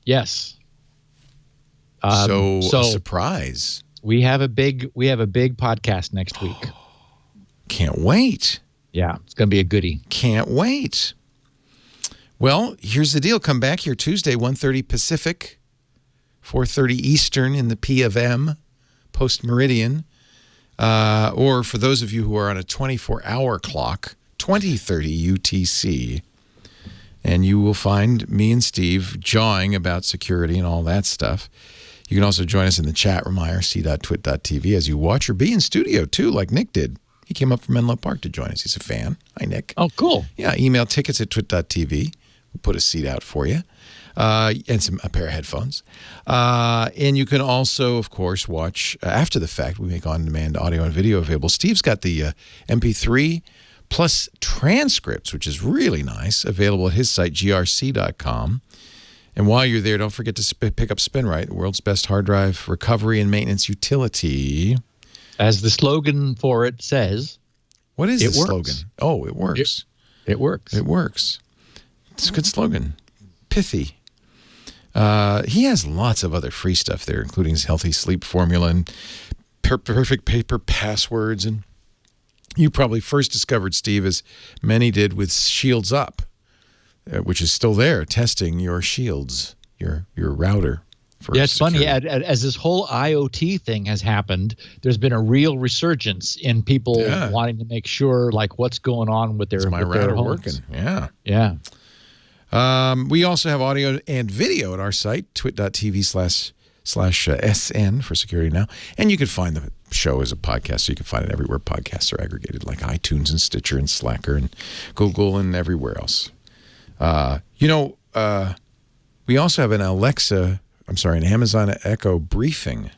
Yes. So a surprise. We have a big podcast next week. Can't wait. Yeah, it's going to be a goodie. Can't wait. Well, here's the deal. Come back here Tuesday, 1:30 Pacific, 4:30 Eastern in the P of M, post-meridian. Or for those of you who are on a 24-hour clock, 20:30 UTC. And you will find me and Steve jawing about security and all that stuff. You can also join us in the chat room, irc.twit.tv, as you watch or be in studio, too, like Nick did. He came up from Menlo Park to join us. He's a fan. Hi, Nick. Oh, cool. Yeah, email tickets@twit.tv. We'll put a seat out for you. And a pair of headphones. And you can also, of course, watch after the fact. We make on-demand audio and video available. Steve's got the MP3 plus transcripts, which is really nice, available at his site, grc.com. And while you're there, don't forget to pick up Spinrite, the world's best hard drive recovery and maintenance utility. As the slogan for it says. What is the slogan? Oh, it works. It works. It works. It's a good slogan. Pithy. He has lots of other free stuff there, including his healthy sleep formula and perfect paper passwords. And you probably first discovered Steve, as many did, with Shields Up, which is still there, testing your shields, your router. Yeah, it's funny. As this whole IoT thing has happened, there's been a real resurgence in people wanting to make sure, like, what's going on with their router homes. working. Yeah. Yeah. We also have audio and video at our site, twit.tv/SN for security now. And you can find the show is a podcast, so you can find it everywhere podcasts are aggregated, like iTunes and Stitcher and Slacker and Google and everywhere else. We also have an Amazon Echo briefing.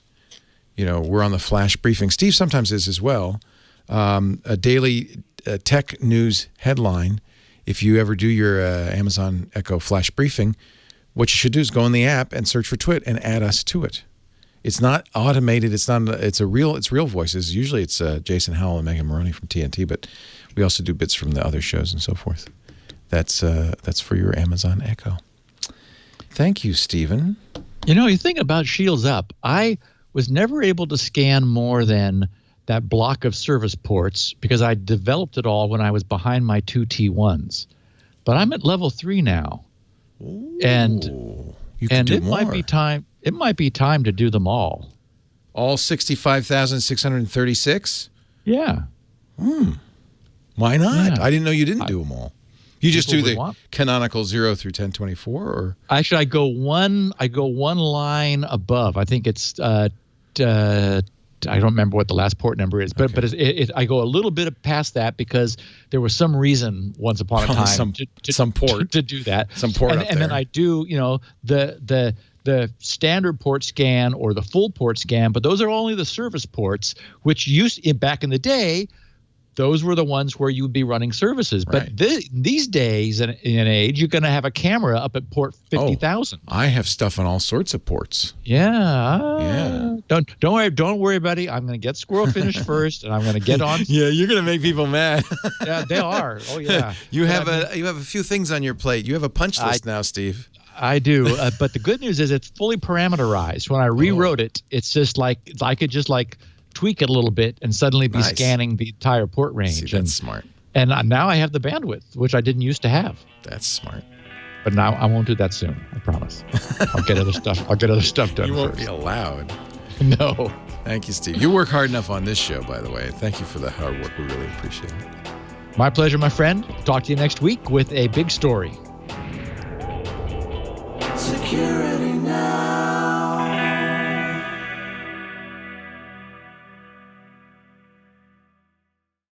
We're on the flash briefing. Steve sometimes is as well. A daily tech news headline. If you ever do your Amazon Echo flash briefing, what you should do is go in the app and search for Twit and add us to it. It's not automated. It's real voices. Usually it's Jason Howell and Megan Maroney from TNT, but we also do bits from the other shows and so forth. That's for your Amazon Echo. Thank you, Stephen. You think about Shields Up. I was never able to scan more than that block of service ports because I developed it all when I was behind my 2 T1s. But I'm at level 3 now. Ooh, and it might be time. It might be time to do them all. All 65,636? Yeah. Why not? Yeah. I didn't know you didn't do them all. You just do the want. canonical 0 through 1024, or actually, I go one line above. I think it's I don't remember what the last port number is, but I go a little bit past that because there was some reason once upon a time some port to do that. Some port and then I do the standard port scan or the full port scan, but those are only the service ports, which back in the day. Those were the ones where you would be running services. But right. These days, in an age, you're going to have a camera up at port 50,000. I have stuff on all sorts of ports. Yeah. Don't worry, buddy. I'm going to get Squirrel Finish first, and I'm going to get on. Yeah, you're going to make people mad. Yeah, they are. Oh, yeah. You have a few things on your plate. You have a punch list now, Steve. I do. But the good news is it's fully parameterized. When I rewrote it, it's just like I could just tweak it a little bit and suddenly be scanning the entire port range. See, that's smart. And now I have the bandwidth, which I didn't used to have. That's smart. But now I won't do that soon. I promise. I'll get other stuff. done. You won't first. be allowed. No. Thank you, Steve. You work hard enough on this show, by the way. Thank you for the hard work. We really appreciate it. My pleasure, my friend. Talk to you next week with a big story. Security Now.